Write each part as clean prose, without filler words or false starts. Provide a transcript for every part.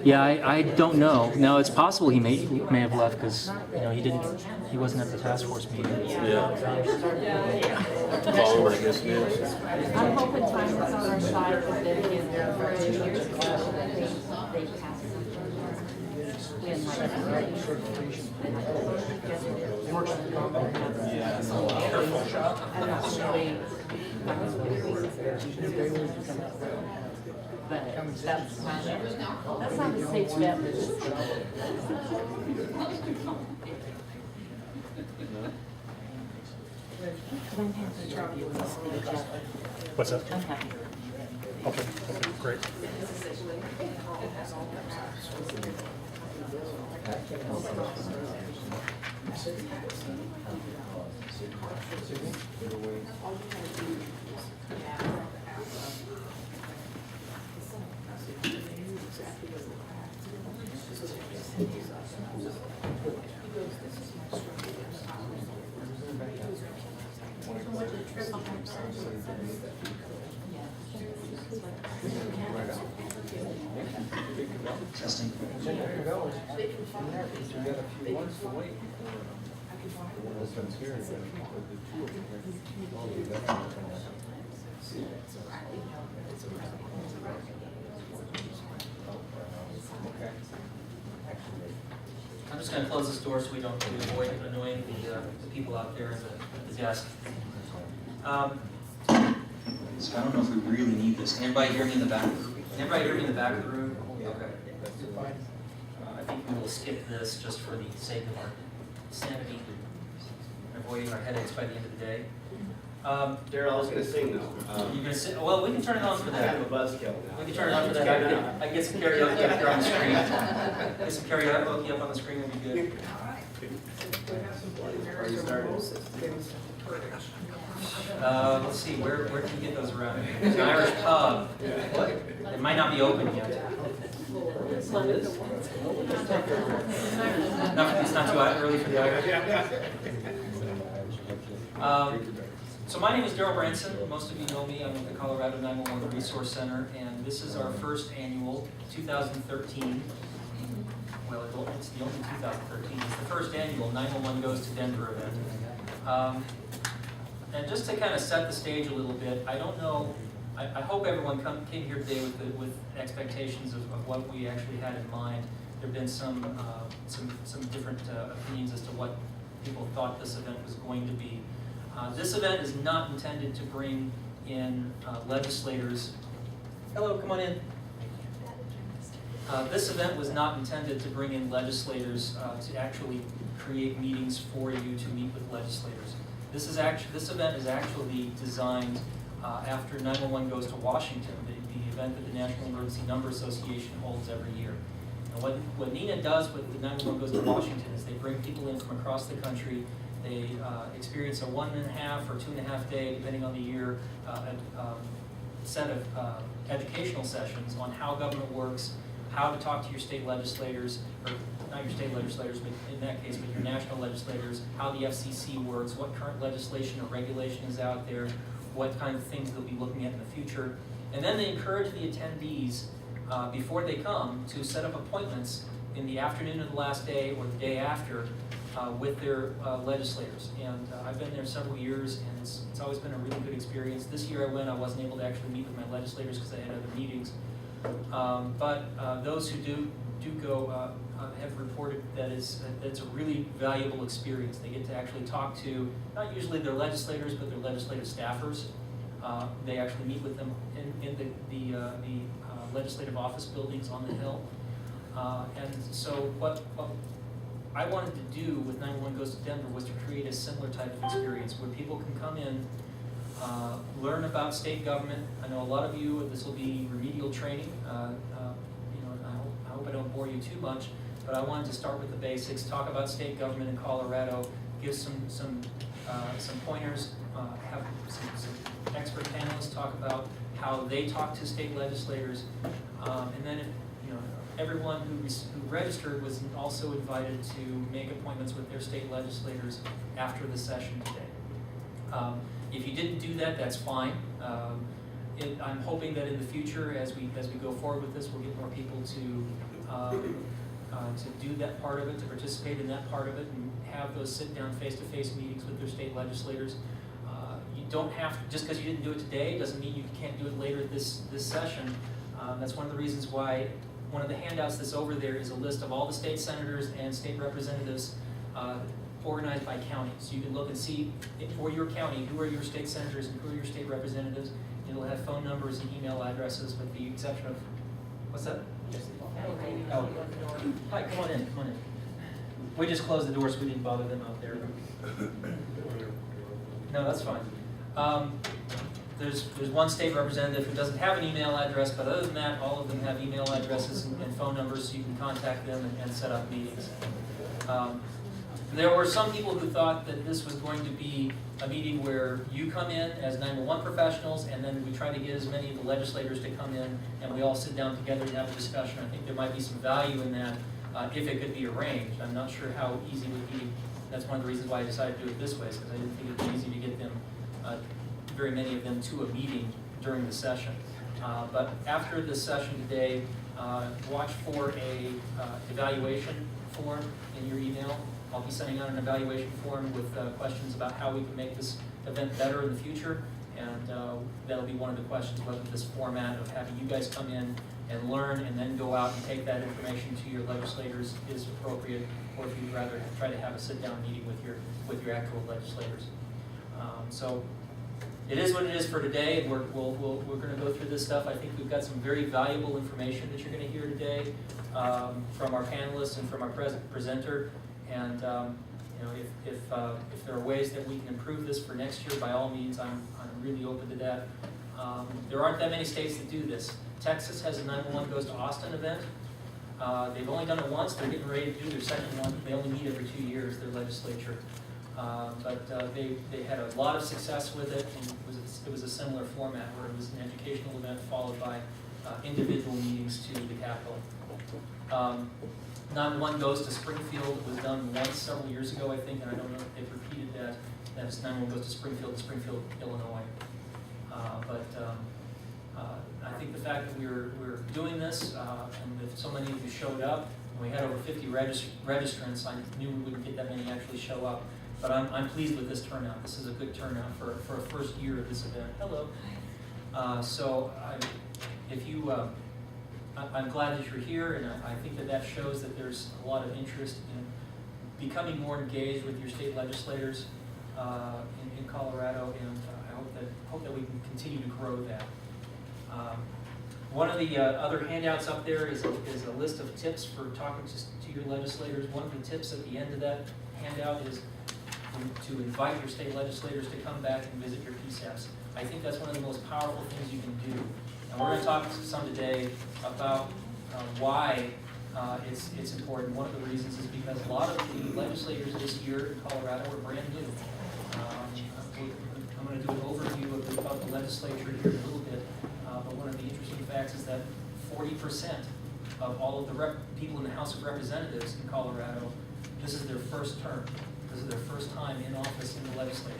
Yeah, I don't know. No, it's possible he may have left because he wasn't at the task force meeting. Yeah. Follower, I guess it is. I'm hoping time is on our side, but then again, for 2 years ago, they passed something. When but that's not a safe bet. I'm happy to talk to you with this speech. What's that? I'm happy. Okay, great. Testing. I'm just going to close this door so we don't avoid annoying the people out there at the desk. So I don't know if we really need this. Can everybody hear me in the back? Can everybody hear me in the back of the room? Okay. I think we will skip this just for the sake of our sanity, avoiding our headaches by the end of the day. Daryl, I was going to sing though. You're gonna sit? Well, we can turn it on for I have that. a buzzkill now. We can turn it on for that. I can get some karaoke up here on the screen. Get some karaoke up on the screen would be good. Already started. Let's see, where can you get those around? There's an Irish pub. It might not be open yet. No, it's not too early for the Irish. So my name is Daryl Branson. Most of you know me. I'm with the Colorado 911 Resource Center, and this is our first annual 2013. Well, it's the only 2013. It's the first annual 911 Goes to Denver event. And just to kind of set the stage a little bit, I don't know. I hope everyone came here today with expectations of what we actually had in mind. There have been some different opinions as to what people thought this event was going to be. This event is not intended to bring in legislators. Hello, come on in. This event was not intended to bring in legislators to actually create meetings for you to meet with legislators. This event is actually designed after 911 Goes to Washington, the event that the National Emergency Number Association holds every year. And what NENA does with the 911 Goes to Washington is they bring people in from across the country. They experience a 1.5 or 2.5 day, depending on the year, set of educational sessions on how government works, how to talk to your state legislators, or not your state legislators, but in that case, but your national legislators, how the FCC works, what current legislation or regulation is out there, what kind of things they'll be looking at in the future. And then they encourage the attendees, before they come, to set up appointments in the afternoon of the last day or the day after with their legislators. And I've been there several years, and it's always been a really good experience. This year I wasn't able to actually meet with my legislators because I had other meetings. But those who do go have reported that it's a really valuable experience. They get to actually talk to, not usually their legislators, but their legislative staffers. They actually meet with them in the legislative office buildings on the Hill. And so what I wanted to do with 911 Goes to Denver was to create a similar type of experience where people can come in, learn about state government. I know a lot of you, this will be remedial training. I hope I don't bore you too much, but I wanted to start with the basics, talk about state government in Colorado, give some pointers, have some expert panelists talk about how they talk to state legislators, and then everyone who registered was also invited to make appointments with their state legislators after the session today. If you didn't do that, that's fine. I'm hoping that in the future, as we go forward with this, we'll get more people to do that part of it, to participate in that part of it, and have those sit-down face-to-face meetings with their state legislators. You don't have to, just because you didn't do it today, doesn't mean you can't do it later this session. That's one of the reasons why one of the handouts that's over there is a list of all the state senators and state representatives organized by county. So you can look and see for your county, who are your state senators and who are your state representatives. It'll have phone numbers and email addresses with the exception of, what's that? Oh, hi, come on in, come on in. We just closed the door, so we didn't bother them out there. No, that's fine. There's one state representative who doesn't have an email address, but other than that, all of them have email addresses and phone numbers, so you can contact them and set up meetings. There were some people who thought that this was going to be a meeting where you come in as 911 professionals, and then we try to get as many of the legislators to come in, and we all sit down together and have a discussion. I think there might be some value in that if it could be arranged. I'm not sure how easy it would be. That's one of the reasons why I decided to do it this way, is because I didn't think it would be easy to get them, very many of them, to a meeting during the session. But after this session today, watch for a evaluation form in your email. I'll be sending out an evaluation form with questions about how we can make this event better in the future, and that'll be one of the questions, whether this format of having you guys come in and learn and then go out and take that information to your legislators is appropriate, or if you'd rather try to have a sit-down meeting with your actual legislators. So it is what it is for today, and we're going to go through this stuff. I think we've got some very valuable information that you're going to hear today from our panelists and from our presenter. And you know, if there are ways that we can improve this for next year, by all means, I'm really open to that. There aren't that many states that do this. Texas has a 911 Goes to Austin event. They've only done it once. They're getting ready to do their second one. They only meet every 2 years, their legislature. But they had a lot of success with it, and it was a similar format where it was an educational event followed by individual meetings to the Capitol. 911 Goes to Springfield. It was done once several years ago, I think, and I don't know if they've repeated that. That's 911 Goes to Springfield, Illinois. I think the fact that we're doing this, and that so many of you showed up, and we had over 50 registrants, I knew we wouldn't get that many actually show up. But I'm pleased with this turnout. This is a good turnout for a first year of this event. Hello. I'm glad that you're here, and I think that shows that there's a lot of interest in becoming more engaged with your state legislators in Colorado, and I hope that we can continue to grow that. One of the other handouts up there is a list of tips for talking to your legislators. One of the tips at the end of that handout is to invite your state legislators to come back and visit your PSAPs. I think that's one of the most powerful things you can do. And we're going to talk some today about why it's important. One of the reasons is because a lot of the legislators this year in Colorado are brand new. I'm going to do an overview of the legislature here in a little bit, but one of the interesting facts is that 40% of all of the people in the House of Representatives in Colorado, this is their first term. This is their first time in office in the legislature.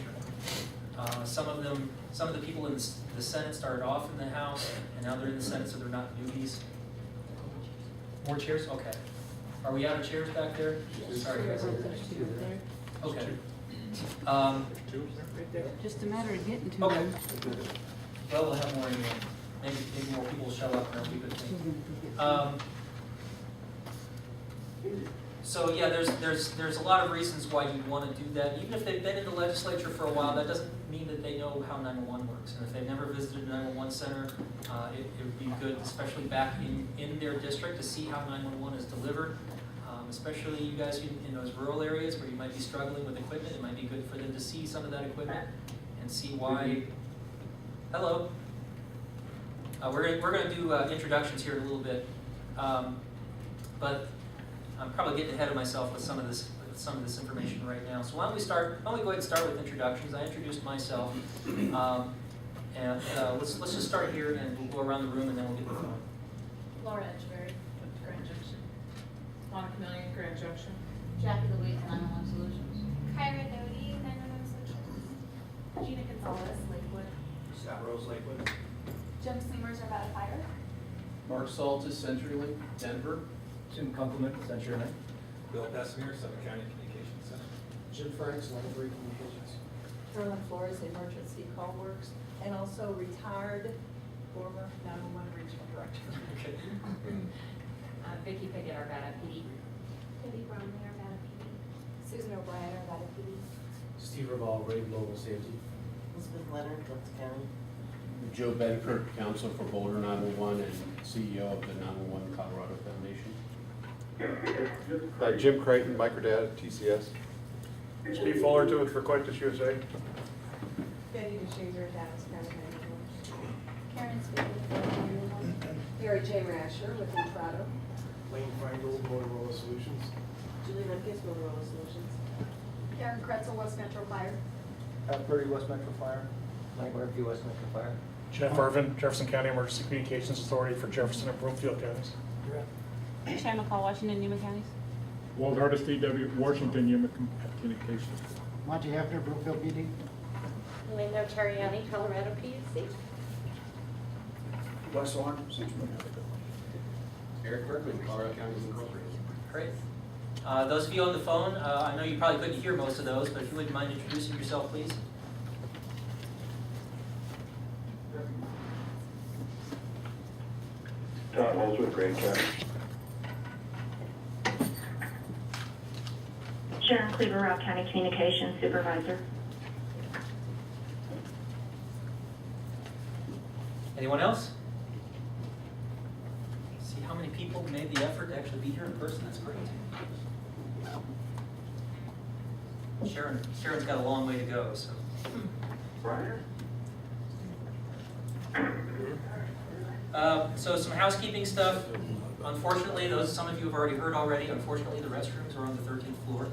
Some of the people in the Senate started off in the House, and now they're in the Senate, so they're not newbies. More chairs? Okay. Are we out of chairs back there? Sorry, guys. Okay. Just a matter of getting to Okay. them. Well, we'll have more anyway. Maybe more people will show up, and that'll be a good thing. So yeah, there's a lot of reasons why you want to do that. Even if they've been in the legislature for a while, that doesn't mean that they know how 911 works. And if they've never visited a 911 center, it would be good, especially back in their district, to see how 911 is delivered. Especially you guys in those rural areas where you might be struggling with equipment, it might be good for them to see some of that equipment and see why. Hello. We're going to do introductions here in a little bit, but I'm probably getting ahead of myself with some of this information right now. So why don't we go ahead and start with introductions. I introduced myself, and let's just start here, and we'll go around the room, and then we'll get going. Laura Edgeberry, Grand Junction. Monica Million, Grand Junction. Jackie Louise, 911 Solutions. Kyra Doty, 911 Solutions. Gina Gonzalez, Lakewood. Scott Rose, Lakewood. Jim Sleemers, Arvada Fire. Mark Saltis, CenturyLink, Denver. Jim Compliment, CenturyLink. Bill Bessemer, Suffolk County Communications Center. Jim Franks, Library Communications. Carolyn Flores, Emergency Call Works, and also retired former 911 Regional Director. Okay. Vicki Pickett, Arvada PD. Cindy Bromley, Arvada PD. Susan O'Brien, Arvada PD. Steve Reval, Ray Global Safety. Elizabeth Leonard, Dutton County. Joe Bedford, Counselor for Boulder 911 and CEO of the 911 Colorado Foundation. Jim Creighton, Microdata, TCS. Steve Fullerton with Requectus USA. Betty DeShazer, Dallas County Manager. Karen Speaking, Mary J. Rasher with Entrado. Wayne Frankel, Motorola Solutions. Julie Limkis, Motorola Solutions. Karen Kretzel, West Metro Fire. Pat Purdy, West Metro Fire. Mike Murphy, West Metro Fire. Jeff Irvin, Jefferson County Emergency Communications Authority for Jefferson and Broomfield counties. Shannon McCall, Washington, Newman counties. Walt Hardis, DW, Washington, Human Communications. Monty Hefner, Brookfield PD. Linda Terriani, Colorado PUC. Wes Orr, Central. Eric Bergman, Colorado County Incorporated. Great. Those of you on the phone, I know you probably couldn't hear most of those, but if you wouldn't mind introducing yourself, please. Todd Holsworth, Grand County. Sharon Cleaver, Route County Communications Supervisor. Anyone else? See how many people made the effort to actually be here in person? That's great. Sharon's got a long way to go, so. So some housekeeping stuff. Unfortunately, some of you have already heard already, unfortunately the restrooms are on the 13th floor.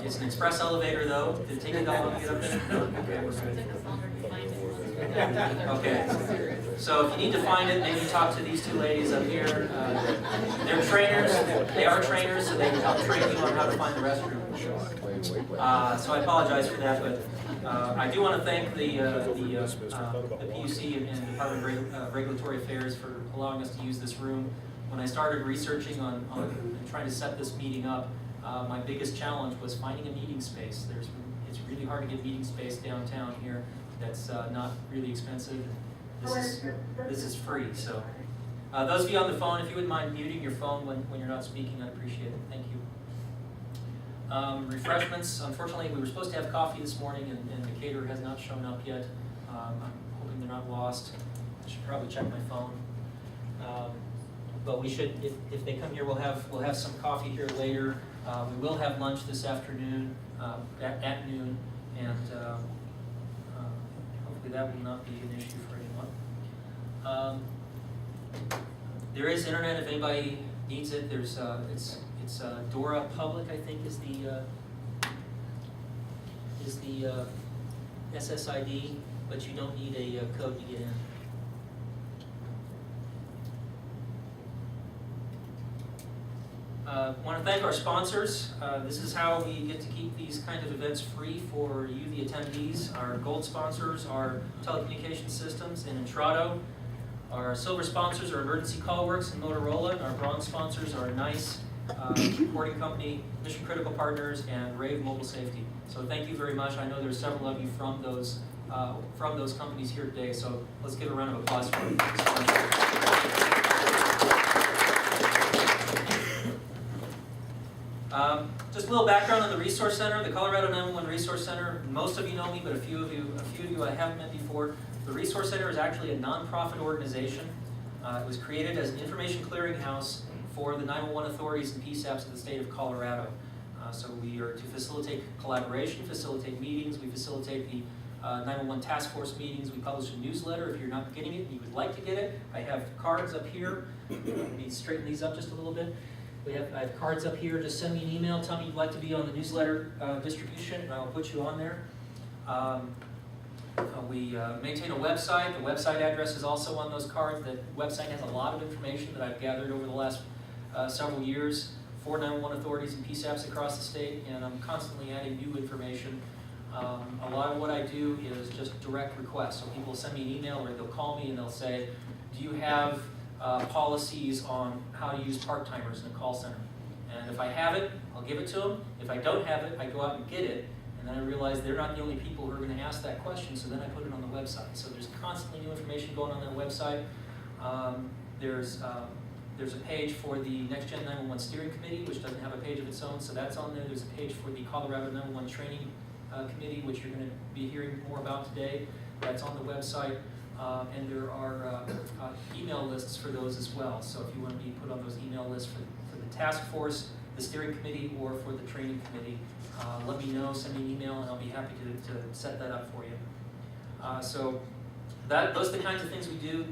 It's an express elevator though. Did it take you that long to get up there? No? Okay, we're good. Took us longer to find it. Okay, so if you need to find it, maybe talk to these two ladies up here. They're trainers, they are trainers, so they can help train you on how to find the restroom. So I apologize for that, but I do want to thank the PUC and Department of Regulatory Affairs for allowing us to use this room. When I started researching on and trying to set this meeting up, my biggest challenge was finding a meeting space. It's really hard to get meeting space downtown here that's not really expensive. This is free. So those of you on the phone, if you wouldn't mind muting your phone when you're not speaking, I'd appreciate it. Thank you. Refreshments. Unfortunately, we were supposed to have coffee this morning, and the caterer has not shown up yet. I'm hoping they're not lost. I should probably check my phone. But we should, if they come here, we'll have some coffee here later. We will have lunch this afternoon at noon, and hopefully that will not be an issue for anyone. There is internet if anybody needs it. There's it's Dora Public, I think, is the SSID, but you don't need a code to get in. Want to thank our sponsors. This is how we get to keep these kind of events free for you, the attendees. Our gold sponsors are Telecommunications Systems and Entrado. Our silver sponsors are Emergency Call Works and Motorola. And our bronze sponsors are NICE, Recording Company, Mission Critical Partners, and Rave Mobile Safety. So thank you very much. I know there's several of you from those companies here today. So let's give a round of applause for them. Just a little background on the Resource Center, the Colorado 911 Resource Center. Most of you know me, but a few of you I haven't met before. The Resource Center is actually a nonprofit organization. It was created as an information clearinghouse for the 911 authorities and PSAPs of the state of Colorado. So we are to facilitate collaboration, facilitate meetings. We facilitate the 911 task force meetings. We publish a newsletter. If you're not getting it and you would like to get it, I have cards up here. Let me straighten these up just a little bit. I have cards up here. Just send me an email. Tell me you'd like to be on the newsletter distribution, and I'll put you on there. We maintain a website. The website address is also on those cards. The website has a lot of information that I've gathered over the last several years for 911 authorities and PSAPs across the state, and I'm constantly adding new information. A lot of what I do is just direct requests. So people send me an email or they'll call me and they'll say, do you have policies on how to use part-timers in a call center? And if I have it, I'll give it to them. If I don't have it, I go out and get it. And then I realize they're not the only people who are going to ask that question, so then I put it on the website. So there's constantly new information going on that website. There's a page for the Next Gen 911 Steering Committee, which doesn't have a page of its own, so that's on there. There's a page for the Colorado 911 Training Committee, which you're going to be hearing more about today. That's on the website. And there are email lists for those as well. So if you want to be put on those email lists for the task force, the steering committee, or for the training committee, let me know, send me an email, and I'll be happy to set that up for you. So those are the kinds of things we do.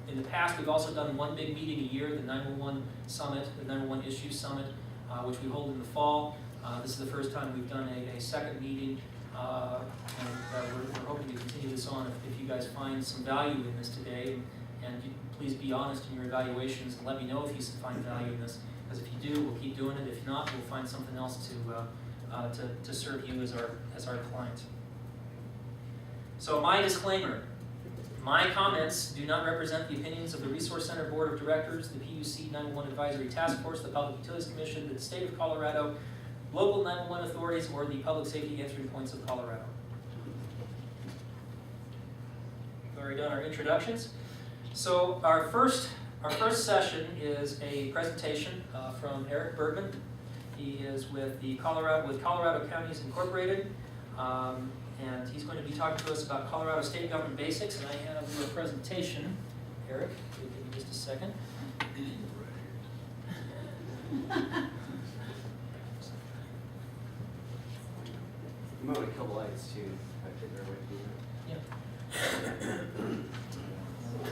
In the past, we've also done one big meeting a year, the 911 Summit, the 911 Issues Summit, which we hold in the fall. This is the first time we've done a second meeting, and we're hoping to continue this on if you guys find some value in this today. And please be honest in your evaluations and let me know if you find value in this. Because if you do, we'll keep doing it. If not, we'll find something else to serve you as our client. So my disclaimer. My comments do not represent the opinions of the Resource Center Board of Directors, the PUC 911 Advisory Task Force, the Public Utilities Commission, the State of Colorado, local 911 authorities, or the Public Safety Answering Points of Colorado. We've already done our introductions. So our first session is a presentation from Eric Bergman. He is with Colorado Counties Incorporated. And he's going to be talking to us about Colorado state government basics. And I have your presentation, Eric. Give me just a second. You might want a couple lights too. I think they're Yeah.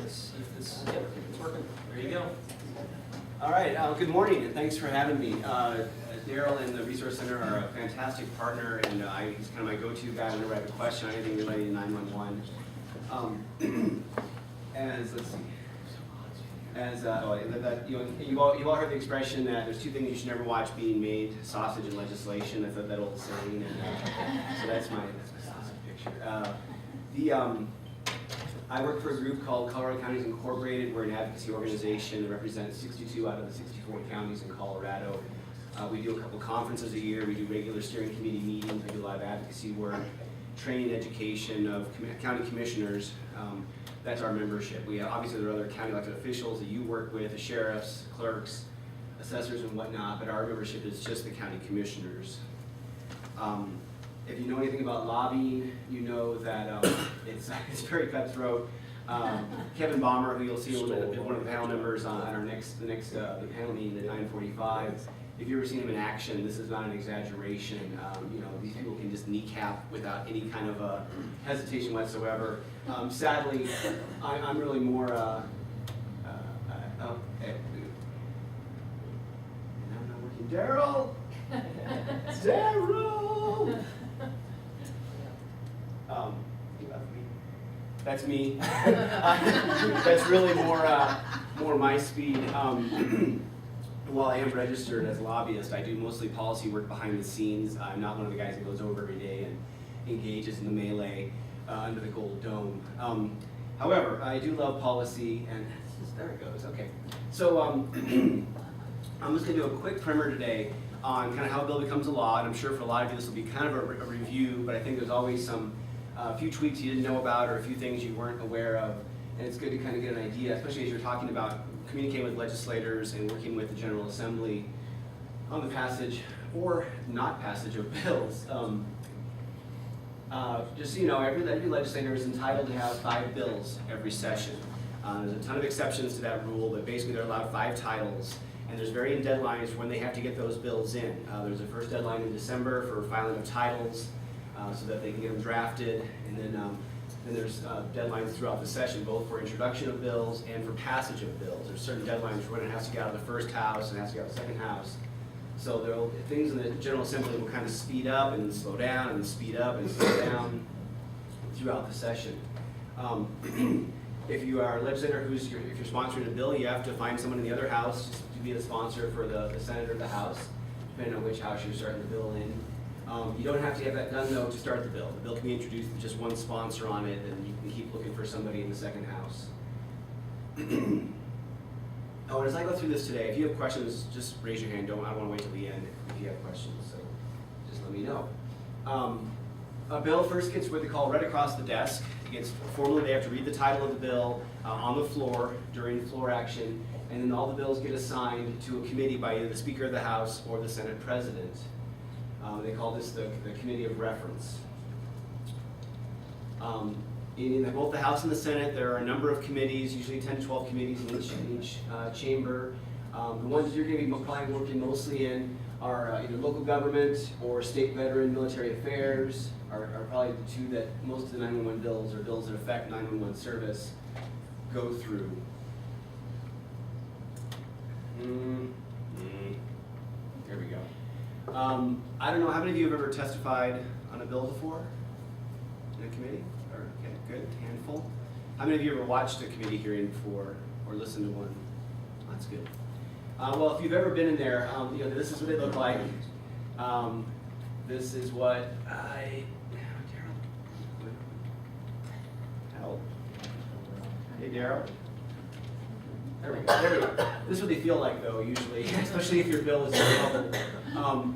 Let's see if this. Yep, it's working. There you go. All right. Good morning, and thanks for having me. Daryl and the Resource Center are a fantastic partner, and he's kind of my go-to guy whenever I have a question on anything related to 911. You've all heard the expression that there's two things you should never watch being made: sausage and legislation. That's that old saying, and so that's my sausage picture. I work for a group called Colorado Counties Incorporated. We're an advocacy organization that represents 62 out of the 64 counties in Colorado. We do a couple conferences a year. We do regular steering committee meetings. We do a lot of advocacy work, training, education of county commissioners. That's our membership. Obviously there are other county elected officials that you work with, the sheriffs, clerks, assessors, and whatnot. But our membership is just the county commissioners. If you know anything about lobbying, you know that it's very cutthroat. Kevin Bomber, who you'll see one of the panel members on our the panel meeting at 9:45. If you ever seen him in action, this is not an exaggeration. These people can just kneecap without any kind of hesitation whatsoever. Sadly, I'm really more. Now I'm not working. Daryl. Daryl. He left me. That's me. That's really more my speed. While I am registered as a lobbyist, I do mostly policy work behind the scenes. I'm not one of the guys that goes over every day and engages in the melee under the gold dome. However, I do love policy, and there it goes. Okay, so I'm just going to do a quick primer today on kind of how a bill becomes a law, and I'm sure for a lot of you this will be kind of a review, but I think there's always a few tweaks you didn't know about or a few things you weren't aware of, and it's good to kind of get an idea, especially as you're talking about communicating with legislators and working with the General Assembly on the passage or not passage of bills. Just so you know, every legislator is entitled to have 5 bills every session. There's a ton of exceptions to that rule, but basically they're allowed 5 titles. And there's varying deadlines for when they have to get those bills in. There's a first deadline in December for filing of titles so that they can get them drafted. And then there's deadlines throughout the session, both for introduction of bills and for passage of bills. There's certain deadlines for when it has to get out of the first house and it has to get out of the second house. So things in the General Assembly will kind of speed up and slow down and speed up and slow down throughout the session. If you are a legislator if you're sponsoring a bill, you have to find someone in the other house to be the sponsor for the Senate or the House, depending on which house you're starting the bill in. You don't have to have that done though to start the bill. The bill can be introduced with just one sponsor on it, and you can keep looking for somebody in the second house. Oh, and as I go through this today, if you have questions, just raise your hand. I don't want to wait till the end if you have questions, so just let me know. A bill first gets what they call read across the desk. It gets formally, they have to read the title of the bill on the floor during floor action, and then all the bills get assigned to a committee by either the Speaker of the House or the Senate President. They call this the Committee of Reference. In both the House and the Senate, there are a number of committees, usually 10 to 12 committees in each chamber. The ones you're going to be probably working mostly in are either local government or state veteran military affairs are probably the two that most of the 911 bills or bills that affect 911 service go through. There we go. I don't know, how many of you have ever testified on a bill before in a committee? Okay, good, handful. How many of you ever watched a committee hearing before or listened to one? That's good. Well, if you've ever been in there, this is what it looked like. This is what Help. Hey, Daryl. There we go. This is what they feel like, though, usually, especially if your bill is in trouble.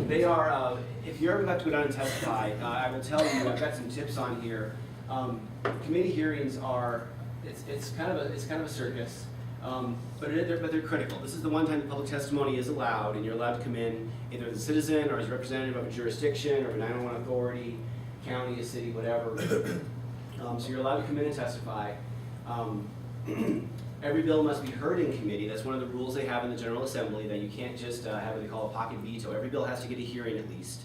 They are, if you're ever about to go down and testify, I will tell you, I've got some tips on here. Committee hearings are, it's kind of a circus, but they're critical. This is the one time the public testimony is allowed, and you're allowed to come in either as a citizen or as a representative of a jurisdiction or a 911 authority, county, a city, whatever. So you're allowed to come in and testify. Every bill must be heard in committee. That's one of the rules they have in the General Assembly, that you can't just have what they call a pocket veto. Every bill has to get a hearing at least.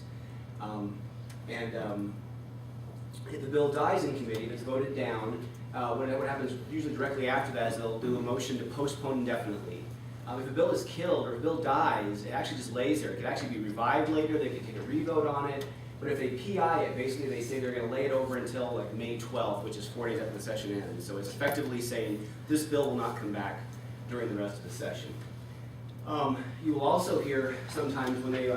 If the bill dies in committee, if it's voted down, what happens usually directly after that is they'll do a motion to postpone indefinitely. If a bill is killed or if a bill dies, it actually just lays there. It could actually be revived later. They could take a revote on it. But if they PI it, basically they say they're going to lay it over until like May 12th, which is 4 days after the session ends. So it's effectively saying this bill will not come back during the rest of the session. You will also hear sometimes when they,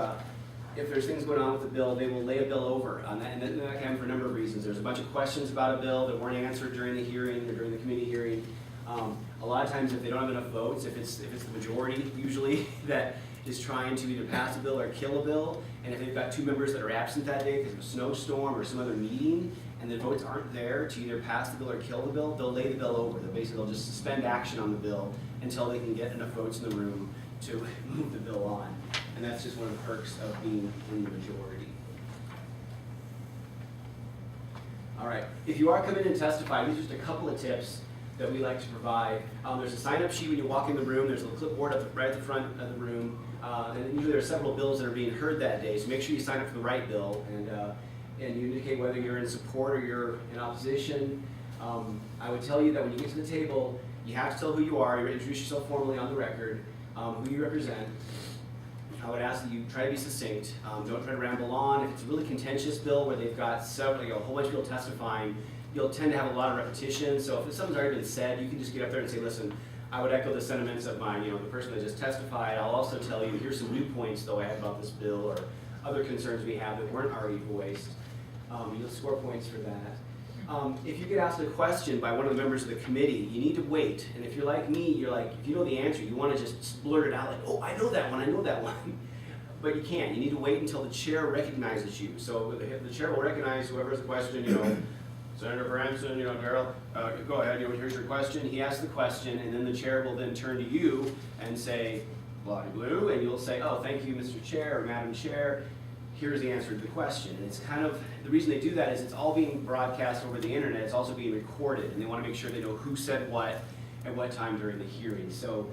if there's things going on with the bill, they will lay a bill over on that, and that can happen for a number of reasons. There's a bunch of questions about a bill that weren't answered during the hearing or during the committee hearing. A lot of times if they don't have enough votes, if it's the majority usually that is trying to either pass a bill or kill a bill, and if they've got two members that are absent that day because of a snowstorm or some other meeting, and the votes aren't there to either pass the bill or kill the bill, they'll lay the bill over. They'll just suspend action on the bill until they can get enough votes in the room to move the bill on. And that's just one of the perks of being in the majority. All right, if you are coming in and testify, these are just a couple of tips that we like to provide. There's a sign-up sheet when you walk in the room. There's a clipboard right at the front of the room. And usually there are several bills that are being heard that day, so make sure you sign up for the right bill and you indicate whether you're in support or you're in opposition. I would tell you that when you get to the table, you have to tell who you are. You introduce yourself formally on the record, who you represent. I would ask that you try to be succinct. Don't try to ramble on. If it's a really contentious bill where they've got several, a whole bunch of people testifying, you'll tend to have a lot of repetition. So if something's already been said, you can just get up there and say, listen, I would echo the sentiments of my, the person that just testified. I'll also tell you, here's some new points though I have about this bill or other concerns we have that weren't already voiced. You'll score points for that. If you get asked a question by one of the members of the committee, you need to wait. And if you're like me, you're like, if you know the answer, you want to just blurt it out like, oh, I know that one. But you can't. You need to wait until the chair recognizes you. So the chair will recognize whoever's the question, Senator Branson, Daryl, go ahead, here's your question. He asks the question, and then the chair will then turn to you and say, blah, blue, and you'll say, oh, thank you, Mr. Chair or Madam Chair. Here's the answer to the question. And it's kind of, the reason they do that is it's all being broadcast over the internet. It's also being recorded, and they want to make sure they know who said what at what time during the hearing. So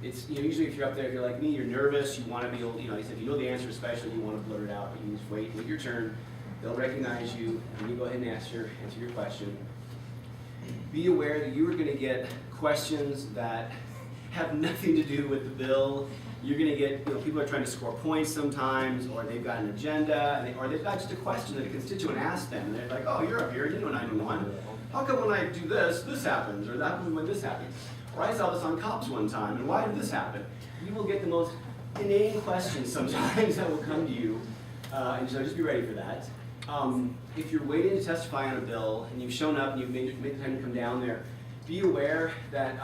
it's, usually if you're up there, if you're like me, you're nervous, you want to be able, if you know the answer especially, you want to blurt it out, but you just wait your turn. They'll recognize you, and you go ahead and answer your question. Be aware that you are going to get questions that have nothing to do with the bill. You're going to get, people are trying to score points sometimes, or they've got an agenda, or they've got just a question that a constituent asked them, and they're like, oh, you're up here, you know 911. How come when I do this, this happens, or that happens when this happens? Or I saw this on Cops one time, and why did this happen? You will get the most inane questions sometimes that will come to you And so just be ready for that. If you're waiting to testify on a bill and you've shown up and you've made the time to come down there, be aware that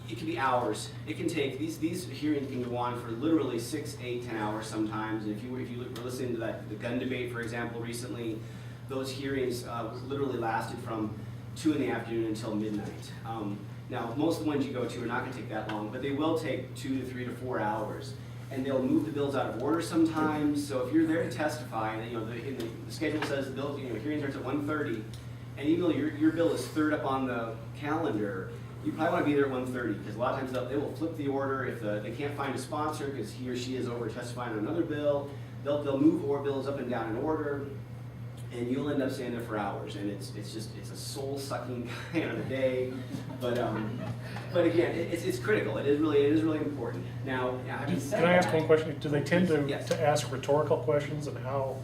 it can be hours. It can take, these hearings can go on for literally 6, 8, 10 hours sometimes. And if you were listening to the gun debate, for example, recently, those hearings literally lasted from 2 in the afternoon until midnight. Now, most of the ones you go to are not going to take that long, but they will take 2 to 3 to 4 hours. And they'll move the bills out of order sometimes. So if you're there to testify, and the schedule says the bill, hearing starts at 1:30, and even though your bill is third up on the calendar, you probably want to be there at 1:30 because a lot of times they will flip the order if they can't find a sponsor because he or she is over testifying on another bill. They'll move bills up and down in order, and you'll end up staying there for hours. And it's a soul-sucking kind of a day. But again, it's critical. It is really important. Now, having said Can I ask that- one question? Do they tend to, Yes. to ask rhetorical questions, and how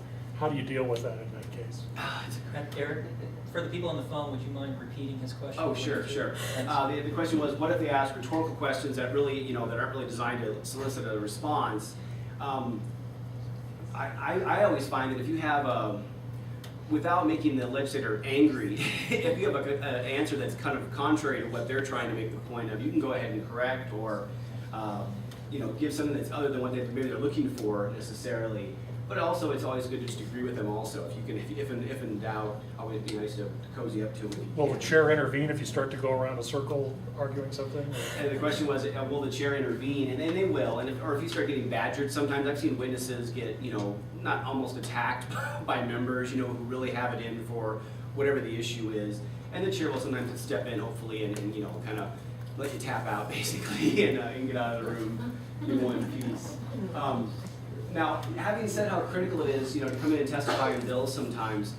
do you deal with that in that case? Eric, for the people on the phone, would you mind repeating his question? Oh, sure. Thanks. The question was, what if they ask rhetorical questions that really, that aren't really designed to solicit a response? I always find that if you have without making the legislator angry, if you have an answer that's kind of contrary to what they're trying to make the point of, you can go ahead and correct or, give something that's other than what maybe they're looking for necessarily. But also, it's always good to just agree with them also. If in doubt, always be nice to cozy up to them. Will the chair intervene if you start to go around a circle arguing something? And the question was, will the chair intervene? And they will. Or if you start getting badgered, sometimes I've seen witnesses get, not almost attacked by members, who really have it in for whatever the issue is. And the chair will sometimes step in, hopefully, and kind of let you tap out, basically, and get out of the room in one piece. Now, having said how critical it is, to come in and testify on bills sometimes,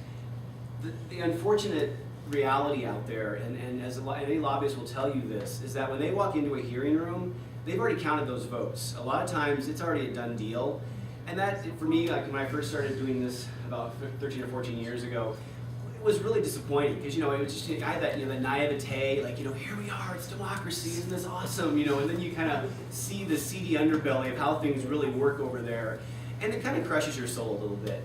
the unfortunate reality out there, and as any lobbyist will tell you this, is that when they walk into a hearing room, they've already counted those votes. A lot of times, it's already a done deal. And that, for me, like when I first started doing this about 13 or 14 years ago, it was really disappointing because, it was just, I had that, that naivete, like, here we are, it's democracy, isn't this awesome, and then you kind of see the seedy underbelly of how things really work over there, and it kind of crushes your soul a little bit.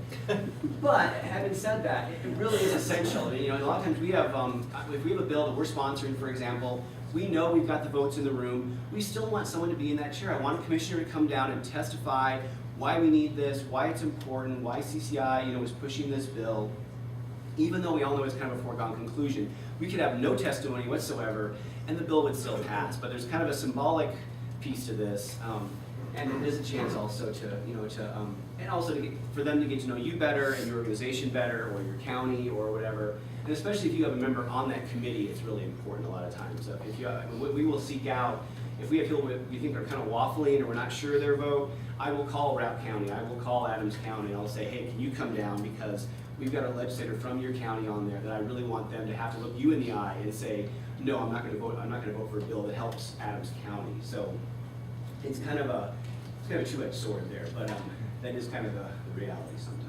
But having said that, it really is essential. I mean, a lot of times we have, if we have a bill that we're sponsoring, for example, we know we've got the votes in the room, we still want someone to be in that chair. I want a commissioner to come down and testify why we need this, why it's important, why CCI, is pushing this bill. Even though we all know it's kind of a foregone conclusion, we could have no testimony whatsoever, and the bill would still pass. But there's kind of a symbolic piece to this, and it is a chance also and also for them to get to know you better and your organization better, or your county, or whatever. And especially if you have a member on that committee, it's really important a lot of times. So we will seek out. If we have people we think are kind of waffling or we're not sure of their vote, I will call Routt County, I will call Adams County, and I'll say, hey, can you come down because we've got a legislator from your county on there that I really want them to have to look you in the eye and say, no, I'm not going to vote for a bill that helps Adams County. So it's kind of a two-edged sword there, but that is kind of the reality sometimes.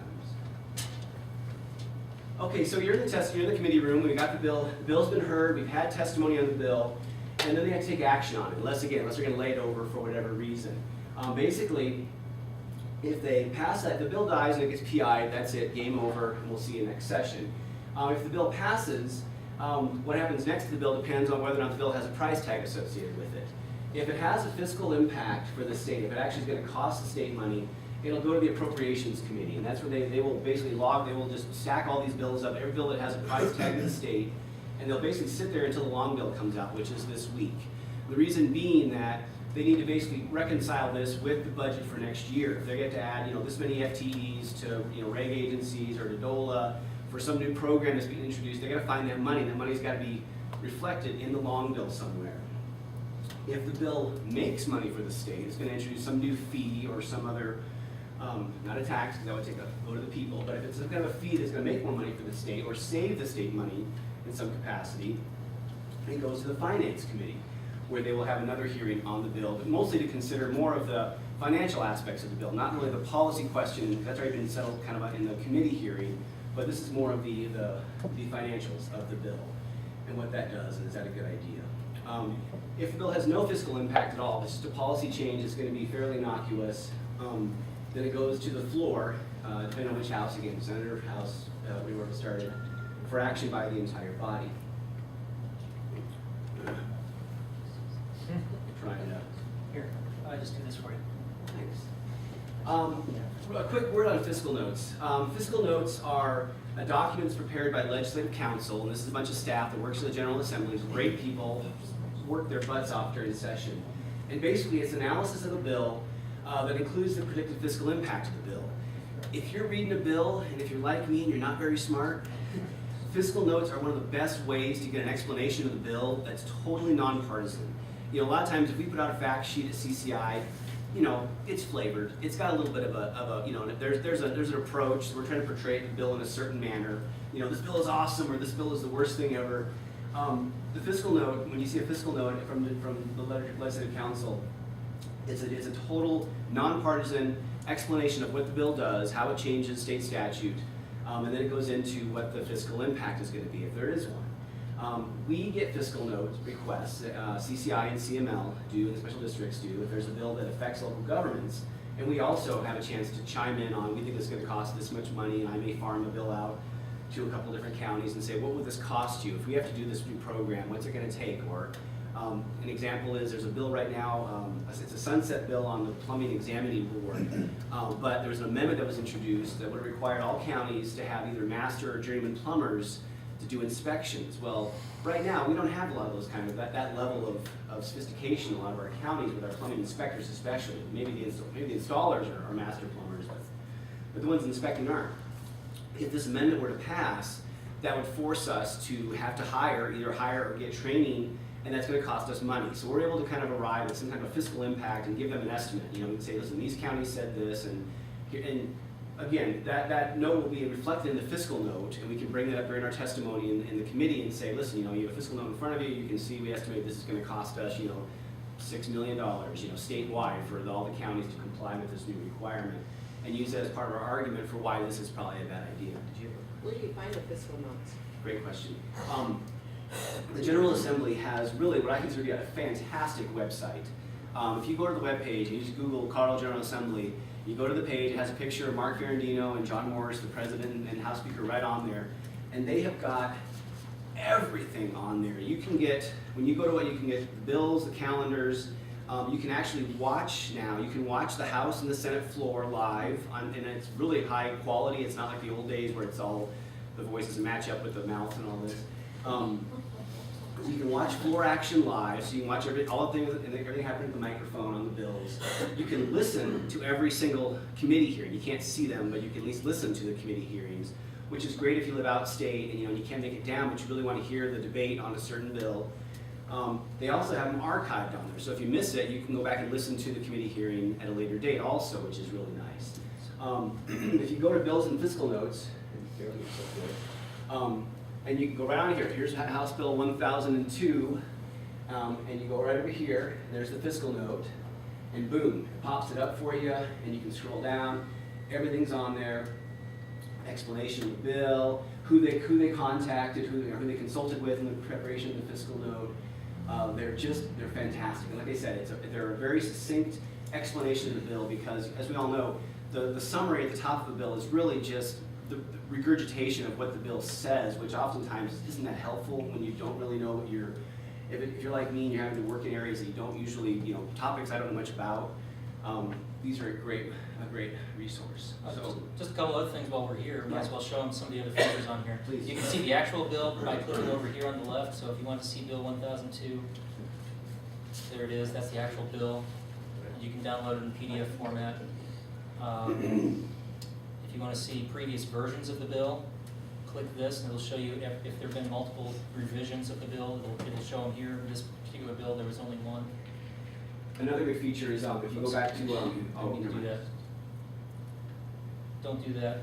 Okay, so you're in the committee room. We got the bill. The bill's been heard. We've had testimony on the bill, and then they have to take action on it. Unless they're going to lay it over for whatever reason. Basically, if they pass that, the bill dies and it gets PI'd, that's it, game over, and we'll see you next session. If the bill passes, what happens next to the bill depends on whether or not the bill has a price tag associated with it. If it has a fiscal impact for the state, if it actually is going to cost the state money, it'll go to the Appropriations Committee, and that's where they will basically they will just stack all these bills up, every bill that has a price tag to the state, and they'll basically sit there until the long bill comes out, which is this week. The reason being that they need to basically reconcile this with the budget for next year. If they get to add, this many FTEs to, reg agencies or to DOLA for some new program that's being introduced, they got to find that money. That money's got to be reflected in the long bill somewhere. If the bill makes money for the state, it's going to introduce some new fee or some other, not a tax, because that would go to the people, but if it's kind of a fee that's going to make more money for the state or save the state money in some capacity, it goes to the Finance Committee, where they will have another hearing on the bill, but mostly to consider more of the financial aspects of the bill, not really the policy question, that's already been settled kind of in the committee hearing, but this is more of the financials of the bill and what that does, and is that a good idea? If the bill has no fiscal impact at all, it's just a policy change, it's going to be fairly innocuous, Then it goes to the floor, depending on which house, again, Senator House, we were started, for action by the entire body. Trying to. Here, I just do this for you. Thanks. A quick word on fiscal notes. Fiscal notes are documents prepared by Legislative Council, and this is a bunch of staff that works in the General Assembly, great people, work their butts off during session. And basically, it's analysis of a bill that includes the predicted fiscal impact of the bill. If you're reading a bill, and if you're like me and you're not very smart, fiscal notes are one of the best ways to get an explanation of the bill that's totally nonpartisan. You know, a lot of times if we put out a fact sheet at CCI, you know, it's flavored. It's got a little bit of a you know, there's an approach. We're trying to portray the bill in a certain manner. You know, this bill is awesome, or this bill is the worst thing ever. The fiscal note, when you see a fiscal note from the Legislative Council, it's a total nonpartisan explanation of what the bill does, how it changes state statute, and then it goes into what the fiscal impact is going to be, if there is one. We get fiscal note requests, CCI and CML do, and the special districts do, if there's a bill that affects local governments. And we also have a chance to chime in on, we think it's going to cost this much money, and I may farm a bill out to a couple different counties and say, what would this cost you? If we have to do this new program, what's it going to take? Or an example is, there's a bill right now, it's a sunset bill on the plumbing examining board, but there was an amendment that was introduced that would require all counties to have either master or journeyman plumbers to do inspections. Well, right now, we don't have a lot of those kind of, that level of sophistication in a lot of our counties with our plumbing inspectors especially. Maybe the installers are master plumbers, but the ones inspecting aren't. If this amendment were to pass, that would force us to have to either hire or get training, and that's going to cost us money. So we're able to kind of arrive at some kind of fiscal impact and give them an estimate. You know, we can say, listen, these counties said this, and again, that note will be reflected in the fiscal note, and we can bring that up during our testimony in the committee and say, listen, you know, you have a fiscal note in front of you, you can see we estimate this is going to cost us, you know, $6 million, you know, statewide for all the counties to comply with this new requirement, and use that as part of our argument for why this is probably a bad idea. Did you have Where do you find the fiscal notes? Great question. The General Assembly has really what I consider to be a fantastic website. If you go to the webpage and you just Google Colorado General Assembly, you go to the page, it has a picture of Mark Ferrandino and John Morris, the President and House Speaker, right on there. And they have got everything on there. You can get, when you go to it, you can get the bills, the calendars. You can actually watch now. You can watch the House and the Senate floor live, and it's really high quality. It's not like the old days where it's all, the voices match up with the mouth and all this. You can watch floor action live, so you can watch everything happening with the microphone on the bills. You can listen to every single committee hearing. You can't see them, but you can at least listen to the committee hearings, which is great if you live outstate and you can't make it down, but you really want to hear the debate on a certain bill. They also have them archived on there, so if you miss it, you can go back and listen to the committee hearing at a later date also, which is really nice. If you go to bills and fiscal notes, and you can go right on here. Here's House Bill 1002, and you go right over here, and there's the fiscal note, and boom, it pops it up for you, and you can scroll down. Everything's on there. Explanation of the bill, who they contacted, who they consulted with in the preparation of the fiscal note. They're fantastic. And like I said, they're a very succinct explanation of the bill because, as we all know, the summary at the top of the bill is really just the regurgitation of what the bill says, which oftentimes isn't that helpful when you don't really know what if you're like me and you're having to work in areas that you don't usually, topics I don't know much about. These are a great resource. So Just a couple other things while we're here. Might as well show them some of the other figures on here. Please. You can see the actual bill by clicking over here on the left. So if you want to see Bill 1002, there it is. That's the actual bill. You can download it in PDF format. If you want to see previous versions of the bill, click this and it'll show you if there have been multiple revisions of the bill. It'll show them here. In this particular bill, there was only one. another good feature is if you go back to Don't do that. Don't do that.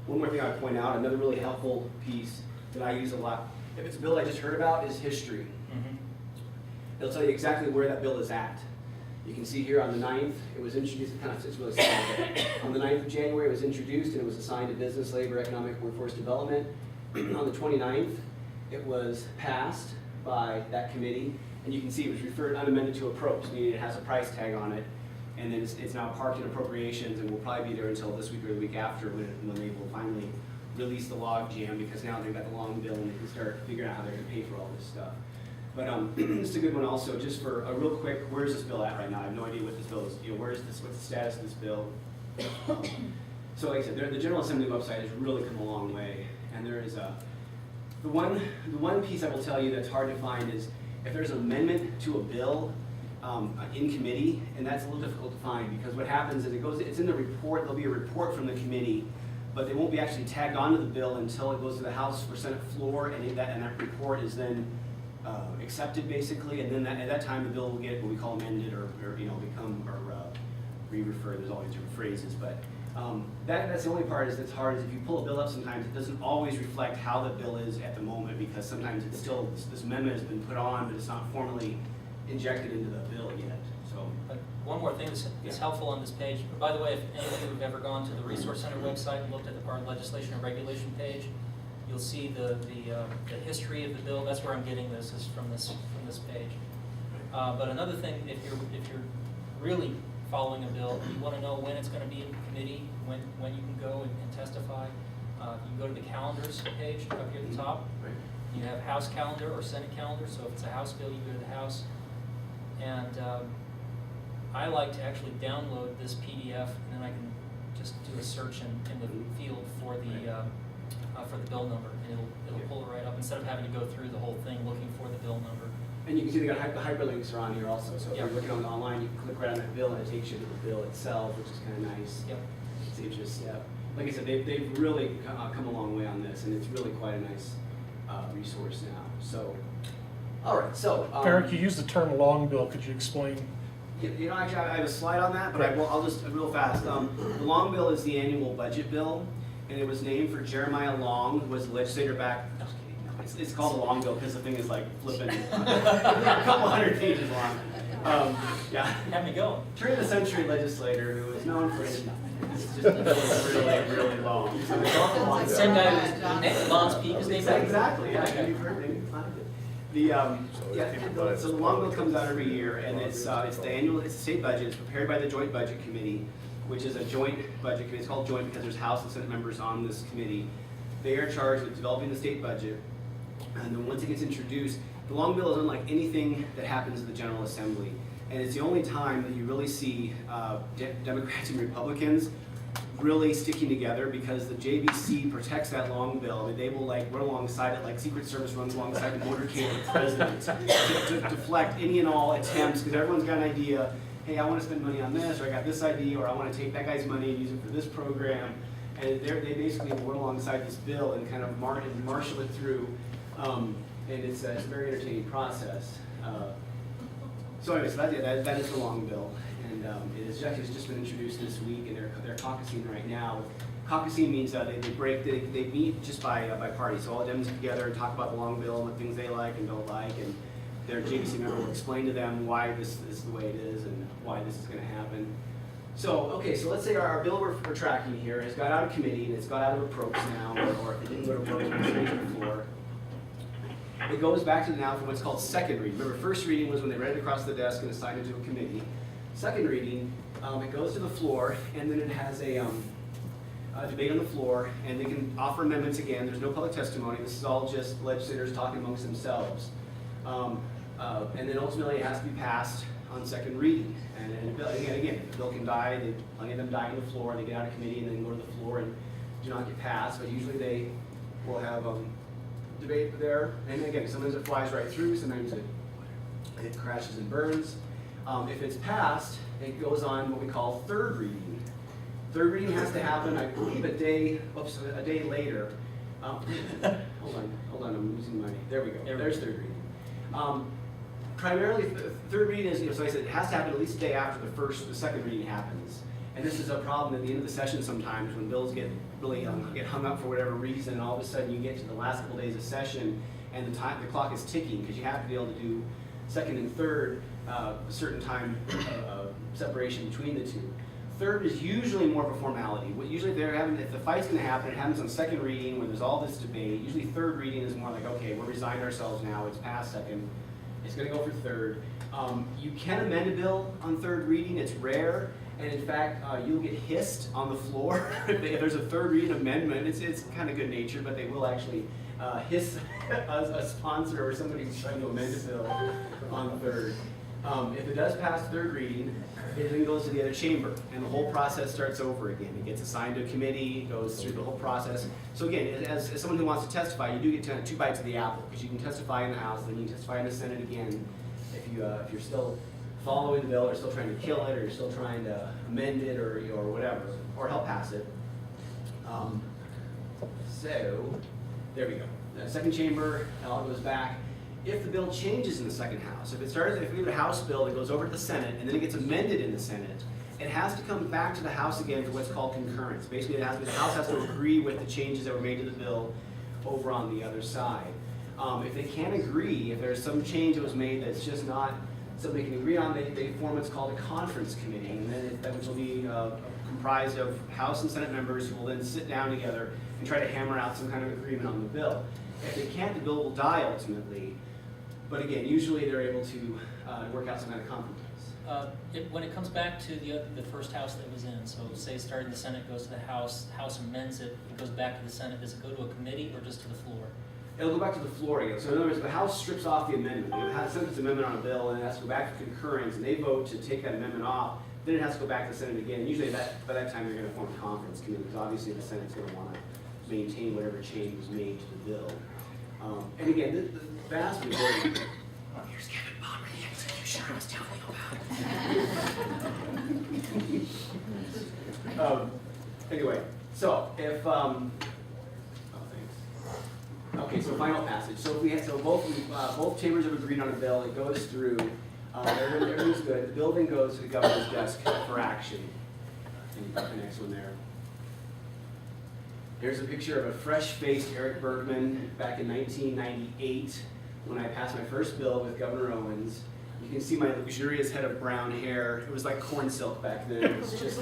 One more thing I would point out, another really helpful piece that I use a lot, if it's a bill I just heard about, is history. It'll tell you exactly where that bill is at. You can see here on the 9th, it was introduced, it's really sad, but on the 9th of January it was introduced and it was assigned to Business, Labor, Economic, Workforce Development. On the 29th, it was passed by that committee, and you can see it was referred unamended to approach, meaning it has a price tag on it. and then it's now parked in appropriations, and will probably be there until this week or the week after when they will finally release the log jam, because now they've got the long bill and they can start figuring out how they're gonna pay for all this stuff. But this is a good one also, just for a real quick, where's this bill at right now? I have no idea what this bill is, where's this, what's the status of this bill? So like I said, the General Assembly website has really come a long way, and there is the one piece I will tell you that's hard to find is if there's an amendment to a bill in committee, and that's a little difficult to find, because what happens is it's in the report, there'll be a report from the committee, but they won't be actually tagged onto the bill until it goes to the House or Senate floor, and that report is then accepted basically, and then at that time the bill will get what we call amended or become or re-referred. There's all these different phrases, but that's the only part that's hard is if you pull a bill up, sometimes it doesn't always reflect how the bill is at the moment, because sometimes it's still this amendment has been put on, but it's not formally injected into the bill yet. So. But one more thing that's helpful on this page. By the way, if any of you have ever gone to the Resource Center website and looked at our legislation and regulation page, you'll see the history of the bill. That's where I'm getting this, is from this page. But another thing, if you're really following a bill, you want to know when it's going to be in committee, when you can go and testify. You can go to the calendars page up here at the top. You have House calendar or Senate calendar. So if it's a House bill, you go to the House. And I like to actually download this PDF, and then I can just do a search in the field for the bill number, and it'll pull it right up instead of having to go through the whole thing looking for the bill number. And you can see the hyperlinks are on here also. So if Yep. you're looking on online, you can click right on that bill, and it takes you to the bill itself, which is kind of nice. Yep. It's just, like I said, they've really come a long way on this, and it's really quite a nice resource now. So, all right. So, Eric, you used the term long bill. Could you explain? Actually, I have a slide on that, but I'll just real fast. The long bill is the annual budget bill, and it was named for Jeremiah Long, who was a legislator back. No, just kidding. No, it's called a long bill because the thing is like flipping a couple hundred pages long. Yeah. Have me going. Turn of the century legislator who is known for his. It's just really, really long. So they call it a long bill. Same guy who's Lon's Peak is named after. Exactly. Yeah, Okay. you've heard it. So the long bill comes out every year, and it's the state budget. It's prepared by the Joint Budget Committee, which is a joint budget committee. It's called joint because there's House and Senate members on this committee. They are charged with developing the state budget, and then once it gets introduced, the long bill is unlike anything that happens in the General Assembly, and it's the only time that you really see Democrats and Republicans really sticking together, because the JBC protects that long bill. I mean, they will like run alongside it like Secret Service runs alongside the motorcade of the president to deflect any and all attempts, because everyone's got an idea, hey, I want to spend money on this, or I got this idea, or I want to take that guy's money and use it for this program. And they basically run alongside this bill and kind of marshal it through, and it's a very entertaining process. So anyways, that is the long bill. And it has just been introduced this week, and they're caucusing right now. Caucusing means they meet just by party. So all Dems get together and talk about the long bill and what things they like and don't like, and their JBC member will explain to them why this is the way it is and why this is going to happen. So, okay, so let's say our bill we're tracking here has got out of committee, and it's got out of approach now, or if it didn't go to approach, it's straight to the floor. It goes back to now for what's called second reading. Remember, first reading was when they read it across the desk and assigned it to a committee. Second reading, it goes to the floor, and then it has a debate on the floor, and they can offer amendments again. There's no public testimony. This is all just legislators talking amongst themselves. And then ultimately it has to be passed on second reading. And again, the bill can die. Plenty of them die on the floor, and they get out of committee and then go to the floor and do not get passed. But usually they will have debate there. And again, sometimes it flies right through. Sometimes it crashes and burns. If it's passed, it goes on what we call third reading. Third reading has to happen, I believe, a day later. Hold on, I'm losing my, there we go, there's third reading. Primarily, third reading is, so I said, it has to happen at least a day after the second reading happens. And this is a problem at the end of the session sometimes when bills get really get hung up for whatever reason, and all of a sudden you get to the last couple days of session and the clock is ticking, because you have to be able to do second and third a certain time separation between the two. Third is usually more of a formality. Usually if the fight's going to happen, it happens on second reading where there's all this debate. Usually third reading is more like, okay, we're resigned ourselves now, it's past second, it's going to go for third. You can amend a bill on third reading, it's rare, and in fact, you'll get hissed on the floor. If there's a third reading amendment, it's kind of good natured, but they will actually hiss a sponsor or somebody who's trying to amend a bill on third. If it does pass third reading, it then goes to the other chamber, and the whole process starts over again. It gets assigned to a committee, goes through the whole process. So again, as someone who wants to testify, you do get two bites of the apple, because you can testify in the House, then you can testify in the Senate again. If you're still following the bill, or still trying to kill it, or you're still trying to amend it, or whatever, or help pass it. So, there we go. The second chamber, it all goes back. If the bill changes in the second house, if we have a House bill that goes over to the Senate and then it gets amended in the Senate, it has to come back to the House again for what's called concurrence. Basically, the House has to agree with the changes that were made to the bill over on the other side. If they can't agree, if there's some change that was made that's just not something they can agree on, they form what's called a conference committee, and then which will be comprised of House and Senate members who will then sit down together and try to hammer out some kind of agreement on the bill. If they can't, the bill will die ultimately. But again, usually they're able to work out some kind of compromise. When it comes back to the first house that it was in, so say starting in the Senate, goes to the House amends it, it goes back to the Senate, does it go to a committee or just to the floor? It'll go back to the floor again. So in other words, the House strips off the amendment. It has sent its amendment on a bill, and it has to go back to concurrence, and they vote to take that amendment off. Then it has to go back to the Senate again. Usually by that time, you're going to form a conference committee, because obviously the Senate's going to want to maintain whatever change was made to the bill. And again, the vast majority. Here's Kevin Palmer, the executioner I was telling you about. Anyway, so if okay, so final passage. So if we had, both chambers have agreed on a bill. It goes through. Everything's good. The bill then goes to the governor's desk for action. And you put the next one there. Here's a picture of a fresh-faced Eric Bergman back in 1998 when I passed my first bill with Governor Owens. You can see my luxurious head of brown hair. It was like corn silk back then. It was just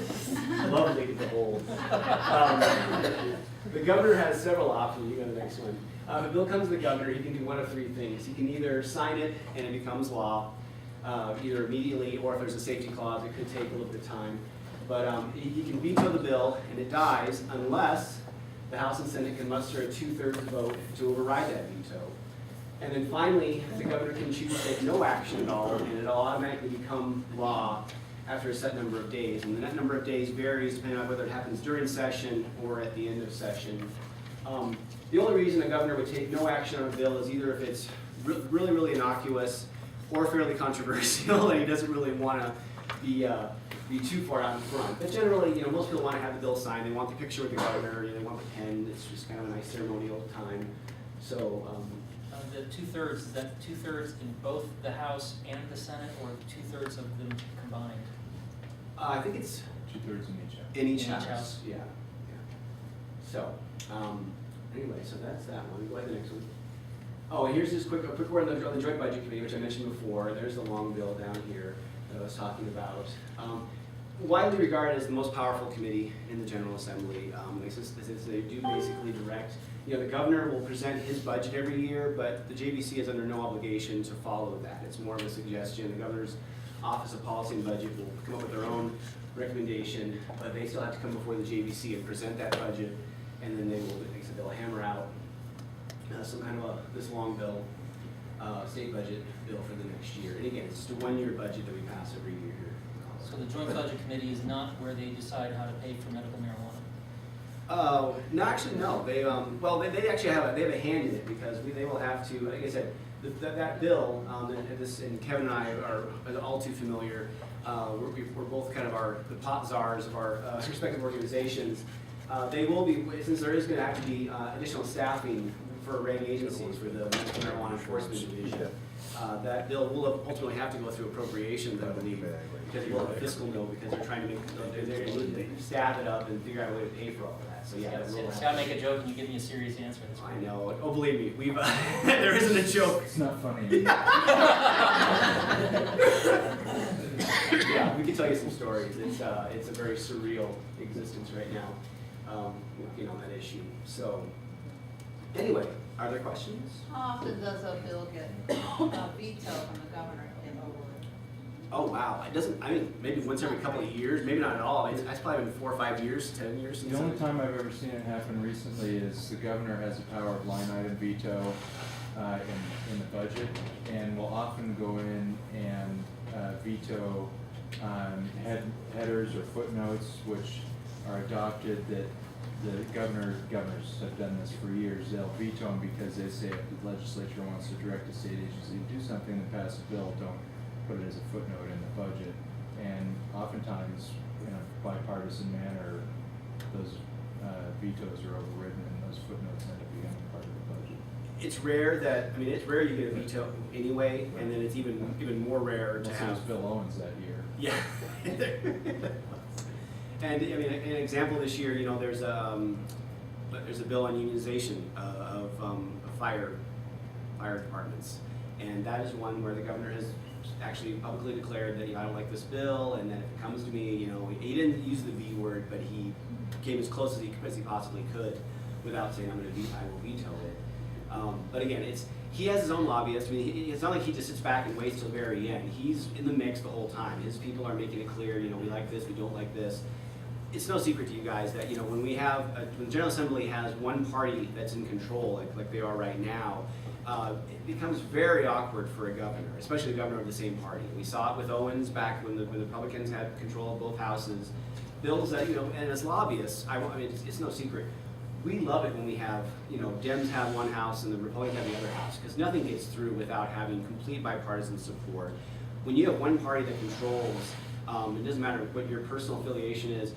lovely to behold. The governor has several options. You go to the next one. If a bill comes to the governor, he can do one of three things. He can either sign it and it becomes law, either immediately, or if there's a safety clause, it could take a little bit of time. But he can veto the bill and it dies unless the House and Senate can muster a 2/3 vote to override that veto. And then finally, the governor can choose to take no action at all, and it'll automatically become law after a set number of days. And that number of days varies depending on whether it happens during session or at the end of session. The only reason the governor would take no action on a bill is either if it's really, really innocuous or fairly controversial, and he doesn't really want to be too far out in front. But generally, most people want to have the bill signed. They want the picture with the governor. They want the pen. It's just kind of a nice ceremonial time. So. The 2/3, is that 2/3 in both the House and the Senate, or 2/3 of them combined? I think it's 2/3 in each house. in each In each house. house. Yeah. So, anyway, so that's that one. Go ahead to the next one. Oh, and here's just a quick word on the Joint Budget Committee, which I mentioned before. There's the long bill down here that I was talking about. Widely regarded as the most powerful committee in the General Assembly. They do basically direct. The governor will present his budget every year, but the JBC is under no obligation to follow that. It's more of a suggestion. The governor's Office of Policy and Budget will come up with their own recommendation, but they still have to come before the JBC and present that budget, and then they'll hammer out some kind of this long bill, state budget bill for the next year. And again, it's just a one-year budget that we pass every year here. So the Joint Budget Committee is not where they decide how to pay for medical marijuana? No, actually, no. They they actually have a hand in it, because they will have to. Like I said, that bill, and Kevin and I are all too familiar. We're both kind of the pot czars of our respective organizations. They will be, since there is going to have to be additional staffing for reg agencies for the Medical Marijuana Enforcement Division. That bill will ultimately have to go through appropriations, I believe, because it will have a fiscal bill, because they're trying to they're going to staff it up and figure out a way to pay for all of that. So yeah, See, I make a joke and you give me a serious answer. I know. Oh, believe me, we've there isn't a joke. It's not funny. Yeah, we can tell you some stories. It's a very surreal existence right now, working on that issue. So, anyway, are there questions? How often does a bill get a veto from the governor? Oh, wow, it doesn't, I mean, maybe once every couple of years, maybe not at all. It's probably been 4 or 5 years, 10 years since. The only time I've ever seen it happen recently is the governor has the power of line item veto in the budget, and will often go in and veto headers or footnotes which are adopted that the governors have done this for years. They'll veto them because they say if the legislature wants to direct a state agency to do something and pass a bill, don't put it as a footnote in the budget. And oftentimes, in a bipartisan manner, those vetoes are overridden and those footnotes end up becoming part of the budget. It's rare that, I mean, it's rare you get a veto anyway, and then it's even more rare to Well, so have. was Bill Owens that year. Yeah. And I mean, an example this year, you know, there's a bill on unionization of fire departments, and that is one where the governor has actually publicly declared that, you know, I don't like this bill, and that if it comes to me, you know, he didn't use the V word, but he came as close as he possibly could without saying I will veto it. But again, he has his own lobbyists. I mean, it's not like he just sits back and waits till the very end. He's in the mix the whole time. His people are making it clear, you know, we like this, we don't like this. It's no secret to you guys that, you know, when when the General Assembly has one party that's in control, like they are right now, it becomes very awkward for a governor, especially a governor of the same party. We saw it with Owens back when the Republicans had control of both houses. Bills that, you know, and as lobbyists, I mean, it's no secret. We love it when we have, you know, Dems have one house and the Republicans have the other house, because nothing gets through without having complete bipartisan support. When you have one party that controls, it doesn't matter what your personal affiliation is,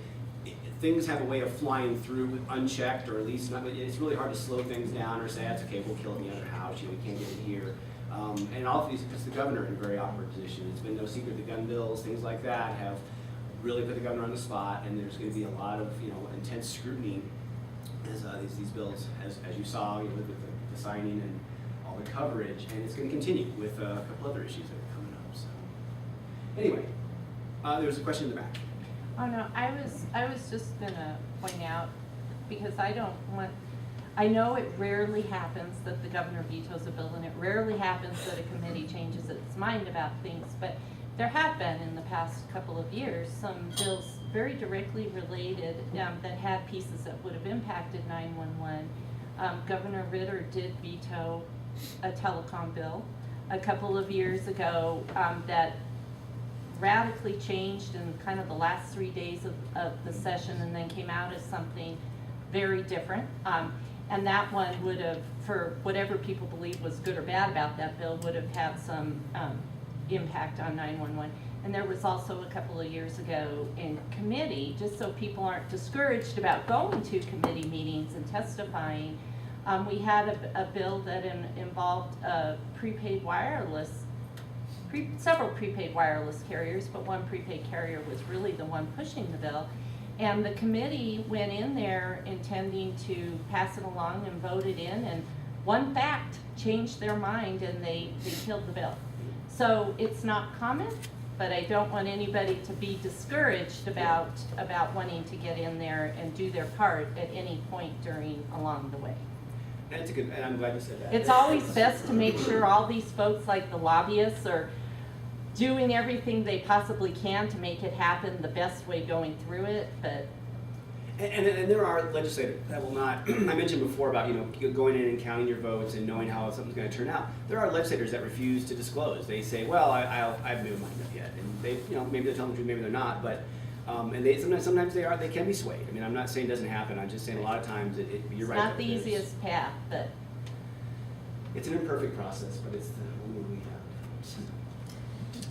things have a way of flying through unchecked, or at least not, it's really hard to slow things down or say, that's okay, we'll kill it in the other house, you know, we can't get it here. And all of these, puts the governor in a very awkward position. It's been no secret the gun bills, things like that, have really put the governor on the spot, and there's going to be a lot of, you know, intense scrutiny as these bills, as you saw, you know, with the signing and all the coverage, and it's going to continue with a couple other issues that are coming up. So, anyway, there was a question in the back. Oh no, I was just gonna point out, because I know it rarely happens that the governor vetoes a bill, and it rarely happens that a committee changes its mind about things, but there have been in the past couple of years some bills very directly related that had pieces that would have impacted 911. Governor Ritter did veto a telecom bill a couple of years ago that radically changed in kind of the last 3 days of the session, and then came out as something very different. And that one would have, for whatever people believe was good or bad about that bill, would have had some impact on 911. And there was also a couple of years ago in committee, just so people aren't discouraged about going to committee meetings and testifying, we had a bill that involved prepaid wireless, several prepaid wireless carriers, but one prepaid carrier was really the one pushing the bill. And the committee went in there intending to pass it along and vote it in, and one fact changed their mind and they killed the bill. So it's not common, but I don't want anybody to be discouraged about wanting to get in there and do their part at any point along the way. That's a good, and I'm glad you said that. It's always best to make sure all these folks, like the lobbyists, are doing everything they possibly can to make it happen the best way going through it, but. And there are legislators that will not, I mentioned before about, you know, going in and counting your votes and knowing how something's going to turn out. There are legislators that refuse to disclose. They say, well, I haven't made my mind up yet. And they, you know, maybe they're telling the truth, maybe they're not, but, and they sometimes they can be swayed. I mean, I'm not saying it doesn't happen, I'm just saying a lot of times you're right. It's not the easiest path, but. It's an imperfect process, but it's the only we have.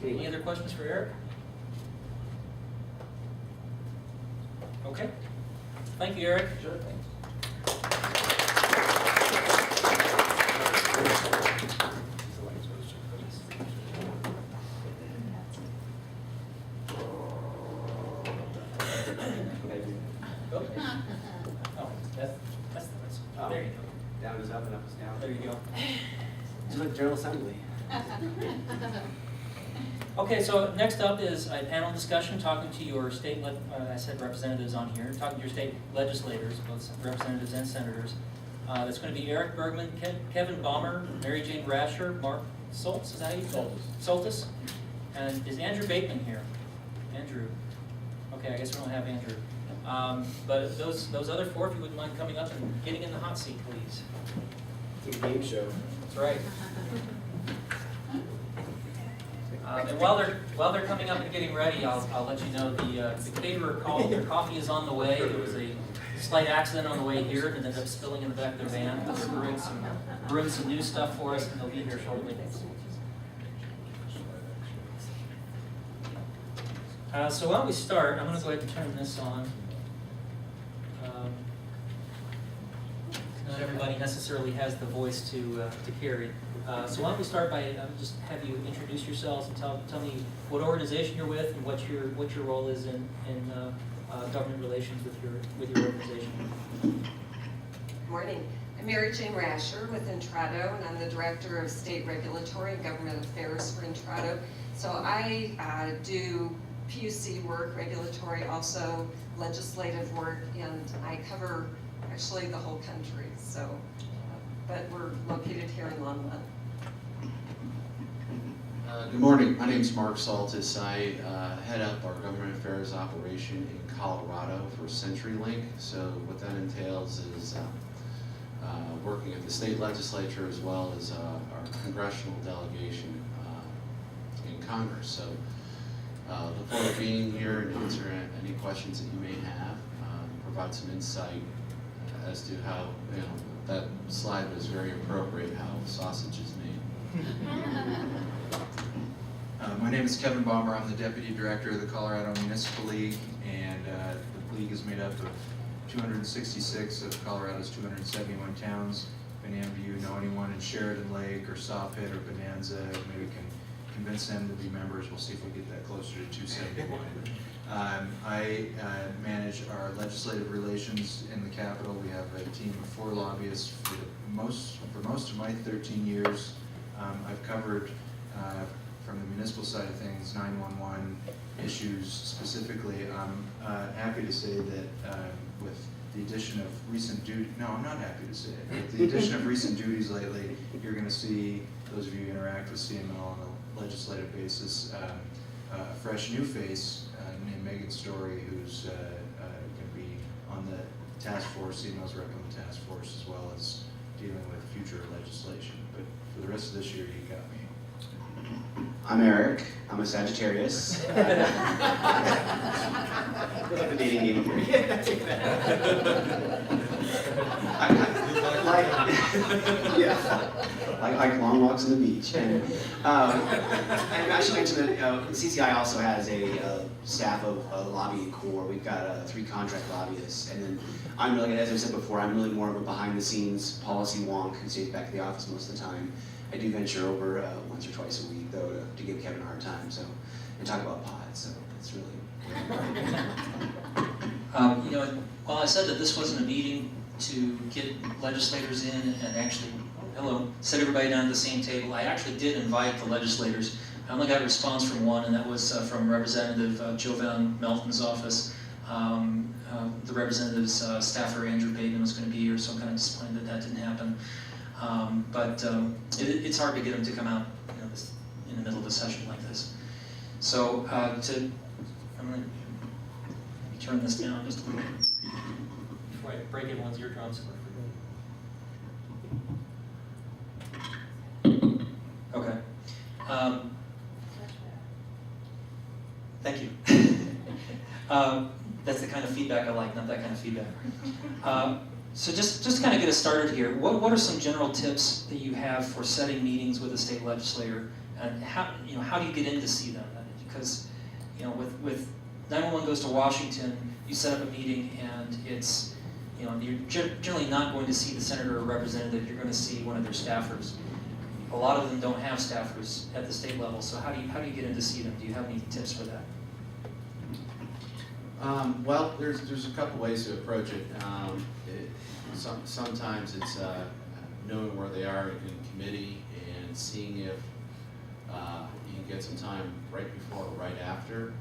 Any other questions for Eric? Okay. Thank you, Eric. Sure, thanks. Oh, that's the rest. There you go. Down is up and up is down. There you go. Just like General Assembly. Okay, so next up is a panel discussion, talking to your state, I said representatives on here, talking to your state legislators, both representatives and senators. That's going to be Eric Bergman, Kevin Baumer, Mary Jane Rasher, Mark Soltz, is that how you say it? Soltis. And is Andrew Bateman here? Andrew. Okay, I guess we don't have Andrew. But those other four, if you wouldn't mind coming up and getting in the hot seat, please. It's a game show. That's right. And while they're coming up and getting ready, I'll let you know the caterer called. Their coffee is on the way. There was a slight accident on the way here and ended up spilling in the back of their van. But they're brewing some new stuff for us, and they'll be here shortly. So why don't we start? I'm going to go ahead and turn this on. Not everybody necessarily has the voice to carry. So why don't we start by just have you introduce yourselves and tell me what organization you're with and what your role is in government relations with your organization. Morning. I'm Mary Jane Rasher with Intrado, and I'm the Director of State Regulatory and Government Affairs for Intrado. So I do PUC work, regulatory, also legislative work, and I cover actually the whole country. So, but we're located here in Longmont. Good morning. My name is Mark Saltis. I head up our government affairs operation in Colorado for CenturyLink. So what that entails is working at the state legislature as well as our congressional delegation in Congress. So look forward to being here and answer any questions that you may have, provide some insight as to how, that slide was very appropriate, how sausage is made. My name is Kevin Bomber. I'm the Deputy Director of the Colorado Municipal League, and the league is made up of 266 of Colorado's 271 towns. If any of you know anyone in Sheridan Lake or Sawpit or Bonanza, maybe we can convince them to be members. We'll see if we get that closer to 271. I manage our legislative relations in the Capitol. We have a team of 4 lobbyists. For most of my 13 years, I've covered from the municipal side of things, 911 issues specifically. I'm happy to say that with the addition of recent duties, no, I'm not happy to say it. With the addition of recent duties lately, you're going to see, those of you who interact with CML on a legislative basis, a fresh new face named Megan Story, who's going to be on the task force, CML's rep on the task force, as well as dealing with future legislation. But for the rest of this year, you got me. I'm Eric. I'm a Sagittarius. Feels like the dating game here. Yeah, take I like long walks on the beach. And I should mention that CCI also has a staff of lobbying corps. We've got 3 contract lobbyists, and then I'm really, as I said before, I'm really more of a behind-the-scenes policy wonk who stays back at the office most of the time. I do venture over once or twice a week, though, to give Kevin a hard time, and talk about pods, so it's really... While I said that this wasn't a meeting to get legislators in and actually, sit everybody down at the same table, I actually did invite the legislators. I only got a response from one, and that was from Representative Joe Van Melton's office. The representative's staffer, Andrew Bateman, was going to be here, so I'm kind of disappointed that didn't happen. But it's hard to get them to come out in the middle of a session like this. So I'm going to turn this down just a little bit before I break everyone's eardrums. Okay. Thank you. That's the kind of feedback I like, not that kind of feedback. So just to kind of get us started here, what are some general tips that you have for setting meetings with a state legislator, and how do you get in to see them? Because with 911 goes to Washington, you set up a meeting and it's you're generally not going to see the senator or representative. You're going to see one of their staffers. A lot of them don't have staffers at the state level. So how do you get in to see them? Do you have any tips for that? Well, there's a couple ways to approach it. Sometimes it's knowing where they are in committee and seeing if you can get some time right before or right after.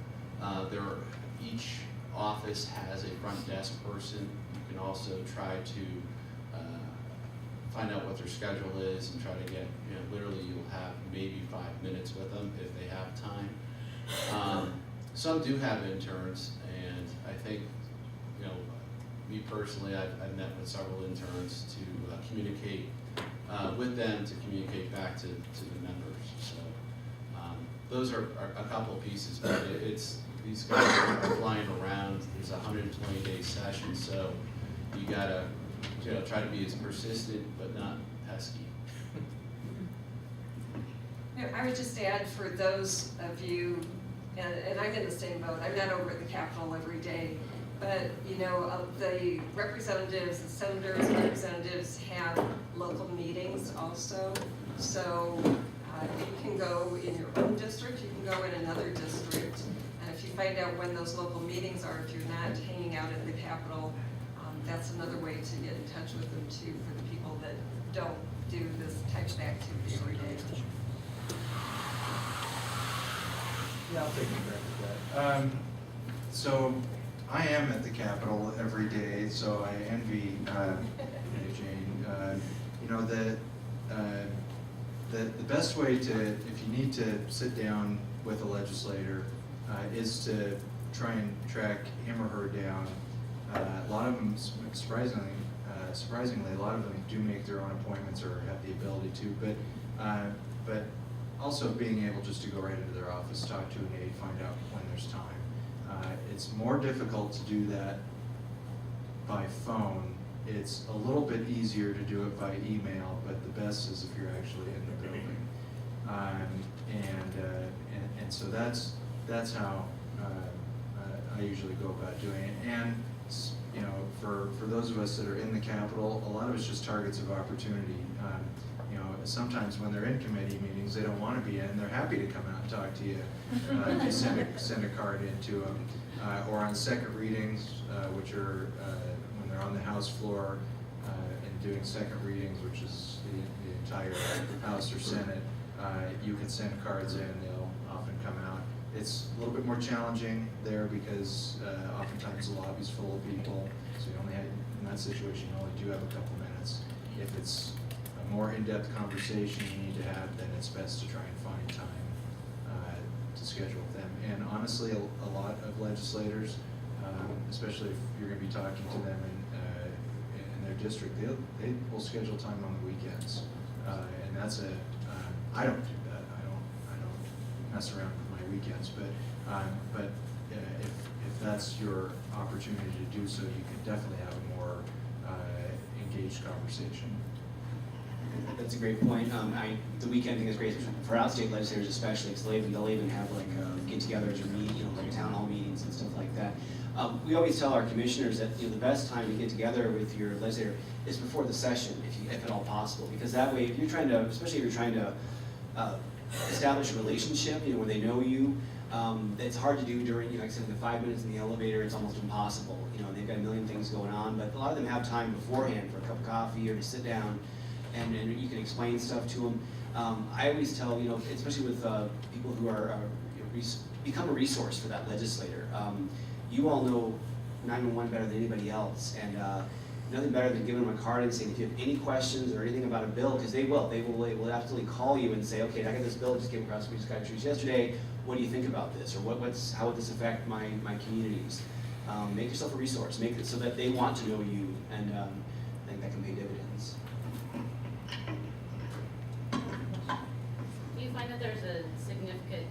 Each office has a front desk person. You can also try to find out what their schedule is and try to get, literally you'll have maybe 5 minutes with them if they have time. Some do have interns, and I think, me personally, I've met with several interns to communicate with them, to communicate back to the members. So those are a couple of pieces, but it's these guys are flying around. There's a 120-day session, so you gotta try to be as persistent but not pesky. I would just add for those of you, and I'm in the same boat, I'm not over at the Capitol every day, but the representatives, the senators, and representatives have local meetings also. So you can go in your own district, you can go in another district, and if you find out when those local meetings are, if you're not hanging out at the Capitol, that's another way to get in touch with them too, for the people that don't do this type of activity every day. Yeah, I'll take a crack at that. So I am at the Capitol every day, so I envy Jane. The best way to, if you need to sit down with a legislator, is to try and track him or her down. A lot of them, surprisingly, a lot of them do make their own appointments or have the ability to, but also being able just to go right into their office, talk to an aide, find out when there's time. It's more difficult to do that by phone. It's a little bit easier to do it by email, but the best is if you're actually in the building. And so that's how I usually go about doing it. And for those of us that are in the Capitol, a lot of it's just targets of opportunity. Sometimes when they're in committee meetings, they don't want to be in. They're happy to come out and talk to you. You send a card in to them. Or on second readings, which are when they're on the House floor and doing second readings, which is the entire House or Senate, you can send cards in. They'll often come out. It's a little bit more challenging there because oftentimes the lobby's full of people, so you only have, in that situation, you only do have a couple minutes. If it's a more in-depth conversation you need to have, then it's best to try and find time to schedule with them. And honestly, a lot of legislators, especially if you're going to be talking to them in their district, they will schedule time on the weekends, and that's I don't do that. I don't mess around with my weekends, but if that's your opportunity to do so, you can definitely have a more engaged conversation. That's a great point. The weekend thing is great for out-of-state legislators, especially because they'll even have like get-togethers or like town hall meetings and stuff like that. We always tell our commissioners that the best time to get together with your legislator is before the session, if at all possible, because that way, if you're trying to, especially if you're trying to establish a relationship, where they know you, it's hard to do during, like I said, the 5 minutes in the elevator. It's almost impossible. They've got a million things going on, but a lot of them have time beforehand for a cup of coffee or to sit down. And you can explain stuff to them. I always tell, especially with people who are become a resource for that legislator. You all know 911 better than anybody else, and nothing better than giving them a card and saying, if you have any questions or anything about a bill, because they will absolutely call you and say, okay, I got this bill that just came across, we just got introduced yesterday. What do you think about this, or how would this affect my communities? Make yourself a resource. Make it so that they want to know you, and I think that can pay dividends. Do you find that there's a significant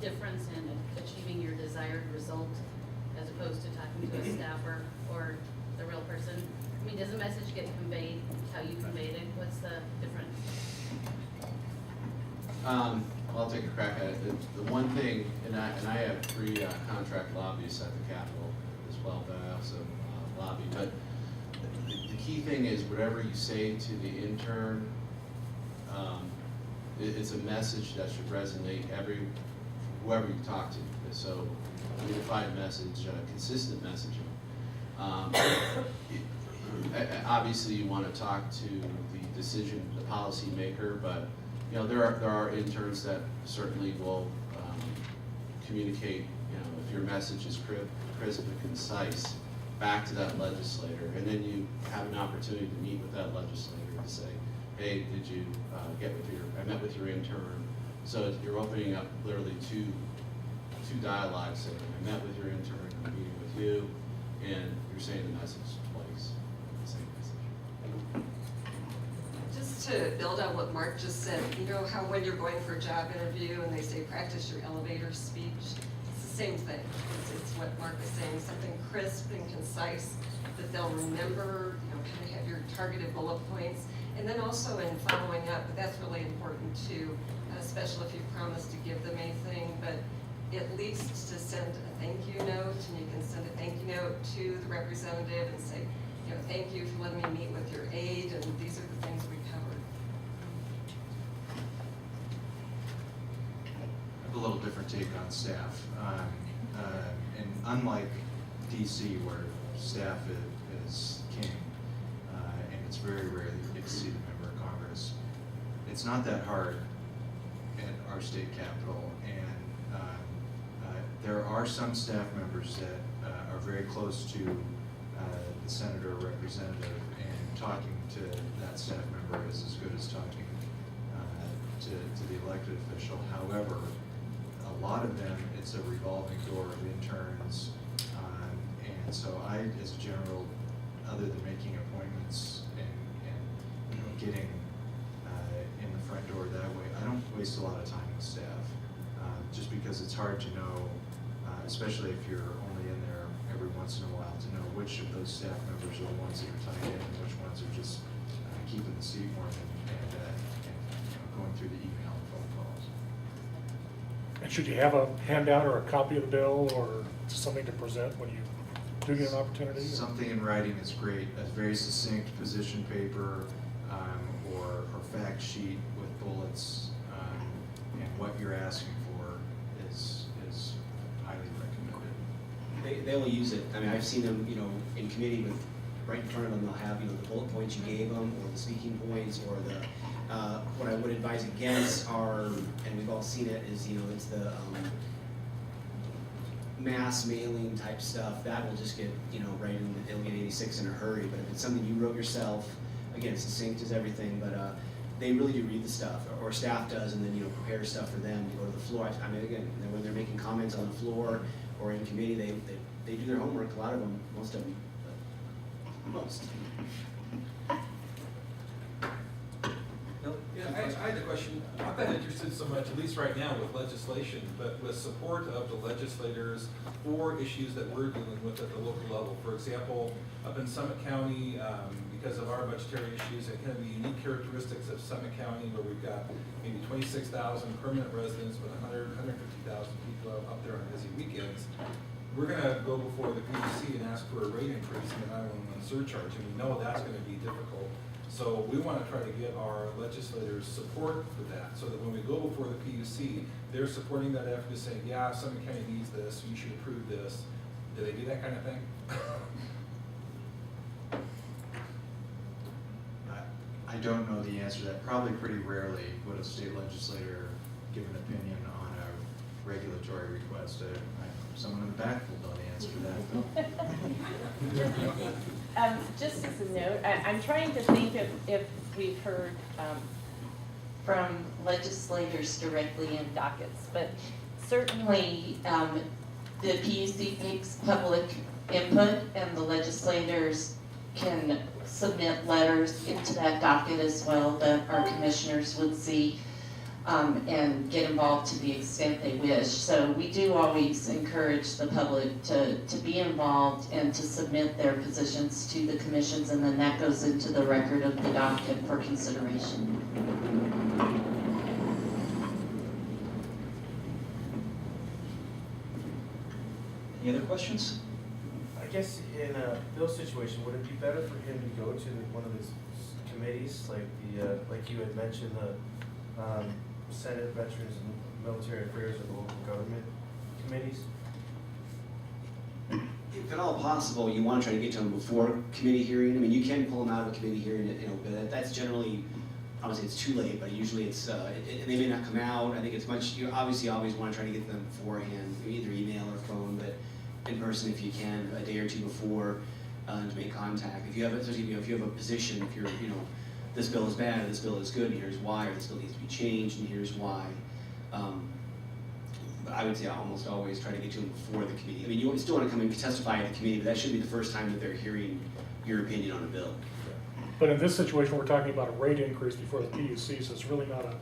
difference in achieving your desired result as opposed to talking to a staffer or the real person? I mean, does the message get conveyed how you conveyed it? What's the difference? I'll take a crack at it. The one thing, and I have 3 contract lobbyists at the Capitol as well, but I also lobby. But the key thing is whatever you say to the intern, it's a message that should resonate whoever you talk to. So a unified message, consistent messaging. Obviously, you want to talk to the policy maker, but there are interns that certainly will communicate. If your message is crisp and concise, back to that legislator, and then you have an opportunity to meet with that legislator to say, hey, did you I met with your intern. So you're opening up literally two dialogues, saying, I met with your intern, I'm meeting with you, and you're saying the message twice, the same message. Just to build on what Mark just said, you know how when you're going for a job interview and they say practice your elevator speech? It's the same thing. It's what Mark was saying, something crisp and concise that they'll remember, you know, kind of have your targeted bullet points. And then also in following up, but that's really important too, especially if you promise to give them anything, but at least to send a thank you note, and you can send a thank you note to the representative and say, you know, thank you for letting me meet with your aide, and these are the things we covered. I have a little different take on staff. And unlike DC where staff is king, and it's very rare that you get to see the member of Congress, it's not that hard at our state capitol, and there are some staff members that are very close to the senator or representative, and talking to that staff member is as good as talking to the elected official. However, a lot of them, it's a revolving door of interns, and so I, as a general, other than making appointments and you know, getting in the front door that way, I don't waste a lot of time with staff, just because it's hard to know, especially if you're only in there every once in a while, to know which of those staff members are the ones that are tied in and which ones are just keeping the seat warm and you know, going through the email and phone calls. And should you have a handout or a copy of the bill or something to present when you do get an opportunity? Something in writing is great, a very succinct position paper or fact sheet with bullets and what you're asking for is highly recommended. They will use it. I mean, I've seen them, you know, in committee with, right in front of them, they'll have, you know, the bullet points you gave them, or the speaking points, or the, what I would advise against are, and we've all seen it, is, you know, it's the mass mailing type stuff. That will just get, you know, right in, it'll get 86 in a hurry. But if it's something you wrote yourself, again, succinct as everything, but they really do read the stuff, or staff does, and then, you know, prepare stuff for them to go to the floor. I mean, again, when they're making comments on the floor or in committee, they do their homework, a lot of them, most of them, but most. Yeah, I had a question. I'm not interested so much, at least right now, with legislation, but with support of the legislators for issues that we're dealing with at the local level. For example, up in Summit County, because of our budgetary issues and kind of the unique characteristics of Summit County, where we've got maybe 26,000 permanent residents with 150,000 people up there on busy weekends, we're going to go before the PUC and ask for a rate increase in the 911 surcharge, and we know that's going to be difficult. So we want to try to get our legislators' support for that, so that when we go before the PUC, they're supporting that effort to say, yeah, Summit County needs this, you should approve this. Do they do that kind of thing? I don't know the answer to that. Probably pretty rarely would a state legislator give an opinion on a regulatory request. Someone in the back will know the answer to that. Just as a note, I'm trying to think if we've heard from legislators directly in dockets, but certainly the PUC takes public input, and the legislators can submit letters into that docket as well that our commissioners would see and get involved to the extent they wish. So we do always encourage the public to be involved and to submit their positions to the commissions, and then that goes into the record of the docket for consideration. Any other questions? I guess in Bill's situation, would it be better for him to go to one of these committees, like the like you had mentioned, the Senate Veterans and Military Affairs or the local government committees? If at all possible, you want to try to get to them before committee hearing. I mean, you can pull them out of a committee hearing, you know, but that's generally, obviously it's too late, but usually it's, they may not come out. I think it's much, you obviously always want to try to get them beforehand, either email or phone, but in person if you can, a day or two before, to make contact. If you have, especially, you know, if you have a position, if you're, you know, this bill is bad, or this bill is good, and here's why, or this bill needs to be changed, and here's why. But I would say I almost always try to get to them before the committee. I mean, you still want to come and testify at the committee, but that should be the first time that they're hearing your opinion on a bill. But in this situation, we're talking about a rate increase before the PUC, so it's really not a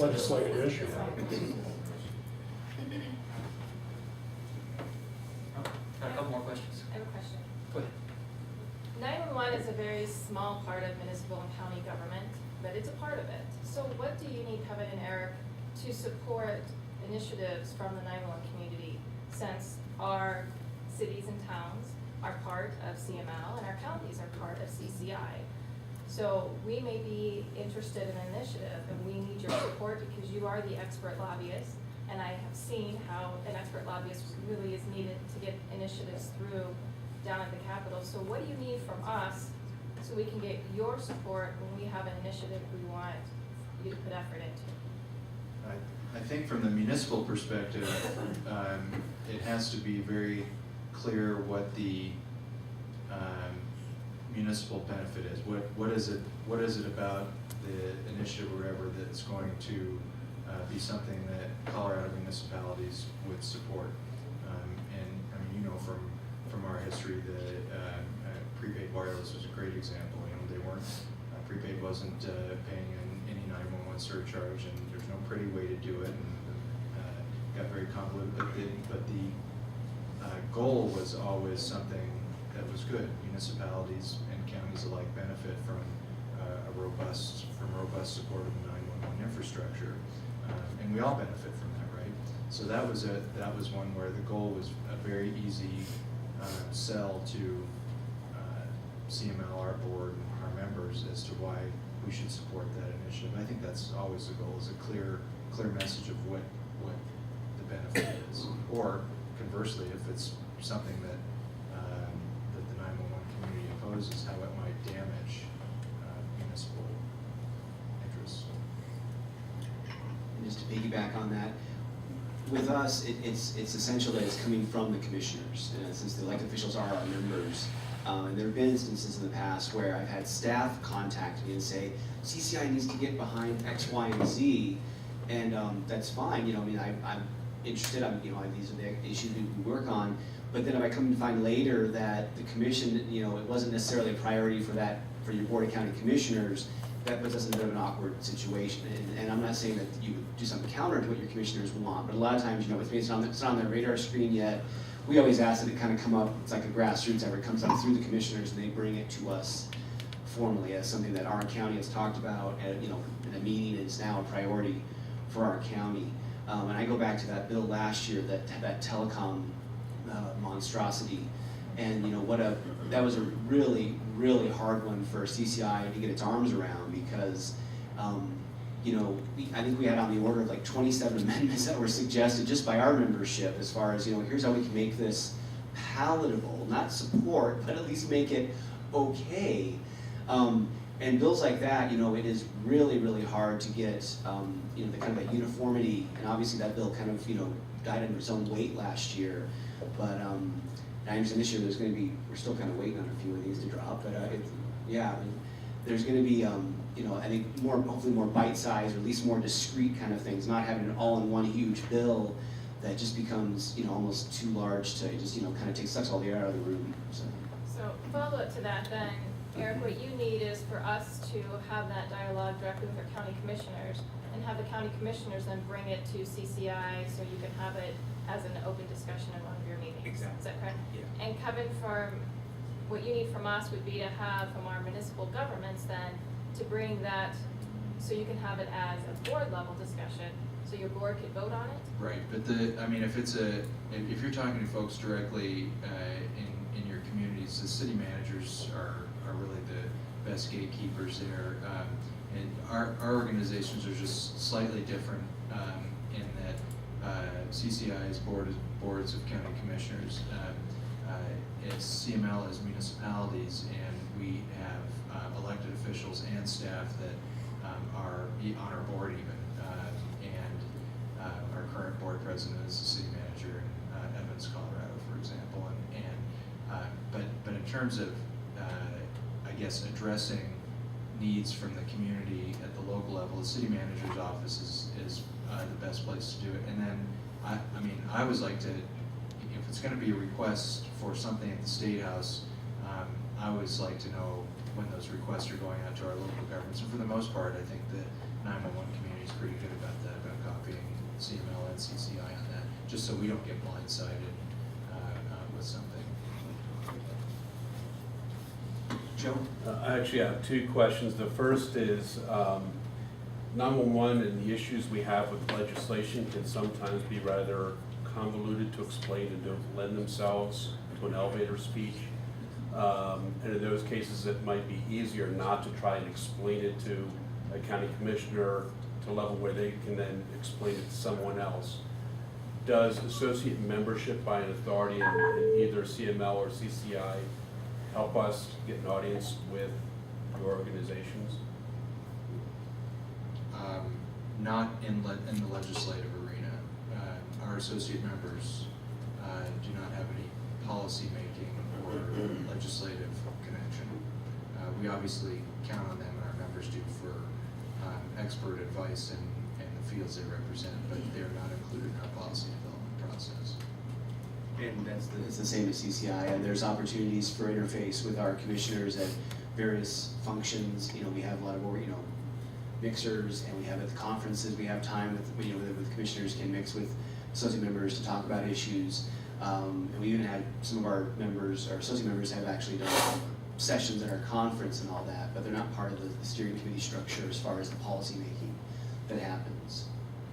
legislative issue. Got a couple more questions. I have a question. Go ahead. 911 is a very small part of municipal and county government, but it's a part of it. So what do you need, Kevin and Eric, to support initiatives from the 911 community, since our cities and towns are part of CML and our counties are part of CCI? So we may be interested in an initiative, and we need your support because you are the expert lobbyist, and I have seen how an expert lobbyist really is needed to get initiatives through down at the Capitol. So what do you need from us so we can get your support when we have an initiative we want you to put effort into? I think from the municipal perspective, it has to be very clear what the municipal benefit is. What is it about the initiative or whatever that's going to be something that Colorado municipalities would support? And I mean, you know, from our history, the prepaid wireless was a great example. You know, they weren't prepaid wasn't paying any 911 surcharge, and there's no pretty way to do it, and got very convoluted. But the goal was always something that was good. Municipalities and counties alike benefit from robust support of the 911 infrastructure, and we all benefit from that, right? So that was one where the goal was a very easy sell to CML, our board, and our members as to why we should support that initiative. I think that's always the goal, is a clear message of what the benefit is. Or conversely, if it's something that the 911 community opposes, how it might damage municipal interests. And just to piggyback on that, with us, it's essential that it's coming from the commissioners, since the elected officials are our members. And there have been instances in the past where I've had staff contact me and say, CCI needs to get behind X, Y, and Z, and that's fine. You know, I mean, I'm interested. These are the issues we work on. But then if I come to find later that the commission, you know, it wasn't necessarily a priority for your board of county commissioners, that puts us in a bit of an awkward situation. And I'm not saying that you would do something counter to what your commissioners want, but a lot of times, you know, it's not on their radar screen yet. We always ask that it kind of come up, it's like a grassroots effort, it comes up through the commissioners, and they bring it to us formally as something that our county has talked about at, you know, in a meeting, and it's now a priority for our county. And I go back to that bill last year, that telecom monstrosity, and you know that was a really, really hard one for CCI to get its arms around, because you know, I think we had on the order of like 27 amendments that were suggested just by our membership, as far as, you know, here's how we can make this palatable, not support, but at least make it okay. And bills like that, you know, it is really, really hard to get, you know, the kind of that uniformity, and obviously that bill kind of, you know, died under its own weight last year. But I understand this year we're still kind of waiting on a few of these to drop, but yeah, I mean, there's going to be, you know, I think hopefully more bite-sized, or at least more discrete kind of things, not having an all-in-one huge bill that just becomes, you know, almost too large to just, you know, kind of sucks all the air out of the room. So follow-up to that then, Eric, what you need is for us to have that dialogue directly with our county commissioners, and have the county commissioners then bring it to CCI, so you can have it as an open discussion in one of your meetings. Exactly. Is that correct? Yeah. And Kevin, what you need from us would be to have from our municipal governments then, to bring that, so you can have it as a board level discussion, so your board could vote on it? Right, but if you're talking to folks directly in your communities, the city managers are really the best gatekeepers there. And our organizations are just slightly different in that CCI's boards of county commissioners. CML has municipalities, and we have elected officials and staff that are on our board even. And our current board president is the city manager in Evans, Colorado, for example. But in terms of, I guess, addressing needs from the community at the local level. The city manager's office is the best place to do it. And then, I mean, I always like to, if it's gonna be a request for something at the State House, I always like to know when those requests are going out to our local governments. And for the most part, I think the 911 community is pretty good about that, about copying CML and CCI on that, just so we don't get blindsided with something. Joe? I actually have two questions. The first is 911 and the issues we have with legislation can sometimes be rather convoluted to explain and don't lend themselves to an elevator speech. And in those cases, it might be easier not to try and explain it to a county commissioner to a level where they can then explain it to someone else. Does associate membership by an authority in either CML or CCI help us get an audience with your organizations? Not in the legislative arena. Our associate members do not have any policy making or legislative connection. We obviously count on them, and our members do, for expert advice in the fields they represent, but they're not included in our policy development process. And it's the same as CCI, and there's opportunities for interface with our commissioners at various functions. You know, we have a lot of, mixers, and we have at the conferences, we have time with commissioners can mix with associate members to talk about issues. And we even had some of our members, our associate members, have actually done sessions at our conference and all that, but they're not part of the steering committee structure as far as the policy making that happens.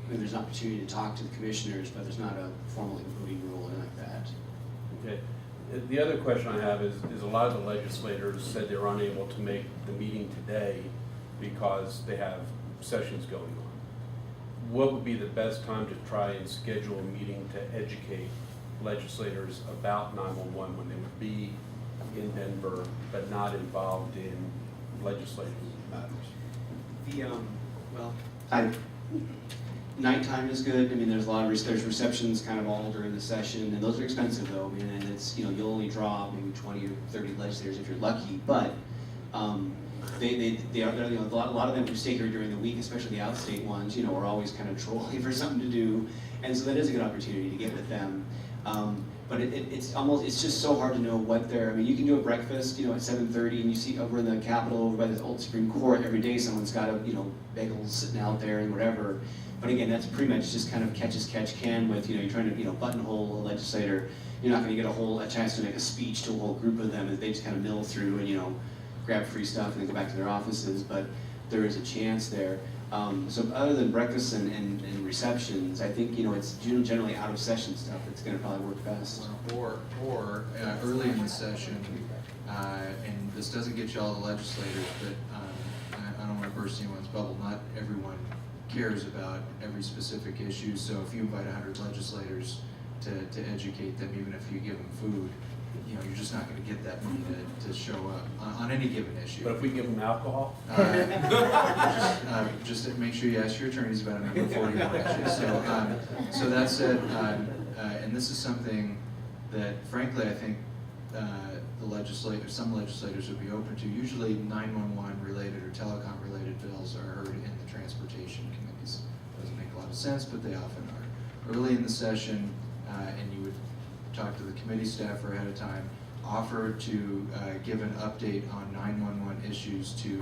I mean, there's an opportunity to talk to the commissioners, but there's not a formal voting rule or anything like that. Okay. The other question I have is a lot of the legislators said they're unable to make the meeting today because they have sessions going on. What would be the best time to try and schedule a meeting to educate legislators about 911 when they would be in Denver but not involved in legislative matters? Nighttime is good. I mean, there's a lot of there's receptions kind of all during the session, and those are expensive though. I mean, and it's, you'll only draw maybe 20 or 30 legislators if you're lucky, but they are, a lot of them who stay here during the week, especially the outstate ones, are always kind of trolling for something to do, and so that is a good opportunity to get with them. But it's just so hard to know what they're, I mean, you can do a breakfast, at 7:30, and you see over in the Capitol, over by the old Supreme Court, every day someone's got a, bagels sitting out there and whatever. But again, that's pretty much just kind of catch as catch can with, you're trying to, buttonhole a legislator. You're not gonna get a chance to make a speech to a whole group of them as they just kind of mill through and, grab free stuff and then go back to their offices, but there is a chance there. So other than breakfasts and receptions, I think, it's generally out of session stuff that's gonna probably work best. Or early in the session, and this doesn't get you all the legislators, but I don't want to burst anyone's bubble. Not everyone cares about every specific issue, so if you invite 100 legislators to educate them, even if you give them food, you're just not going to get that many to show up on any given issue. But if we give them alcohol? Just make sure you ask your attorneys about it before you want to. So that said, and this is something that frankly I think some legislators would be open to. Usually 911 related or telecom related bills are heard in the transportation committees. Doesn't make a lot of sense, but they often are. Early in the session, and you would talk to the committee staff ahead of time, offer to give an update on 911 issues to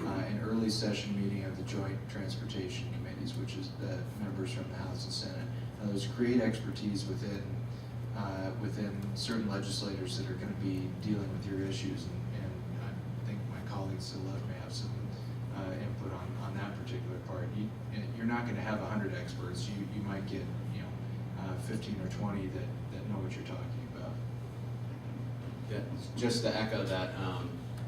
an early session meeting of the Joint Transportation Committees, which is the members from the House and Senate. Now, those create expertise within certain legislators that are going to be dealing with your issues, and I think my colleague Silette may have some input on that particular part. You're not going to have 100 experts. You might get 15 or 20 that know what you're talking about. Yeah, just to echo that,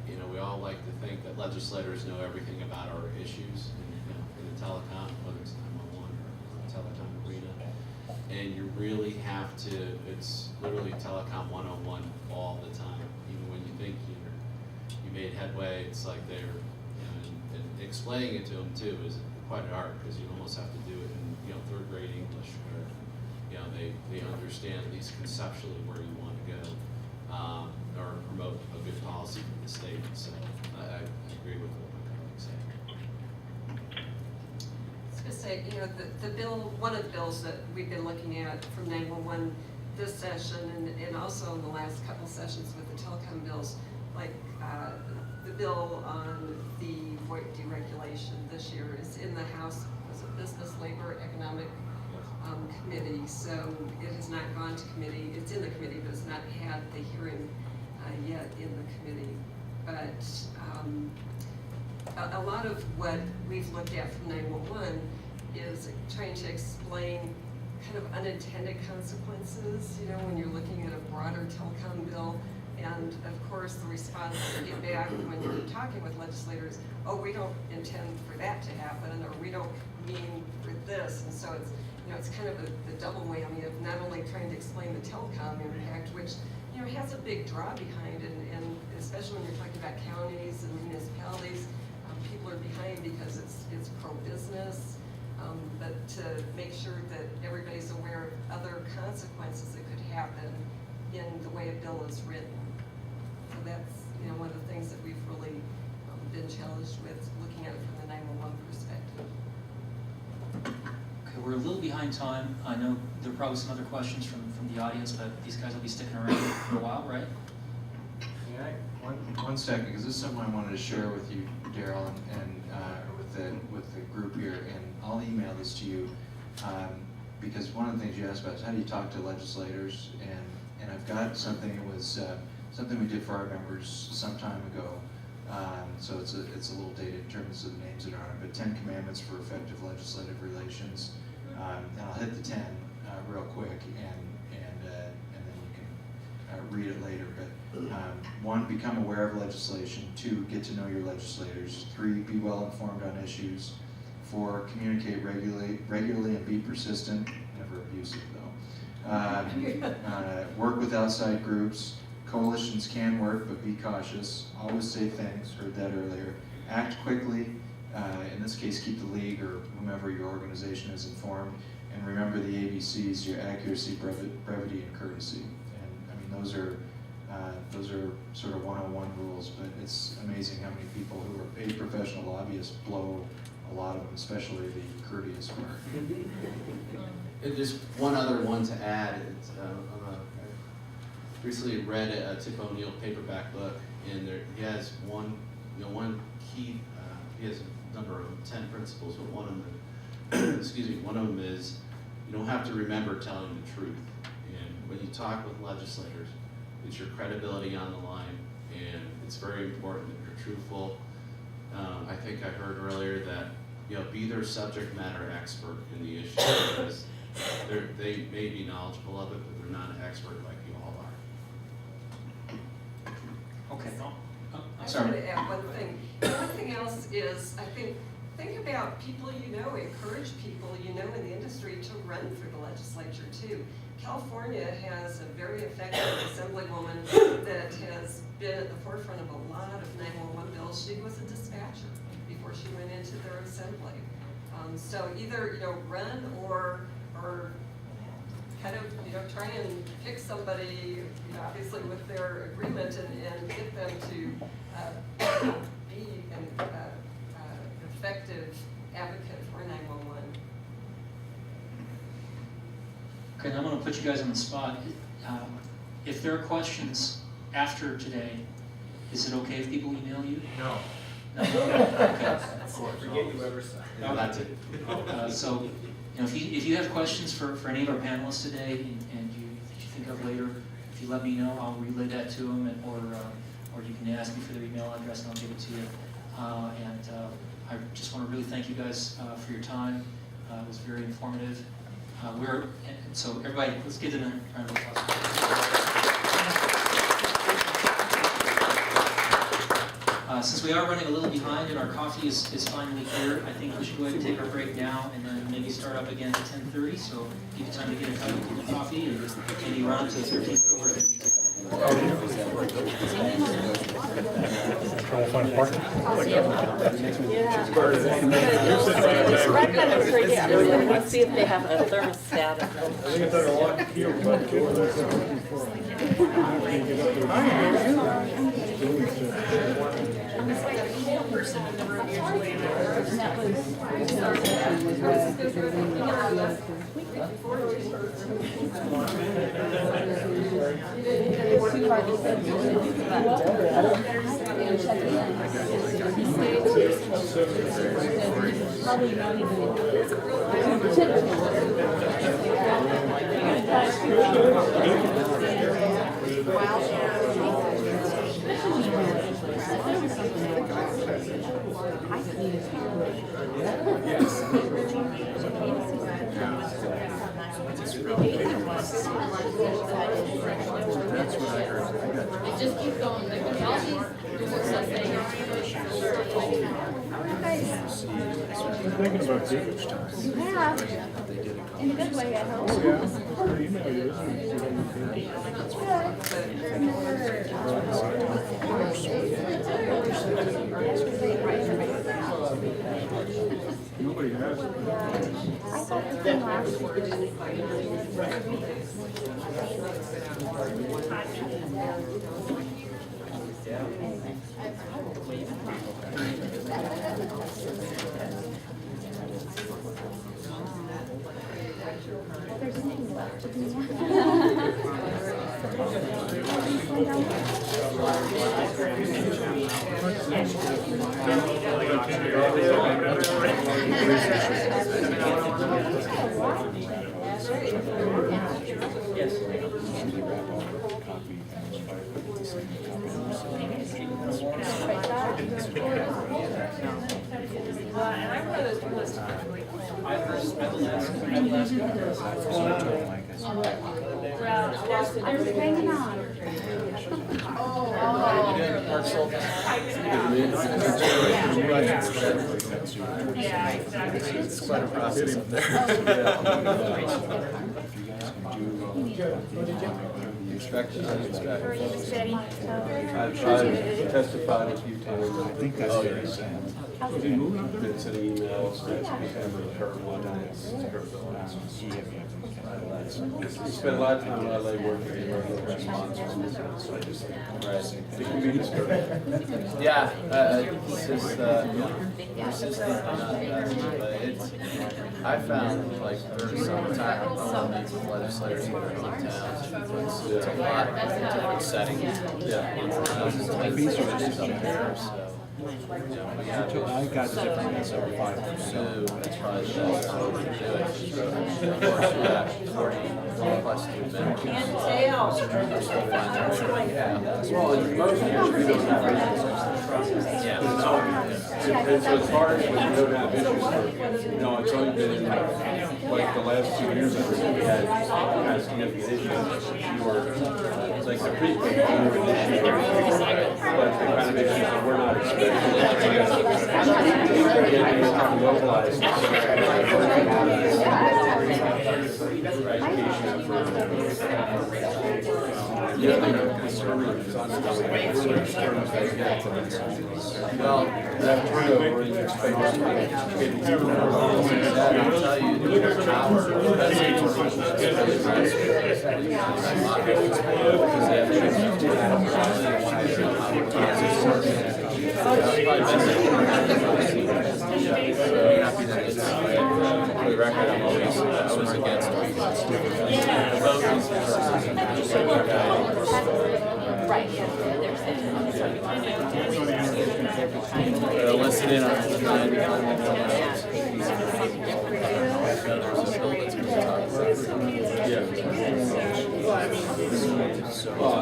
we all like to think that legislators know everything about our issues in the telecom, whether it's 911 or telecom arena. And you really have to, it's literally telecom 101 all the time. Even when you think you made headway, it's like they're, and explaining it to them too is quite an art, because you almost have to do it in, third grade English, where, they understand at least conceptually where you want to go, or promote a good policy for the state. So I agree with what to say, you know, the bill, one of the bills that we've been looking at from 911 this session and also in the last couple sessions with the telecom bills, like the bill on the VoIP deregulation this year is in the House, was it Business, Labor, Economic Committee, so it has not gone to committee. It's in the committee, but it's not had the hearing yet in the committee. But a lot of what we've looked at from 911 is trying to explain kind of unintended consequences, you know, when you're looking at a broader telecom bill. And of course, the response you get back when you're talking with legislators, oh, we don't intend for that to happen, or we don't mean for this. And so it's, you know, it's kind of the double whammy of not only trying to explain the telecom impact, which, you know, has a big draw behind it, and especially when you're talking about counties and municipalities, people are behind because it's pro-business, but to make sure that everybody's aware of other consequences that could happen in the way a bill is written. So that's, you know, one of the things that we've really been challenged with, looking at it from the 911 perspective. Okay, we're a little behind time. I know there are probably some other questions from the audience, but these guys will be sticking around for a while, right? Yeah, one second, because this is something I wanted to share with you, Daryl, and with the group here, and I'll email this to you, because one of the things you asked about is how do you talk to legislators, and I've got something. It was something we did for our members some time ago, so it's a little dated in terms of the names that are on it, but 10 Commandments for Effective Legislative Relations, and I'll hit the 10 real quick, and then you can read it later. But 1, become aware of legislation. 2, get to know your legislators. 3, be well informed on issues. 4, communicate regularly and be persistent, never abusive though. Work with outside groups. Coalitions can work, but be cautious. Always say thanks, heard that earlier. Act quickly. In this case, keep the league or whomever your organization is informed. And remember the ABCs, your accuracy, brevity, and courtesy. And I mean, those are sort of 101 rules, but it's amazing how many people who are paid professional lobbyists blow a lot of them, especially the courteous part. And just one other one to add. I recently read a Tip O'Neill paperback book, and he has one key. He has a number of 10 principles, but one of them, one of them is you don't have to remember telling the truth. And when you talk with legislators, it's your credibility on the line, and it's very important that you're truthful. I think I heard earlier that be their subject matter expert in the issue, because they may be knowledgeable of it, but they're not an expert like you all are. Okay. I wanted to add one thing. One thing else is, I think about people you know, encourage people you know in the industry to run for the legislature too. California has a very effective assemblywoman that has been at the forefront of a lot of 911 bills. She was a dispatcher before she went into their assembly. So either run or kind of try and pick somebody obviously with their agreement and get them to be an effective advocate for 911. Okay, now I'm going to put you guys on the spot. If there are questions after today, is it okay if people email you? No. No? Okay. Forget you ever said. No, that's it. So, if you have questions for any of our panelists today, and you think of later, if you let me know, I'll relay that to them, or you can ask me for their email address and I'll give it to you. I just want to really thank you guys for your time. It was very informative. So everybody, let's give them a round of applause. Since we are running a little behind and our coffee is finally here, I think we should go ahead and take our break now and then maybe start up again at 10:30. So give you time to get a cup of coffee and maybe run up to the 13th floor. Try to find a park. Let's see if they have a thermostat. I think it's under lock and key or what kid was looking for. Probably not It just keeps going, like, when all these stuff they Thinking about it. You have, in a good way, I hope. I'll email you this one, see what you think. Nobody has it. I thought it came last There's nothing left to hanging on. It's quite a process up there. Expected, unexpected. I've testified a few times. I think that's what you're saying. Been sending emails, that's become her one night. We spent a lot of time in LA working in emergency response, so I just, it can be disturbing. Yeah, it's just, persistent, but it's, I found like there's some time meets with legislators in their hometowns. It's a lot of different settings. Yeah. These are just up there, so. I got the difference over 5. So that's probably the best way to do it. Of course, we have 40+ students. Can't tell. Yeah. Well, in most years, we don't have Yeah. And so as far as when you don't have issues for, it's only been like the last 2 years, I think we had kind of significant issues. You were, like the pre-K, you were an issue, but the kind of issues that we're not expecting. Getting mobilized. Well, that turnover in your space, I'll tell you, the for the record, I was against listening on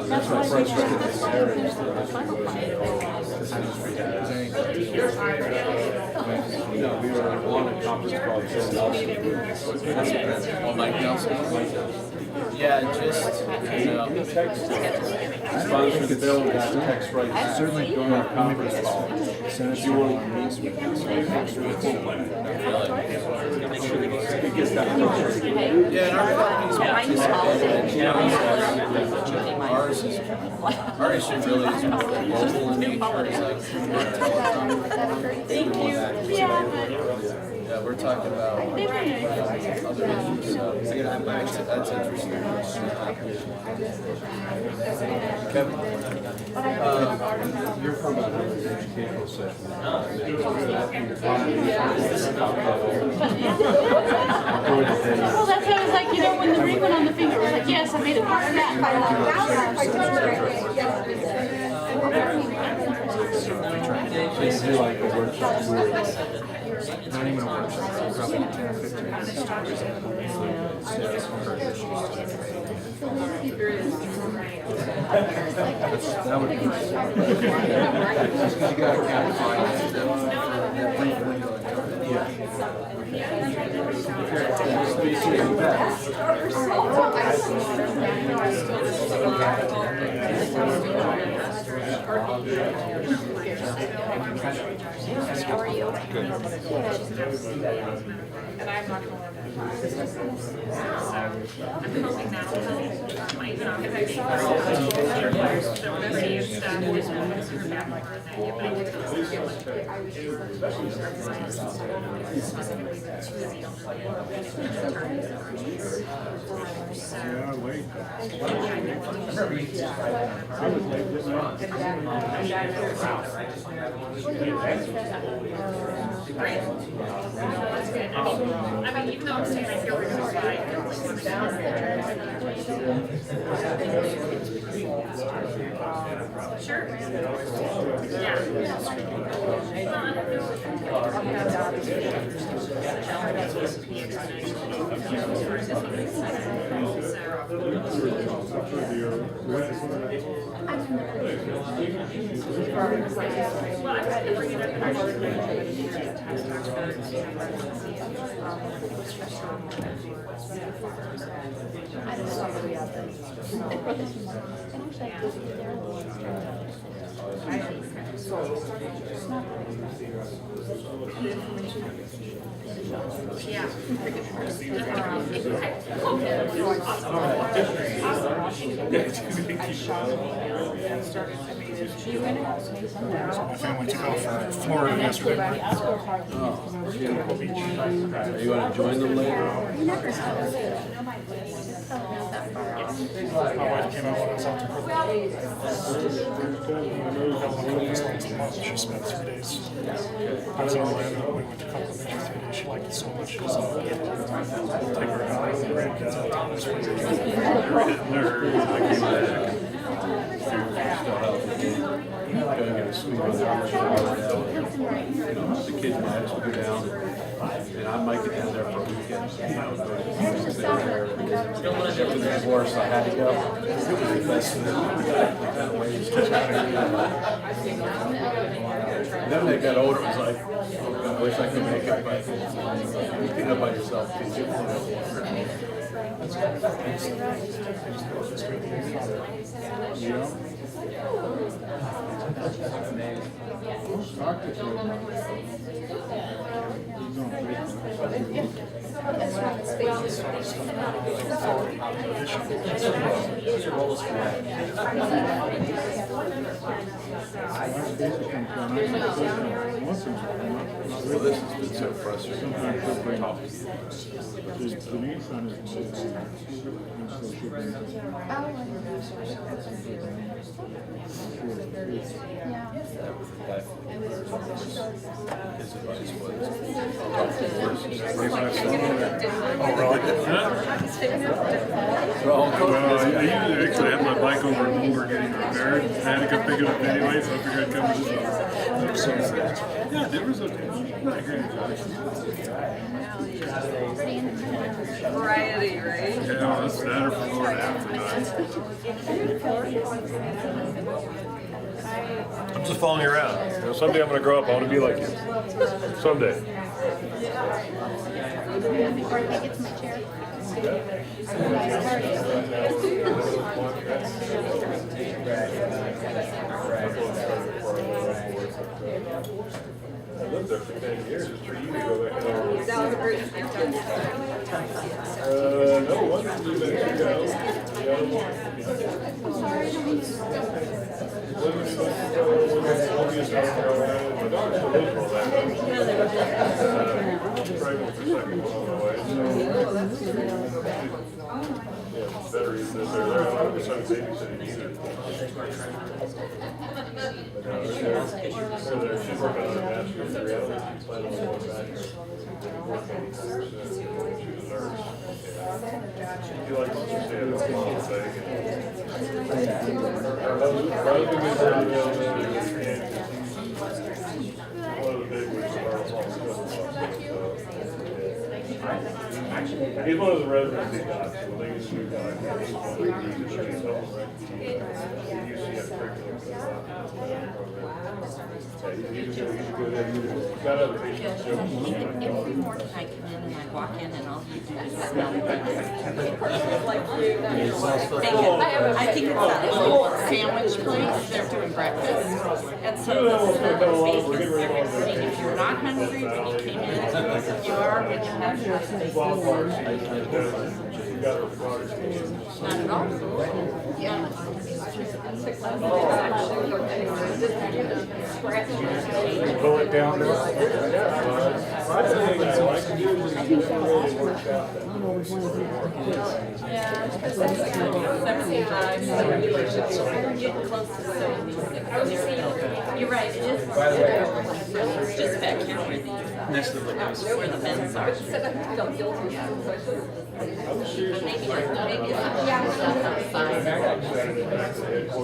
That's my first No, we were on a conference call with Phil Nelson. Mike Nelson. Yeah, just, Sponsored the bill and got the text right. Certainly during our conference call. If you want to meet with us, it gets that closer. Yeah, and our issue really is more local in nature. It's like, yeah, we're talking about other issues, so that's interesting. Kevin? You're talking about an educational session. Well, that's why I was like, you know, when the ring went on the finger, I was like, yes, I made it part of that. So you do like a workshop tour. Not even a workshop, probably 10 or 15 minutes. That would be. You gotta quantify that brief window. How are you? Good. And I'm not gonna work that hard. I'm hoping that will help my economic Yeah, wait. I was late, didn't Great. That's good. I mean, even though I'm saying I feel really fine, sure. Yeah. Well, I'm just gonna bring it up. Yeah. My family took off for Florida yesterday. Are you gonna join them later? My wife came out when I was out to She spent 3 days. I was in Orlando. We went to Complimentary 3 days. She liked it so much. She was take her out with the grandkids out to this week. The kids might actually go down, and I might get down there for a weekend. After the divorce, I had to go. It was the best thing. Then they got older, it was like, oh, I wish I could make it, but you can go by yourself. Well, this has been so frustrating. Sometimes they'll bring up, Denise on his phone, and so she'll bring His advice was. Oh, really? Well, I usually actually have my bike over at Mulder getting repaired. I had to go pick it up anyway, so I figured I'd come to this one. Yeah, there was a not great advice. Variety, right? Yeah, that's that or Florida after I'm just following you around. You know, someday I'm going to grow up. I want to be like you. Someday. Before I get to my chair. I lived there for 10 years. It's for you to go back and That was a great no, one of you better go. The other one. Columbia, South Carolina. My daughter still lives in Orlando. Pregnant for second one on the way. Yeah, it's better even if they're there. I don't know if babysitting either. our treasurer. She's working on a master's in reality. She's planning on going back there. You like what you said, it's a long thing. One of the big ones is our he's one of the residency guys, so I think he's a new guy. He's one of the UCF curriculum. Every morning I come in and I walk in and all you do is smell breakfast. I think it's that little sandwich place, they're doing breakfast. And so the service is everything. If you're not hungry when you came in, you are when you have your not at all. Yeah. Pull it down there. You're right, it is. It's just back here where the vents are. Maybe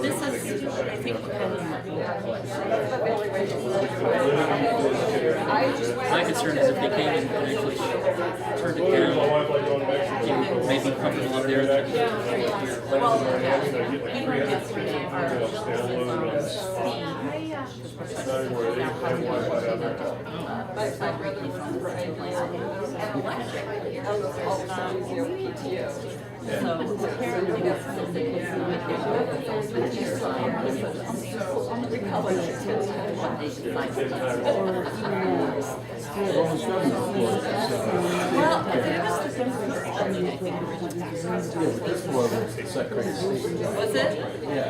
this is, I think, my concern is if they came and actually turned it down, you may be comfortable up there. So apparently that's something that's what they decide to do. Well, was it? Yeah,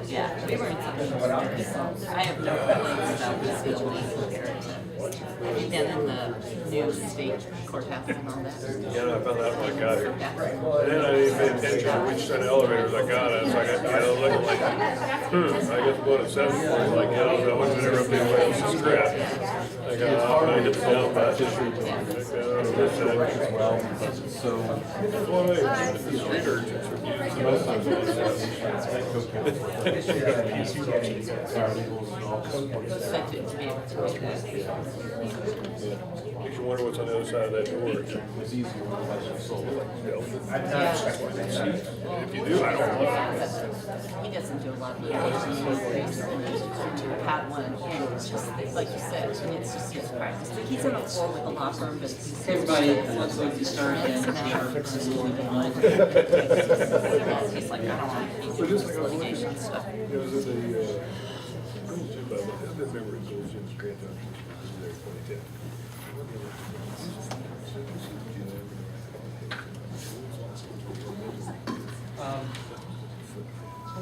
yeah, we were in I have no feelings about this building compared to, have you been in the new state courthouse and all that? Yeah, I found out when I got here. And then I didn't pay attention to which set of elevators I got in, so I got, looking like, I guess going at 7 points, like, I wasn't there up there, it's just crap. I got out and I hit the down button. So, one of the street urchins. most times Makes you wonder what's on the other side of that door. it's easier when it has your soul. If you do, I don't know. He doesn't do a lot of had one, and it's just, like you said, and it's just his practice. He's in the floor with the law firm, but he's. Everybody wants to start and He's like, I don't want to do this litigation stuff. It was at the, I remember it was in Grand Junction, there in 2010.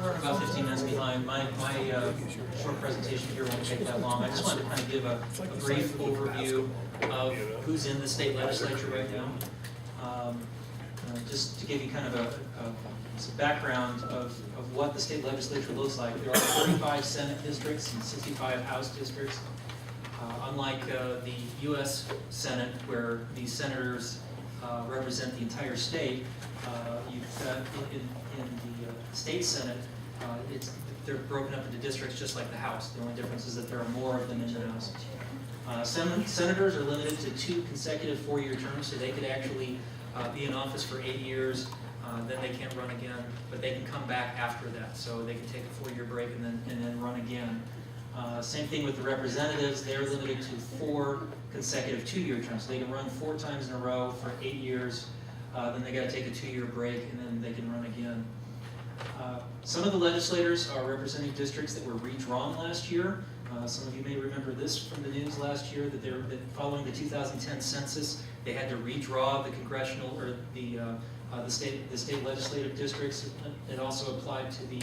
We're about 15 minutes behind. My short presentation here won't take that long. I just wanted to kind of give a brief overview of who's in the state legislature right now. Just to give you kind of some background of what the state legislature looks like. There are 35 Senate districts and 65 House districts. Unlike the U.S. Senate, where the senators represent the entire state, you've got in the state Senate, they're broken up into districts just like the House. The only difference is that there are more of them in the House. Senators are limited to 2 consecutive 4-year terms, so they could actually be in office for 8 years, then they can't run again, but they can come back after that. So they can take a 4-year break and then run again. Same thing with the representatives. They're limited to 4 consecutive 2-year terms. So they can run 4 times in a row for 8 years, then they got to take a 2-year break, and then they can run again. Some of the legislators are representing districts that were redrawn last year. Some of you may remember this from the news last year, that following the 2010 census, they had to redraw the congressional or the state legislative districts. It also applied to the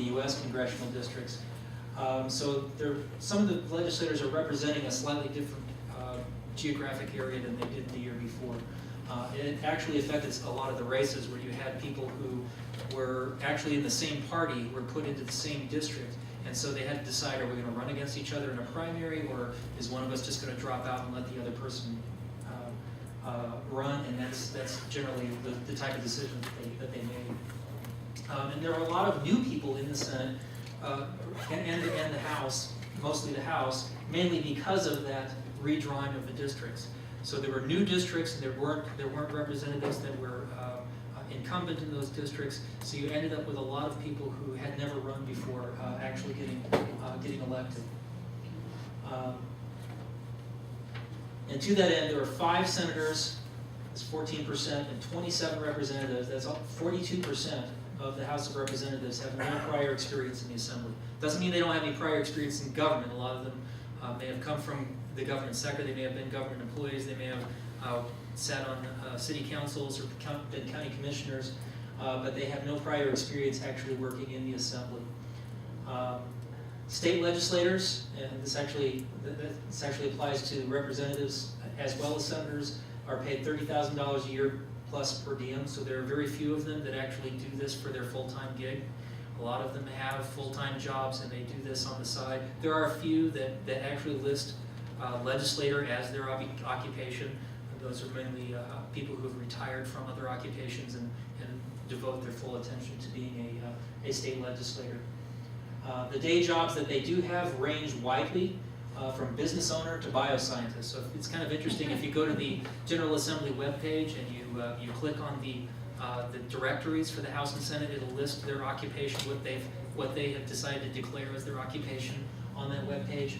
U.S. congressional districts. So some of the legislators are representing a slightly different geographic area than they did the year before. It actually affected a lot of the races where you had people who were actually in the same party were put into the same district. And so they had to decide, are we going to run against each other in a primary, or is one of us just going to drop out and let the other person run? And that's generally the type of decision that they made. And there are a lot of new people in the Senate and the House, mostly the House, mainly because of that redrawing of the districts. So there were new districts, and there weren't representatives that were incumbent in those districts. So you ended up with a lot of people who had never run before actually getting elected. And to that end, there are 5 senators, that's 14%, and 27 representatives, that's 42% of the House of Representatives have no prior experience in the Assembly. Doesn't mean they don't have any prior experience in government. A lot of them may have come from the government sector, they may have been government employees, they may have sat on city councils or been county commissioners, but they have no prior experience actually working in the Assembly. State legislators, and this actually applies to representatives as well as senators, are paid $30,000 a year plus per diem, so there are very few of them that actually do this for their full-time gig. A lot of them have full-time jobs and they do this on the side. There are a few that actually list legislator as their occupation. Those are mainly people who have retired from other occupations and devote their full attention to being a state legislator. The day jobs that they do have range widely, from business owner to bioscientist. So it's kind of interesting if you go to the General Assembly webpage and you click on the directories for the House and Senate, it'll list their occupation, what they have decided to declare as their occupation on that webpage.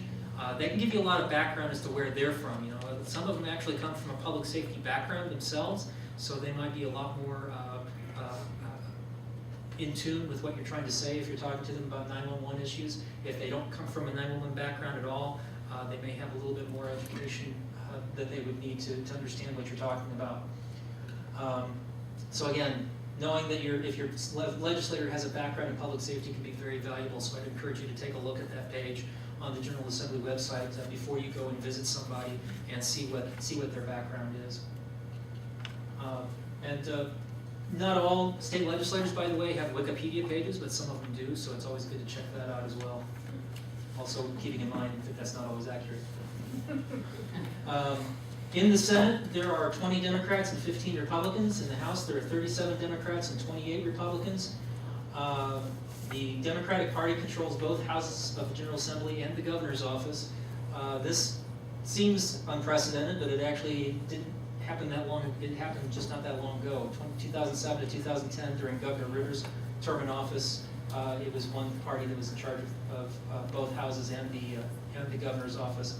They can give you a lot of background as to where they're from. You know, some of them actually come from a public safety background themselves, so they might be a lot more in tune with what you're trying to say if you're talking to them about 911 issues. If they don't come from a 911 background at all, they may have a little bit more education that they would need to understand what you're talking about. So again, knowing that if your legislator has a background in public safety can be very valuable, so I'd encourage you to take a look at that page on the General Assembly website before you go and visit somebody and see what their background is. Not all state legislators, by the way, have Wikipedia pages, but some of them do, so it's always good to check that out as well. Also keeping in mind that that's not always accurate. In the Senate, there are 20 Democrats and 15 Republicans. In the House, there are 37 Democrats and 28 Republicans. The Democratic Party controls both houses of the General Assembly and the governor's office. This seems unprecedented, but it actually didn't happen that long. It happened just not that long ago. 2007 to 2010, during Governor Rivers' term in office, it was one party that was in charge of both houses and the governor's office.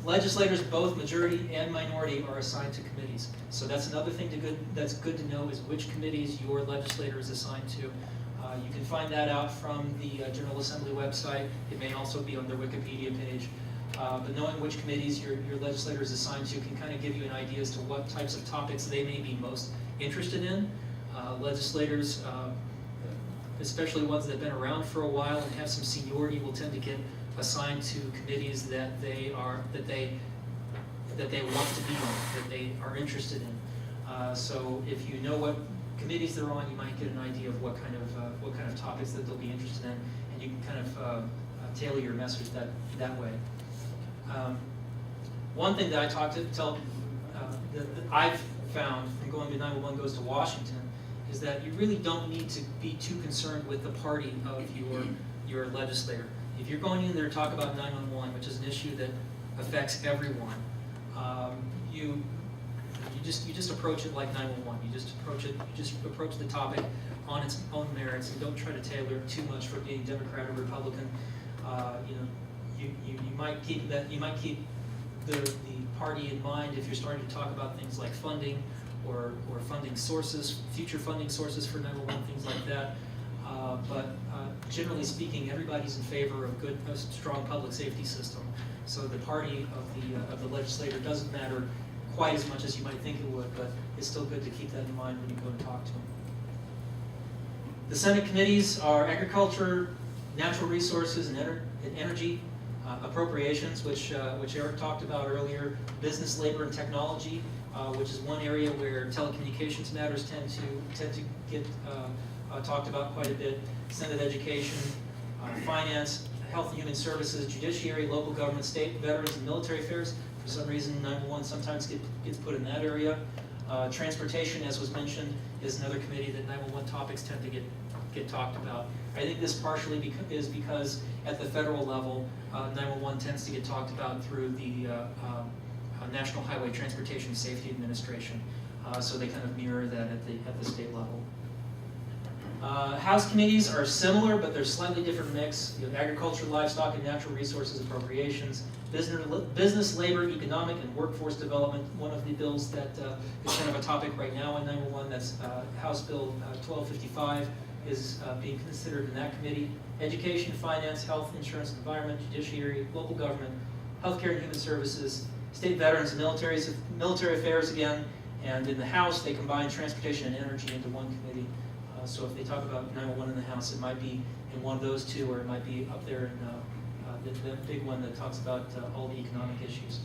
Legislators, both majority and minority, are assigned to committees. So that's another thing that's good to know, is which committees your legislator is assigned to. You can find that out from the General Assembly website. It may also be on their Wikipedia page. But knowing which committees your legislator is assigned to can kind of give you an idea as to what types of topics they may be most interested in. Legislators, especially ones that have been around for a while and have some seniority, will tend to get assigned to committees that they want to be on, that they are interested in. So if you know what committees they're on, you might get an idea of what kind of topics that they'll be interested in, and you can kind of tailor your message that way. One thing that I've found from going to 911 Goes to Washington is that you really don't need to be too concerned with the party of your legislator. If you're going in there to talk about 911, which is an issue that affects everyone, you just approach it like 911. You just approach the topic on its own merits, and don't try to tailor it too much for being Democrat or Republican. You might keep the party in mind if you're starting to talk about things like funding or funding sources, future funding sources for 911, things like that. But generally speaking, everybody's in favor of a strong public safety system. So the party of the legislator doesn't matter quite as much as you might think it would, but it's still good to keep that in mind when you go to talk to them. The Senate committees are Agriculture, Natural Resources, and Energy, Appropriations, which Eric talked about earlier, Business, Labor, and Technology, which is one area where telecommunications matters tend to get talked about quite a bit. Senate Education, Finance, Health and Human Services, Judiciary, Local Government, State, Veterans, and Military Affairs. For some reason, 911 sometimes gets put in that area. Transportation, as was mentioned, is another committee that 911 topics tend to get talked about. I think this partially is because at the federal level, 911 tends to get talked about through the National Highway Transportation Safety Administration. So they kind of mirror that at the state level. House committees are similar, but they're slightly different mix. You have agriculture, livestock, and natural resources appropriations, business, labor, economic, and workforce development. One of the bills that is kind of a topic right now in 911, that's House Bill 1255, is being considered in that committee. Education, finance, health, insurance, environment, judiciary, local government, healthcare and human services, state veterans and military affairs again, and in the House they combine transportation and energy into one committee. So if they talk about 911 in the House, it might be in one of those two, or it might be up there in the big one that talks about all the economic issues.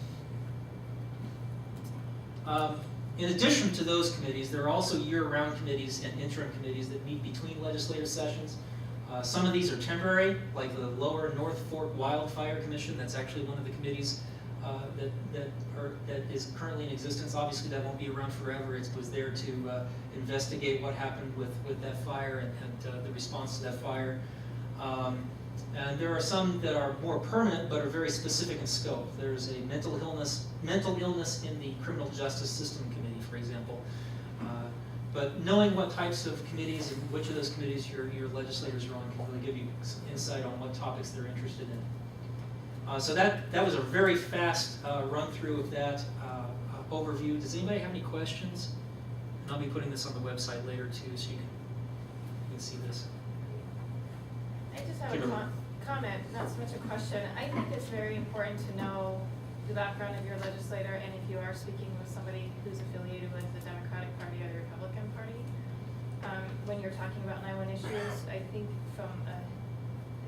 In addition to those committees, there are also year-round committees and interim committees that meet between legislative sessions. Some of these are temporary, like the Lower North Fork Wildfire Commission. That's actually one of the committees that is currently in existence. Obviously, that won't be around forever. It was there to investigate what happened with that fire and the response to that fire. And there are some that are more permanent but are very specific in scope. There's a mental illness in the criminal justice system committee, for example. But knowing what types of committees and which of those committees your legislators are on can really give you some insight on what topics they're interested in. So that was a very fast run through of that overview. Does anybody have any questions? And I'll be putting this on the website later too, so you can see this. I just have a comment, not so much a question. I think it's very important to know the background of your legislator, and if you are speaking with somebody who's affiliated with the Democratic Party or the Republican Party, when you're talking about 911 issues, I think from a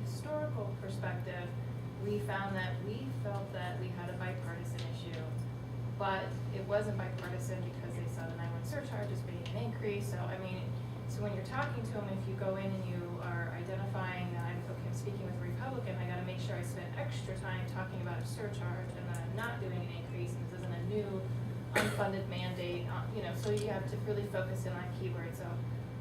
historical perspective, we found that we felt that we had a bipartisan issue, but it wasn't bipartisan because they saw the 911 surcharge as being an increase. So I mean, so when you're talking to them, if you go in and you are identifying that I'm speaking with a Republican, I got to make sure I spend extra time talking about a surcharge and that I'm not doing an increase, and this isn't a new unfunded mandate. So you have to really focus in on keywords. So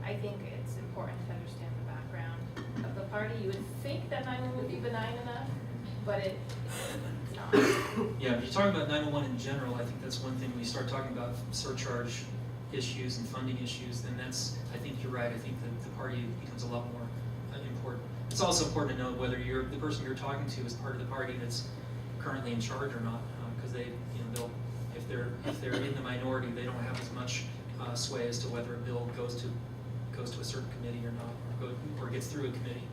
I think it's important to understand the background of the party. You would think that 911 would be benign enough, but it's not. Yeah, if you're talking about 911 in general, I think that's one thing. When you start talking about surcharge issues and funding issues, then I think you're right. I think that the party becomes a lot more important. It's also important to know whether the person you're talking to is part of the party that's currently in charge or not, because they'll if they're in the minority, they don't have as much sway as to whether a bill goes to a certain committee or not, or gets through a committee.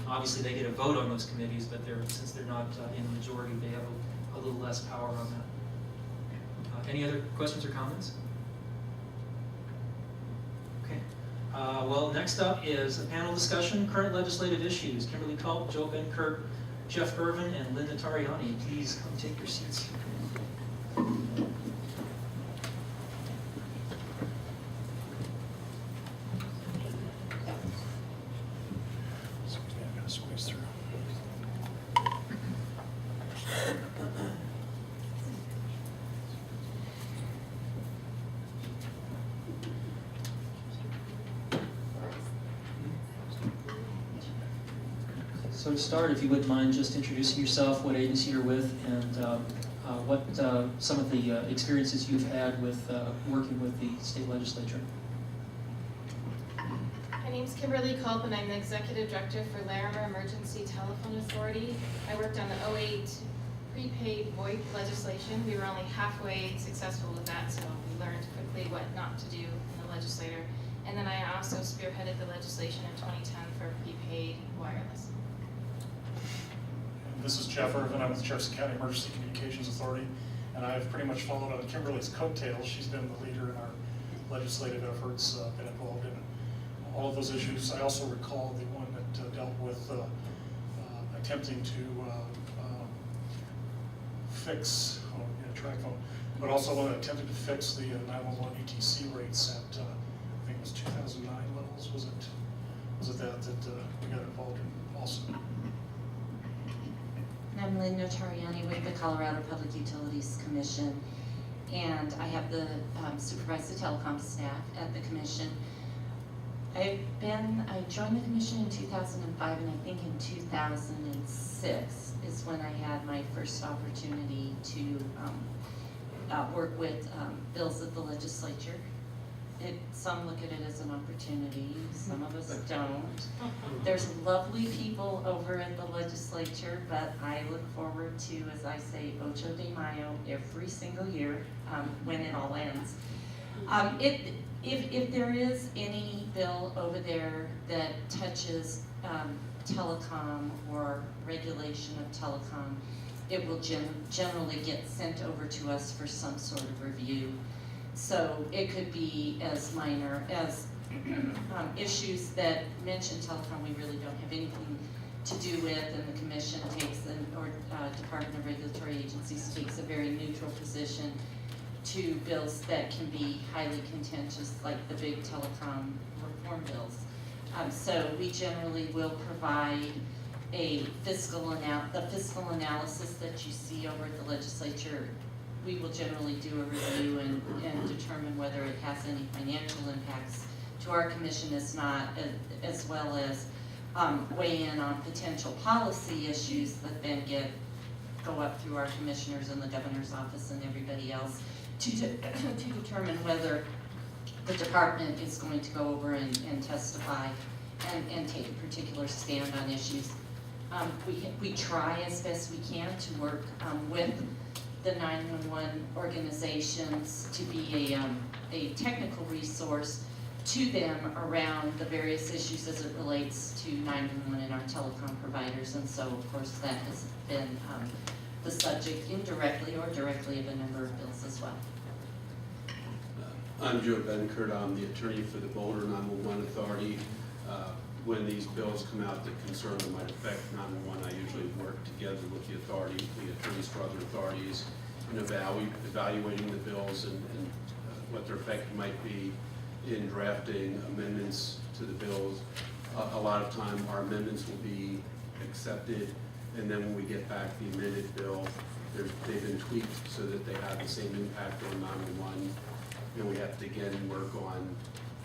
Obviously, they get a vote on those committees, but since they're not in the majority, they have a little less power on that. Any other questions or comments? Okay. Well, next up is a panel discussion, current legislative issues. Kimberly Culp, Joe Benkert, Jeff Irvin, and Linda Tariani. Please come take your seats. Squeeze through. So to start, if you wouldn't mind just introducing yourself, what agency you're with, and what some of the experiences you've had with working with the state legislature. My name's Kimberly Culp, and I'm the Executive Director for Larimer Emergency Telephone Authority. I worked on the 2008 prepaid VoIP legislation. We were only halfway successful with that, so we learned quickly what not to do in the legislature. And then I also spearheaded the legislation in 2010 for prepaid wireless. This is Jeff Irvin. I'm with the Jefferson County Emergency Communications Authority, and I've pretty much followed on Kimberly's coattails. She's been the leader in our legislative efforts, been involved in all of those issues. I also recall the one that dealt with attempting to fix, TracFone, but also one that attempted to fix the 911 ETC rates at, I think it was 2009 levels, was it that we got involved in also? I'm Lynn Notariani with the Colorado Public Utilities Commission, and I have the supervise the telecom staff at the commission. I joined the commission in 2005, and I think in 2006 is when I had my first opportunity to work with bills at the legislature. Some look at it as an opportunity, some of us don't. There's lovely people over in the legislature, but I look forward to, as I say, Ocho de Mayo every single year when it all ends. If there is any bill over there that touches telecom or regulation of telecom, it will generally get sent over to us for some sort of review. So it could be as minor as issues that mention telecom we really don't have anything to do with, and the commission takes, or Department of Regulatory Agencies takes a very neutral position to bills that can be highly contentious, like the big telecom reform bills. So we generally will provide the fiscal analysis that you see over at the legislature. We will generally do a review and determine whether it has any financial impacts to our commission, as well as weigh in on potential policy issues that then go up through our commissioners and the governor's office and everybody else to determine whether the department is going to go over and testify and take a particular stand on issues. We try as best we can to work with the 911 organizations to be a technical resource to them around the various issues as it relates to 911 and our telecom providers. And so, of course, that has been the subject indirectly or directly of a number of bills as well. I'm Joe Benkert. I'm the attorney for the Boulder 911 Authority. When these bills come out that concern or might affect 911, I usually work together with the authority, the attorneys for other authorities, in evaluating the bills and what their effect might be in drafting amendments to the bills. A lot of time our amendments will be accepted, and then when we get back the amended bill, they've been tweaked so that they have the same impact on 911. And we have to again work on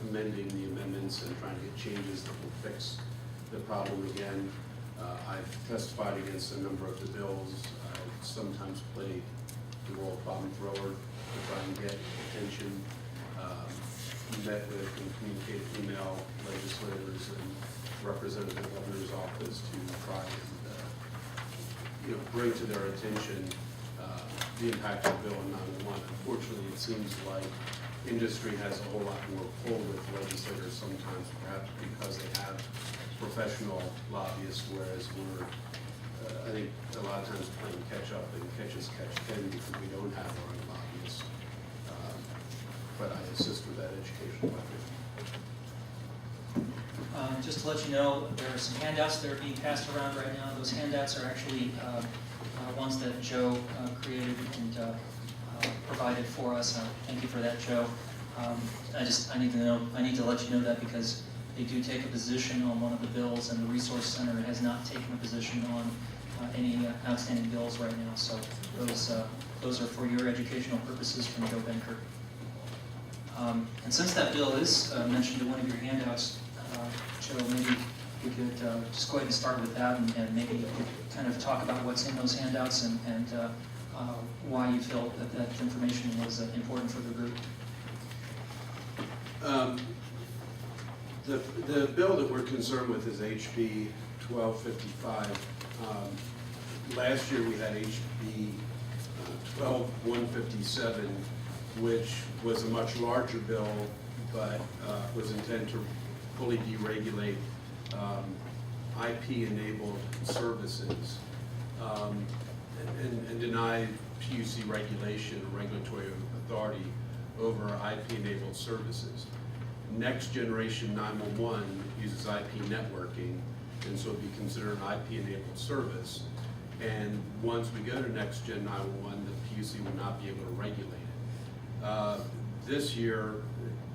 amending the amendments and trying to get changes that will fix the problem again. I've testified against a number of the bills. I sometimes play the role of problem thrower to try and get attention. Met with and communicated email legislators and representative of the governor's office to try and bring to their attention the impact of Bill 911. Unfortunately, it seems like industry has a whole lot more pull with legislators sometimes, perhaps because they have professional lobbyists, whereas we're, I think, a lot of times playing catch up and catch as catch can because we don't have our own lobbyists. But I assist with that educational effort. Just to let you know, there are some handouts that are being passed around right now. Those handouts are actually ones that Joe created and provided for us. Thank you for that, Joe. I need to let you know that because they do take a position on one of the bills, and the Resource Center has not taken a position on any outstanding bills right now. So those are for your educational purposes from Joe Benkert. And since that bill is mentioned in one of your handouts, Joe, maybe we could just go ahead and start with that, and maybe you could kind of talk about what's in those handouts and why you feel that information was important for the group. The bill that we're concerned with is HB 1255. Last year we had HB 12157, which was a much larger bill, but was intended to fully deregulate IP-enabled services and deny PUC regulation or regulatory authority over IP-enabled services. Next generation 911 uses IP networking, and so it'd be considered an IP-enabled service. And once we go to next gen 911, the PUC would not be able to regulate it. This year,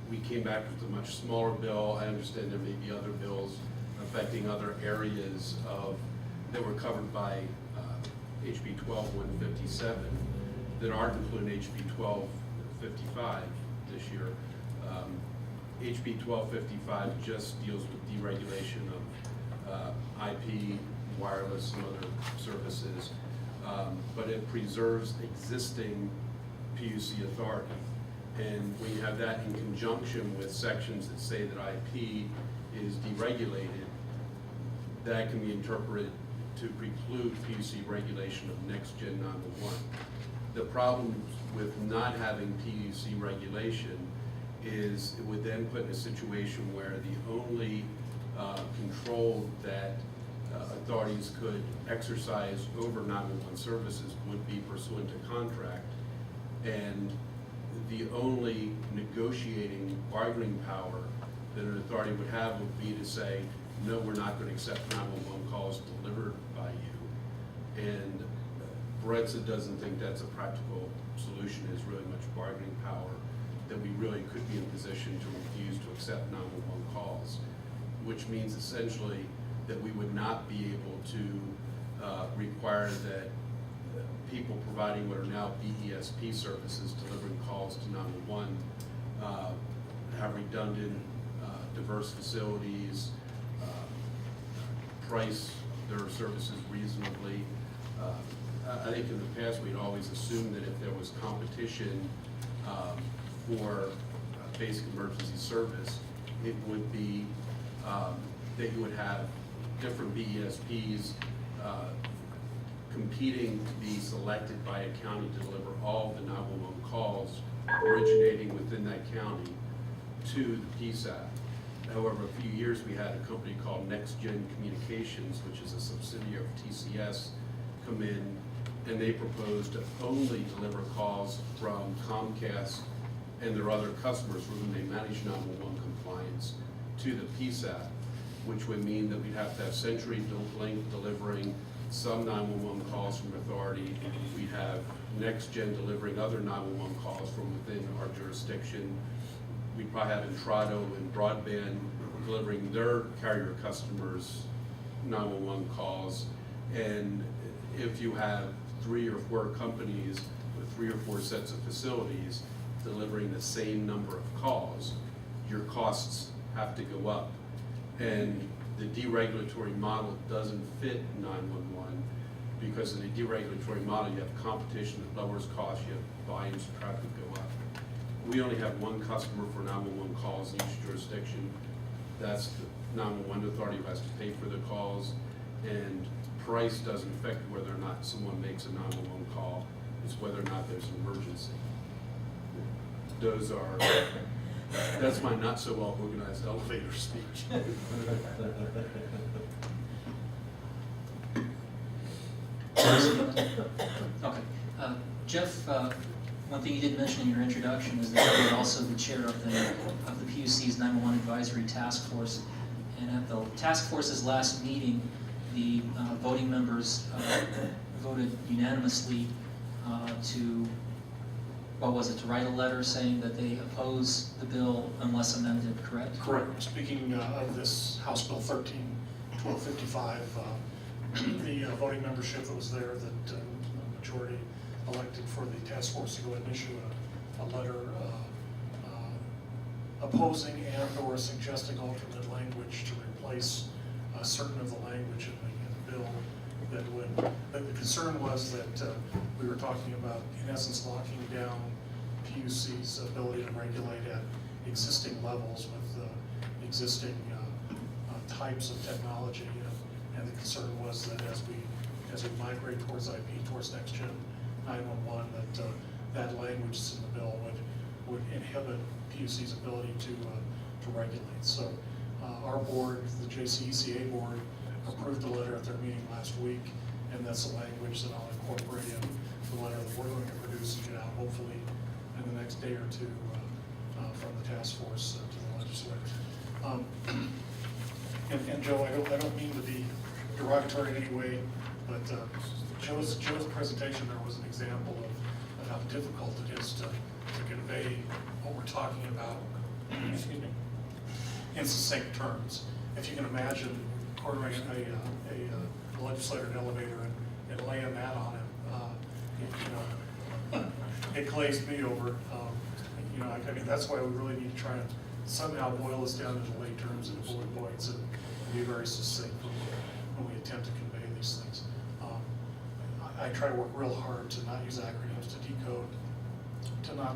we came back with a much smaller bill. I understand there may be other bills affecting other areas that were covered by HB 12157 that aren't included in HB 1255 this year. HB 1255 just deals with deregulation of IP, wireless, and other services, but it preserves existing PUC authority. And when you have that in conjunction with sections that say that IP is deregulated, that can be interpreted to preclude PUC regulation of next-gen 911. The problem with not having PUC regulation is it would then put in a situation where the only control that authorities could exercise over 911 services would be pursuant to contract, and the only negotiating bargaining power that an authority would have would be to say, no, we're not going to accept 911 calls delivered by you. And Brexit doesn't think that's a practical solution. Is really much bargaining power that we really could be in a position to refuse to accept 911 calls, which means essentially that we would not be able to require that people providing what are now BESP services, delivering calls to 911, have redundant, diverse facilities, price their services reasonably. I think in the past we'd always assumed that if there was competition for basic emergency service, it would be that you would have different BESPs competing to be selected by a county to deliver all the 911 calls originating within that county to the PSAP. However, a few years we had a company called Next Gen Communications, which is a subsidiary of TCS, come in, and they proposed to only deliver calls from Comcast and their other customers for whom they manage 911 compliance to the PSAP, which would mean that we'd have to have CenturyLink delivering some 911 calls from authority. We'd have Next Gen delivering other 911 calls from within our jurisdiction. We'd probably have Intrado and Broadband delivering their carrier customers 911 calls. And if you have 3 or 4 companies with 3 or 4 sets of facilities delivering the same number of calls, your costs have to go up. And the deregulatory model doesn't fit 911 because in the deregulatory model you have competition that lowers costs, you have volumes of traffic go up. We only have one customer for 911 calls in each jurisdiction. That's the 911 authority who has to pay for the calls, and price doesn't affect whether or not someone makes a 911 call. It's whether or not there's an emergency. That's my not so well organized elevator speech. Okay. Jeff, one thing you didn't mention in your introduction is that you're also the chair of the PUC's 911 Advisory Task Force. And at the task force's last meeting, the voting members voted unanimously to to write a letter saying that they oppose the bill unless amended, correct? Correct. Speaking of this House Bill 13-1255, the voting membership that was there, that the majority elected for the task force to go ahead and issue a letter opposing and or suggesting alternate language to replace certain of the language in the bill that would, the concern was that we were talking about, in essence, locking down PUC's ability to regulate at existing levels with existing types of technology. And the concern was that as we migrate towards IP, towards Next Gen 911, that language in the bill would inhibit PUC's ability to regulate. So our board, the JCECA board, approved the letter at their meeting last week, and that's the language that I'll incorporate in the letter that we're going to produce and get out hopefully in the next day or two from the task force to the legislature. And Joe, I don't mean to be derogatory in any way, but Joe's presentation there was an example of a how difficult it is to convey what we're talking about, excuse me, in succinct terms. If you can imagine ordering a legislator in an elevator and laying that on him, it glazed me over. I mean, that's why we really need to try and somehow boil this down into lay terms and bullet points and be very succinct when we attempt to convey these things. I try to work real hard to not use acronyms, to decode, to not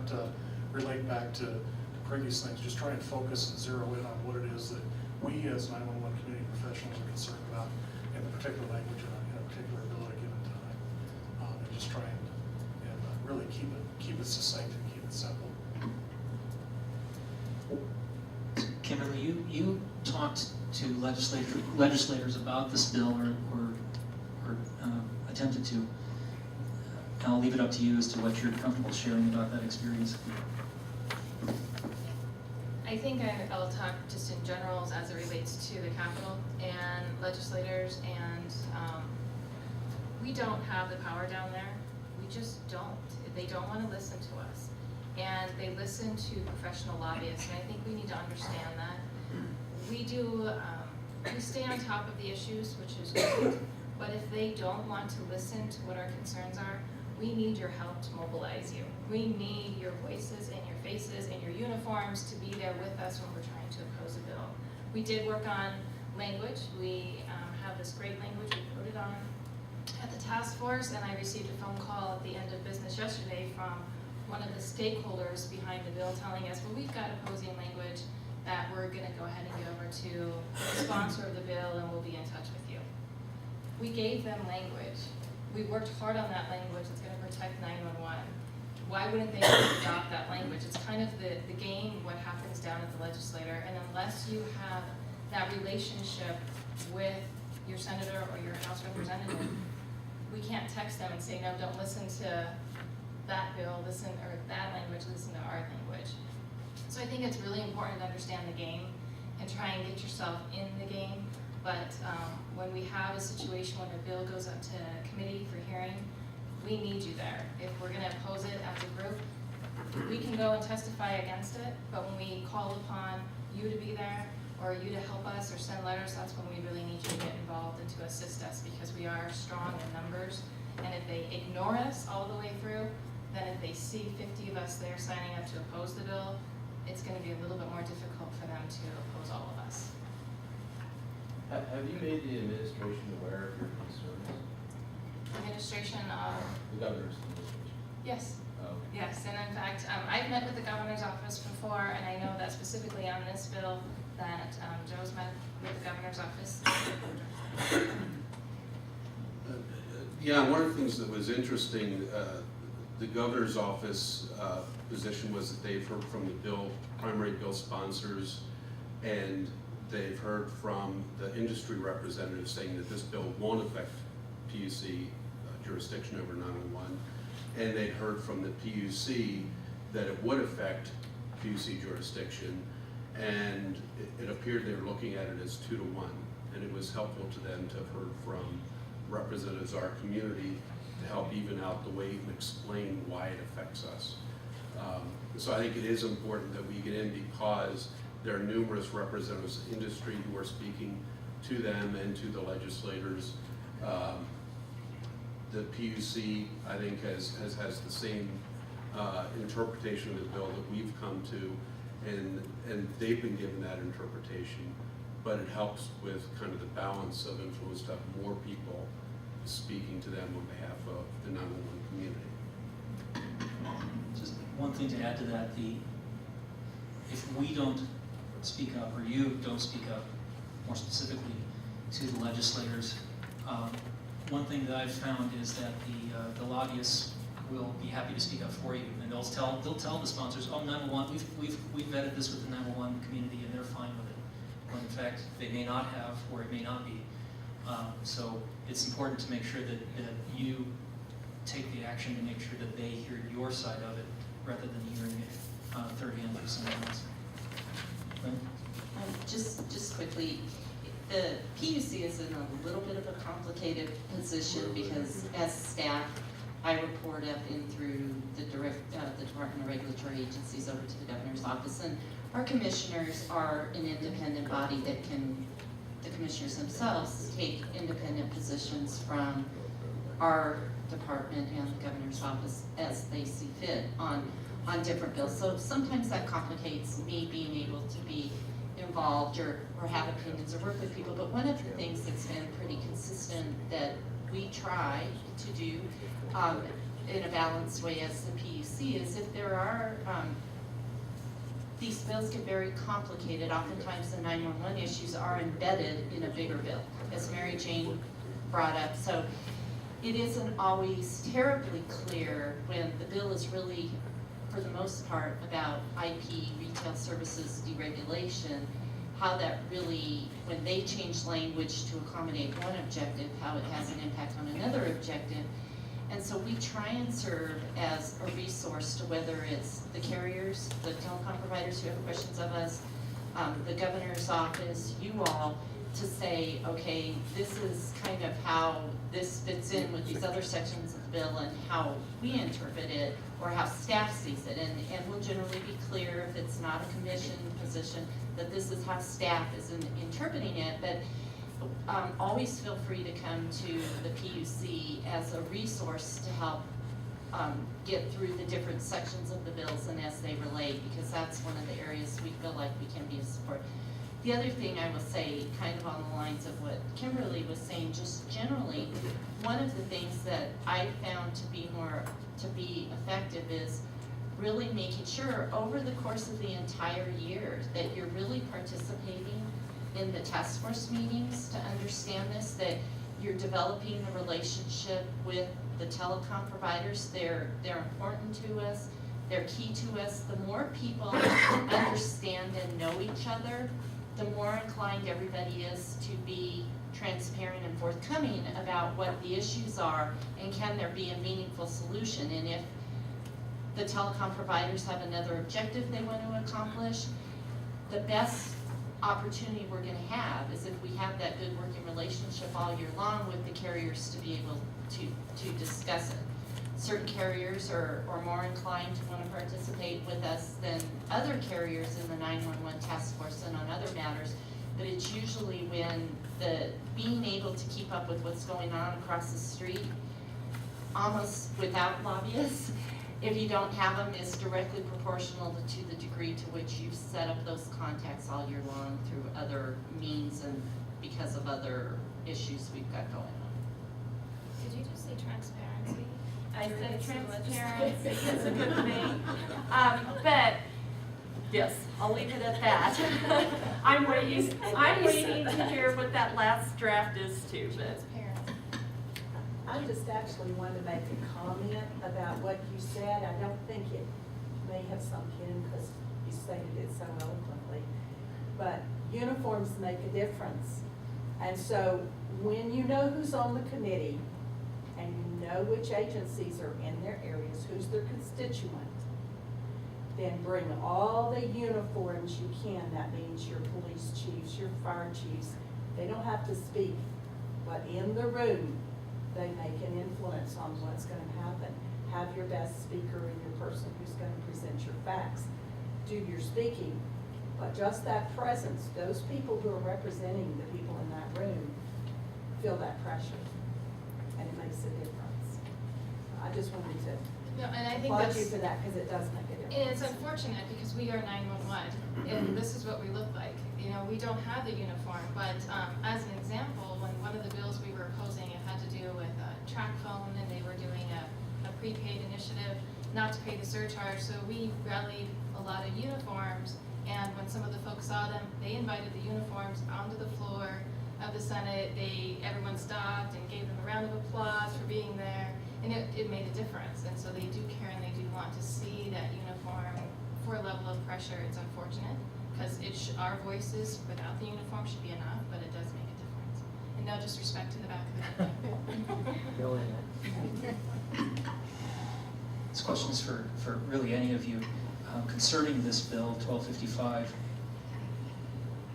relate back to previous things, just try and focus and zero in on what it is that we as 911 community professionals are concerned about in a particular language and in a particular bill at a given time. And just try and really keep it succinct and keep it simple. Kimberly, you talked to legislators about this bill or attempted to. I'll leave it up to you as to what you're comfortable sharing about that experience. I think I'll talk just in general as it relates to the Capitol and legislators, and we don't have the power down there. We just don't. They don't want to listen to us. And they listen to professional lobbyists, and I think we need to understand that. We do, we stay on top of the issues, which is great, but if they don't want to listen to what our concerns are, we need your help to mobilize you. We need your voices and your faces and your uniforms to be there with us when we're trying to oppose a bill. We did work on language. We have this great language. We put it on at the task force, and I received a phone call at the end of business yesterday from one of the stakeholders behind the bill telling us, well, we've got opposing language that we're going to go ahead and get over to the sponsor of the bill, and we'll be in touch with you. We gave them language. We worked hard on that language that's going to protect 911. Why wouldn't they adopt that language? It's kind of the game, what happens down at the legislature, and unless you have that relationship with your senator or your House representative, we can't text them and say, no, don't listen to that bill, listen, or that language, listen to our language. So I think it's really important to understand the game and try and get yourself in the game. But when we have a situation when a bill goes up to committee for hearing, we need you there. If we're going to oppose it as a group, we can go and testify against it, but when we call upon you to be there or you to help us or send letters, that's when we really need you to get involved and to assist us, because we are strong in numbers. And if they ignore us all the way through, then if they see 50 of us there signing up to oppose the bill, it's going to be a little bit more difficult for them to oppose all of us. Have you made the administration aware of your concerns? Administration of? The governor's administration? Yes. Oh, okay. Yes, and in fact, I've met with the governor's office before, and I know that specifically on this bill that Joe's met with the governor's office. Yeah, one of the things that was interesting, the governor's office position was that they've heard from the primary bill sponsors, and they've heard from the industry representatives saying that this bill won't affect PUC jurisdiction over 911, and they'd heard from the PUC that it would affect PUC jurisdiction, and it appeared they were looking at it as 2 to 1, and it was helpful to them to have heard from representatives of our community to help even out the weight and explain why it affects us. So I think it is important that we get in, because there are numerous representatives of industry who are speaking to them and to the legislators. The PUC, I think, has the same interpretation of the bill that we've come to, and they've been given that interpretation, but it helps with kind of the balance of influence to have more people speaking to them on behalf of the 911 community. Just one thing to add to that, if we don't speak up, or you don't speak up more specifically to the legislators, one thing that I've found is that the lobbyists will be happy to speak up for you, and they'll tell the sponsors, oh, 911, we've vetted this with the 911 community and they're fine with it. When in fact they may not have, or it may not be. So it's important to make sure that you take the action to make sure that they hear your side of it rather than hearing it third hand from someone else. Right? Just quickly, the PUC is in a little bit of a complicated position because as staff, I report up in through the Department of Regulatory Agencies over to the governor's office. And our commissioners are an independent body that can, the commissioners themselves take independent positions from our department and the governor's office as they see fit on different bills. So sometimes that complicates me being able to be involved or have opinions or work with people. But one of the things that's been pretty consistent that we try to do in a balanced way as the PUC is if there are, these bills get very complicated. Oftentimes the 911 issues are embedded in a bigger bill, as Mary Jane brought up. So it isn't always terribly clear when the bill is really, for the most part, about IP, retail services deregulation, how that really, when they change language to accommodate one objective, how it has an impact on another objective. And so we try and serve as a resource to whether it's the carriers, the telecom providers who have questions of us, the governor's office, you all, to say, okay, this is kind of how this fits in with these other sections of the bill and how we interpret it or how staff sees it. And we'll generally be clear if it's not a commission position that this is how staff is interpreting it. But always feel free to come to the PUC as a resource to help get through the different sections of the bills and as they relate, because that's one of the areas we feel like we can be of support. The other thing I will say, kind of on the lines of what Kimberly was saying, just generally, one of the things that I found to be effective is really making sure over the course of the entire year that you're really participating in the task force meetings to understand this, that you're developing a relationship with the telecom providers. They're important to us. They're key to us. The more people understand and know each other, the more inclined everybody is to be transparent and forthcoming about what the issues are and can there be a meaningful solution. And if the telecom providers have another objective they want to accomplish, the best opportunity we're going to have is if we have that good working relationship all year long with the carriers to be able to discuss it. Certain carriers are more inclined to want to participate with us than other carriers in the 911 task force and on other matters, but it's usually when the being able to keep up with what's going on across the street, almost without lobbyists, if you don't have them, is directly proportional to the degree to which you've set up those contacts all year long through other means and because of other issues we've got going on. Did you just say transparency? I said transparency is a good thing. But yes, I'll leave it at that. I'm waiting to hear what that last draft is too, but. I just actually wanted to make a comment about what you said. I don't think it may have sunk in because you stated it so eloquently. But uniforms make a difference. And so when you know who's on the committee and you know which agencies are in their areas, who's their constituent, then bring all the uniforms you can. That means your police chiefs, your fire chiefs. They don't have to speak, but in the room, they make an influence on what's going to happen. Have your best speaker and your person who's going to present your facts. Do your speaking. But just that presence, those people who are representing the people in that room feel that pressure. And it makes a difference. I just wanted to No, and I think applaud that's, you for that because it does make a difference. and it's unfortunate because we are 911 and this is what we look like. You know, we don't have the uniform, but as an example, when one of the bills we were opposing, it had to do with track phone and they were doing a prepaid initiative not to pay the surcharge. So we rallied a lot of uniforms, and when some of the folks saw them, they invited the uniforms onto the floor of the Senate. Everyone stopped and gave them a round of applause for being there, and it made a difference. And so they do care and they do want to see that uniform for a level of pressure. It's unfortunate because our voices without the uniform should be enough, but it does make a difference. And no disrespect to the back of the room. This question is for really any of you. Concerning this bill, 1255,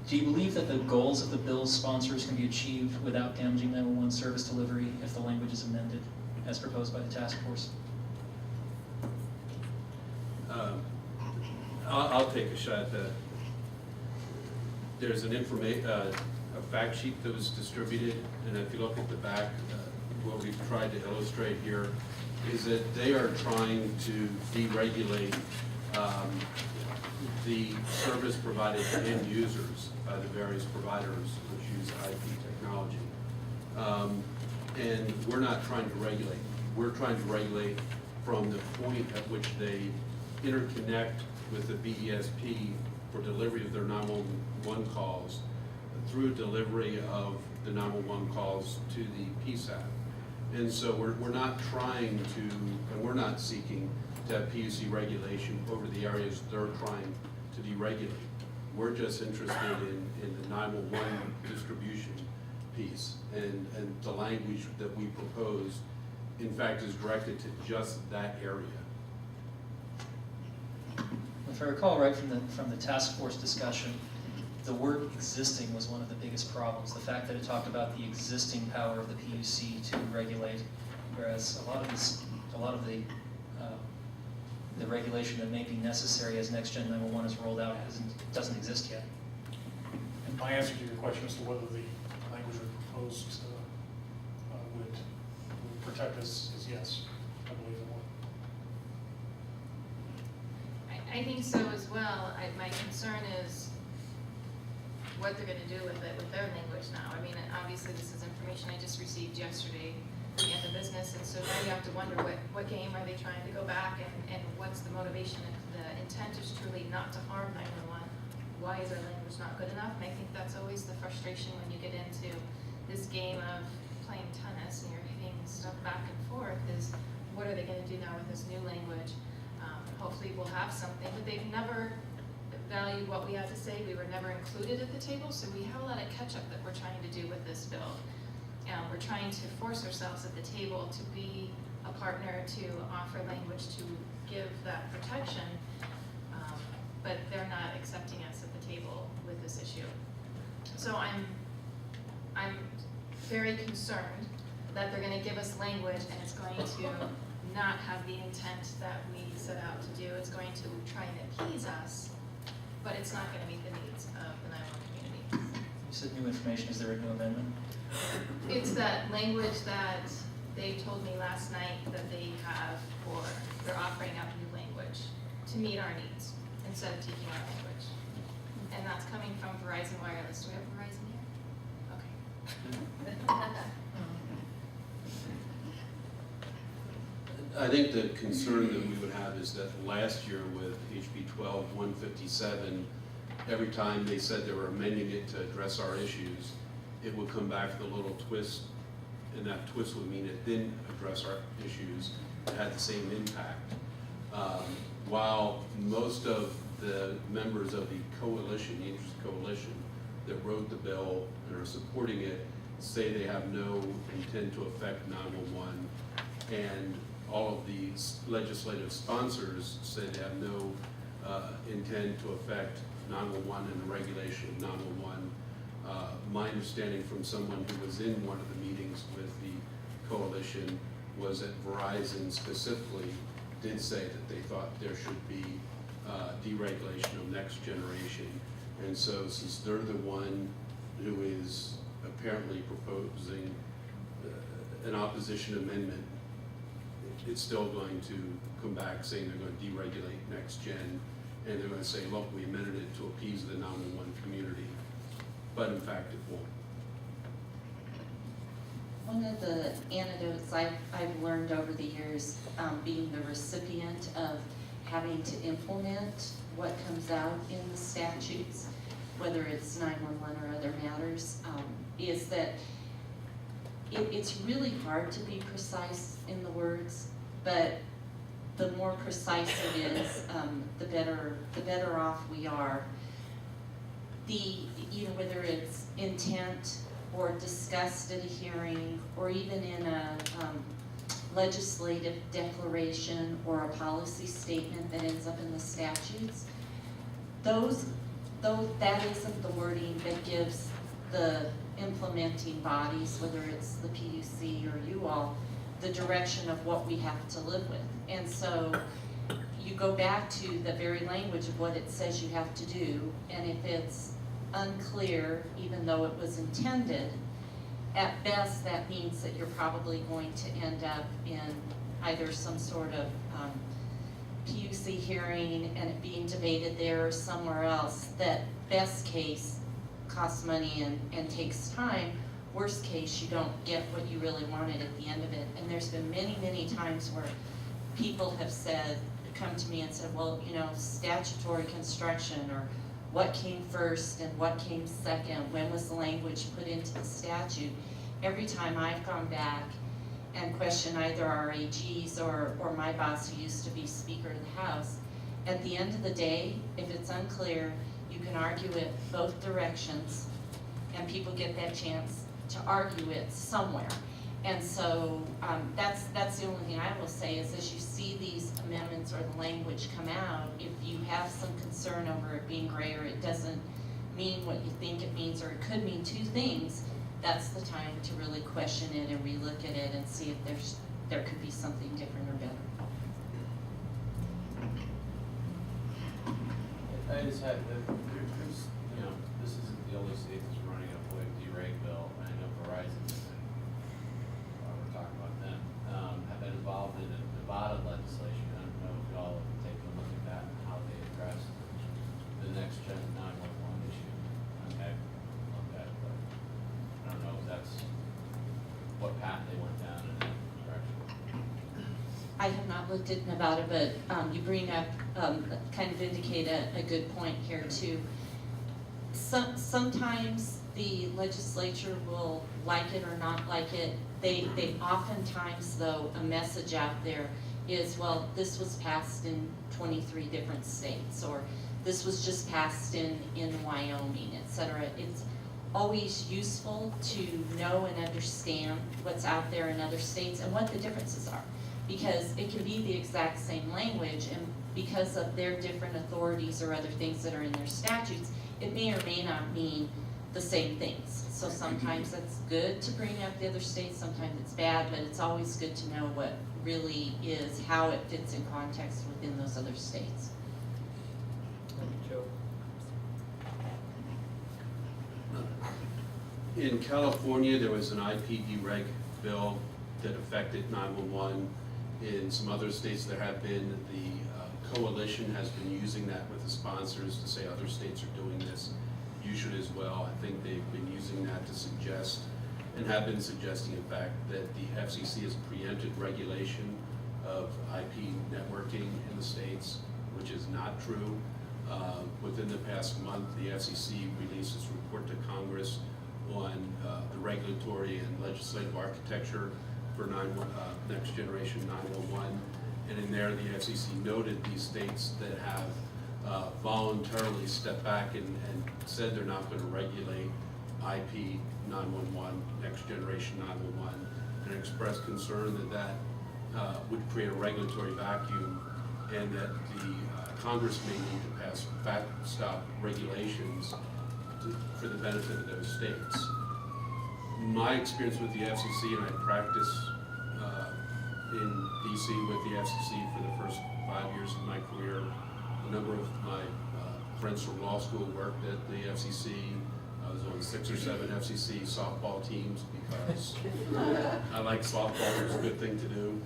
do you believe that the goals of the bill's sponsors can be achieved without damaging 911 service delivery if the language is amended? as proposed by the task force? I'll take a shot at that. There's a fact sheet that was distributed, and if you look at the back, what we've tried to illustrate here is that they are trying to deregulate the service provided to end users by the various providers which use IP technology. And we're not trying to regulate. We're trying to regulate from the point at which they interconnect with the BESP for delivery of their 911 calls through delivery of the 911 calls to the PSAP. And so we're not trying to, and we're not seeking to have PUC regulation over the areas they're trying to deregulate. We're just interested in the 911 distribution piece, and the language that we propose, in fact, is directed to just that area. If I recall right from the task force discussion, the word existing was one of the biggest problems. The fact that it talked about the existing power of the PUC to regulate, whereas a lot of the regulation that may be necessary as Next Gen 911 is rolled out doesn't exist yet. And my answer to your question as to whether the language we proposed would protect us is yes, I believe it would. I think so as well. My concern is what they're gonna do with it, with their language now. I mean, obviously this is information I just received yesterday at the end of business, and so now you have to wonder what game are they trying to go back, and what's the motivation if the intent is truly not to harm 911. Why is our language not good enough? And I think that's always the frustration when you get into this game of playing tennis and you're hitting stuff back and forth is, what are they gonna do now with this new language? Hopefully we'll have something, but they've never valued what we had to say. We were never included at the table, so we have a lot of catch-up that we're trying to do with this bill. We're trying to force ourselves at the table to be a partner, to offer language to give that protection, but they're not accepting us at the table with this issue. So I'm very concerned that they're gonna give us language and it's going to not have the intent that we set out to do. It's going to try and appease us, but it's not gonna meet the needs of the 911 community. You said new information, is there a new amendment? It's that language that they told me last night that they have they're offering up new language to meet our needs instead of taking our language. And that's coming from Verizon Wireless. Do we have Verizon here? Okay. I think the concern that we would have is that last year with HB 12-157, every time they said they were amending it to address our issues, it would come back with a little twist, and that twist would mean it didn't address our issues. It had the same impact. While most of the members of the coalition, the Interest Coalition, that wrote the bill and are supporting it, say they have no intent to affect 911, and all of the legislative sponsors say they have no intent to affect 911 and the regulation of 911. My understanding from someone who was in one of the meetings with the coalition was that Verizon specifically did say that they thought there should be deregulation of Next Generation. And so since they're the one who is apparently proposing an opposition amendment, it's still going to come back saying they're going to deregulate Next Gen, and they're going to say, look, we amended it to appease the 911 community, but in fact it won't. One of the anecdotes I've learned over the years, being the recipient of having to implement what comes out in the statutes, whether it's 911 or other matters, is that it's really hard to be precise in the words, but the more precise it is, the better off we are. Whether it's intent or discussed at a hearing, or even in a legislative declaration or a policy statement that ends up in the statutes, that isn't the wording that gives the implementing bodies, whether it's the PUC or you all, the direction of what we have to live with. And so you go back to the very language of what it says you have to do, and if it's unclear, even though it was intended, at best that means that you're probably going to end up in either some sort of PUC hearing and it being debated there or somewhere else that best case costs money and takes time. Worst case, you don't get what you really wanted at the end of it. And there's been many, many times where people have said, come to me and said, well, you know, statutory construction, or what came first and what came second, when was the language put into the statute. Every time I've gone back and questioned either our AGs or my boss, who used to be Speaker of the House, at the end of the day, if it's unclear, you can argue it both directions, and people get that chance to argue it somewhere. And so that's the only thing I will say is, as you see these amendments or the language come out, if you have some concern over it being gray or it doesn't mean what you think it means, or it could mean two things, that's the time to really question it and relook at it and see if there could be something different or better. I just had, this isn't the only state that's running a FOIA dereg bill. I know Verizon, while we're talking about them, have been involved in the Nevada legislation. I don't know if y'all have taken a look at that and how they address the next gen 911 issue. Okay, look at it, but I don't know if that's what path they went down in that direction. I have not looked at Nevada, but you bring up, kind of indicate a good point here too. Sometimes the legislature will like it or not like it. They oftentimes, though, a message out there is, well, this was passed in 23 different states, or this was just passed in Wyoming, etc. It's always useful to know and understand what's out there in other states and what the differences are, because it can be the exact same language, and because of their different authorities or other things that are in their statutes, it may or may not mean the same things. So sometimes it's good to bring up the other states, sometimes it's bad, but it's always good to know what really is, how it fits in context within those other states. Joe? In California, there was an IP dereg bill that affected 911. In some other states, there have been, the coalition has been using that with the sponsors to say other states are doing this. You should as well. I think they've been using that to suggest, and have been suggesting in fact, that the FCC has preempted regulation of IP networking in the states, which is not true. Within the past month, the FCC released its report to Congress on the regulatory and legislative architecture for next generation 911. And in there, the FCC noted these states that have voluntarily stepped back and said they're not going to regulate IP 911, next generation 911, and expressed concern that would create a regulatory vacuum, and that the Congress may need to pass backstop regulations for the benefit of those states. My experience with the FCC, and I practice in DC with the FCC for the first 5 years of my career. A number of my friends from law school worked at the FCC. I was on 6 or 7 FCC softball teams because I like softball. It was a good thing to do.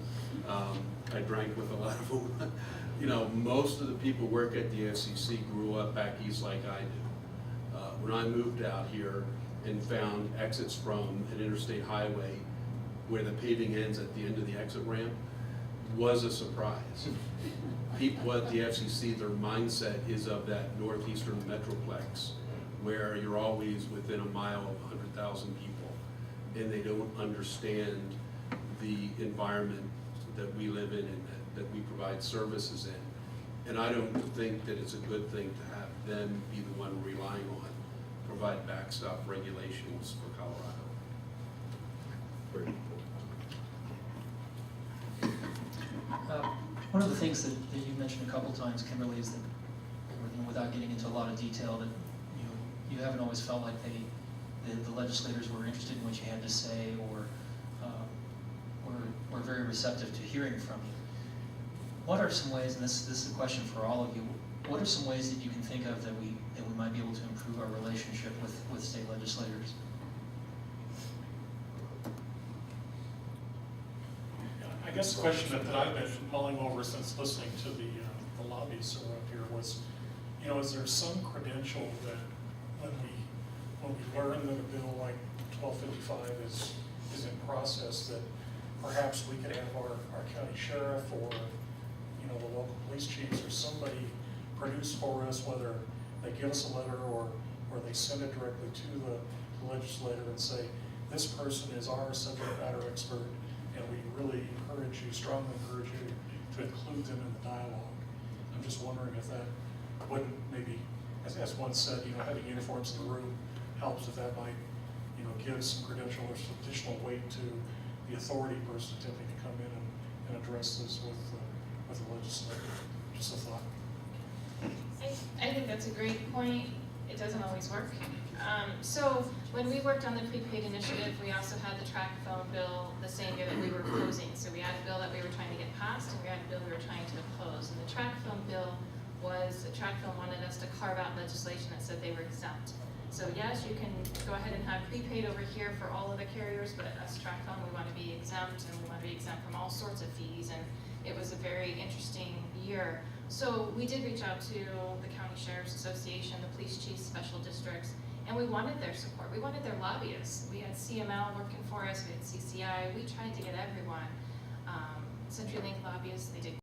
I drank with a lot of them. You know, most of the people who work at the FCC grew up back east like I do. When I moved out here and found exits from an interstate highway where the paving ends at the end of the exit ramp, was a surprise. People at the FCC, their mindset is of that northeastern metroplex where you're always within a mile of 100,000 people, and they don't understand the environment that we live in and that we provide services in. And I don't think that it's a good thing to have them be the one relying on provide backstop regulations for Colorado. One of the things that you mentioned a couple times, Kimberly, is that, without getting into a lot of detail, that you haven't always felt like the legislators were interested in what you had to say, or we're very receptive to hearing from you. What are some ways, and this is a question for all of you, what are some ways that you can think of that we might be able to improve our relationship with state legislators? I guess the question that I've been mulling over since listening to the lobbyists who are up here was, you know, is there some credential that when we learn that a bill like 1255 is in process, that perhaps we could have our county sheriff or, you know, the local police chiefs or somebody produce for us, whether they give us a letter or they send it directly to the legislator and say, this person is our subject matter expert, and we really strongly encourage you to include them in the dialogue. I'm just wondering if that wouldn't maybe, as one said, you know, having uniforms in the room helps, if that might, you know, give some credential or some additional weight to the authority person attempting to come in and address this with the legislature. Just a thought. I think that's a great point. It doesn't always work. So when we worked on the prepaid initiative, we also had the track phone bill the same year that we were opposing. So we had a bill that we were trying to get passed, and we had a bill we were trying to oppose. And the track phone bill was, track phone wanted us to carve out legislation that said they were exempt. So yes, you can go ahead and have prepaid over here for all of the carriers, but us track phone, we want to be exempt, and we want to be exempt from all sorts of fees. And it was a very interesting year. So we did reach out to the County Sheriff's Association, the police chiefs, special districts, and we wanted their support. We wanted their lobbyists. We had CML working for us, we had CCI, we tried to get everyone. CenturyLink lobbyists, they did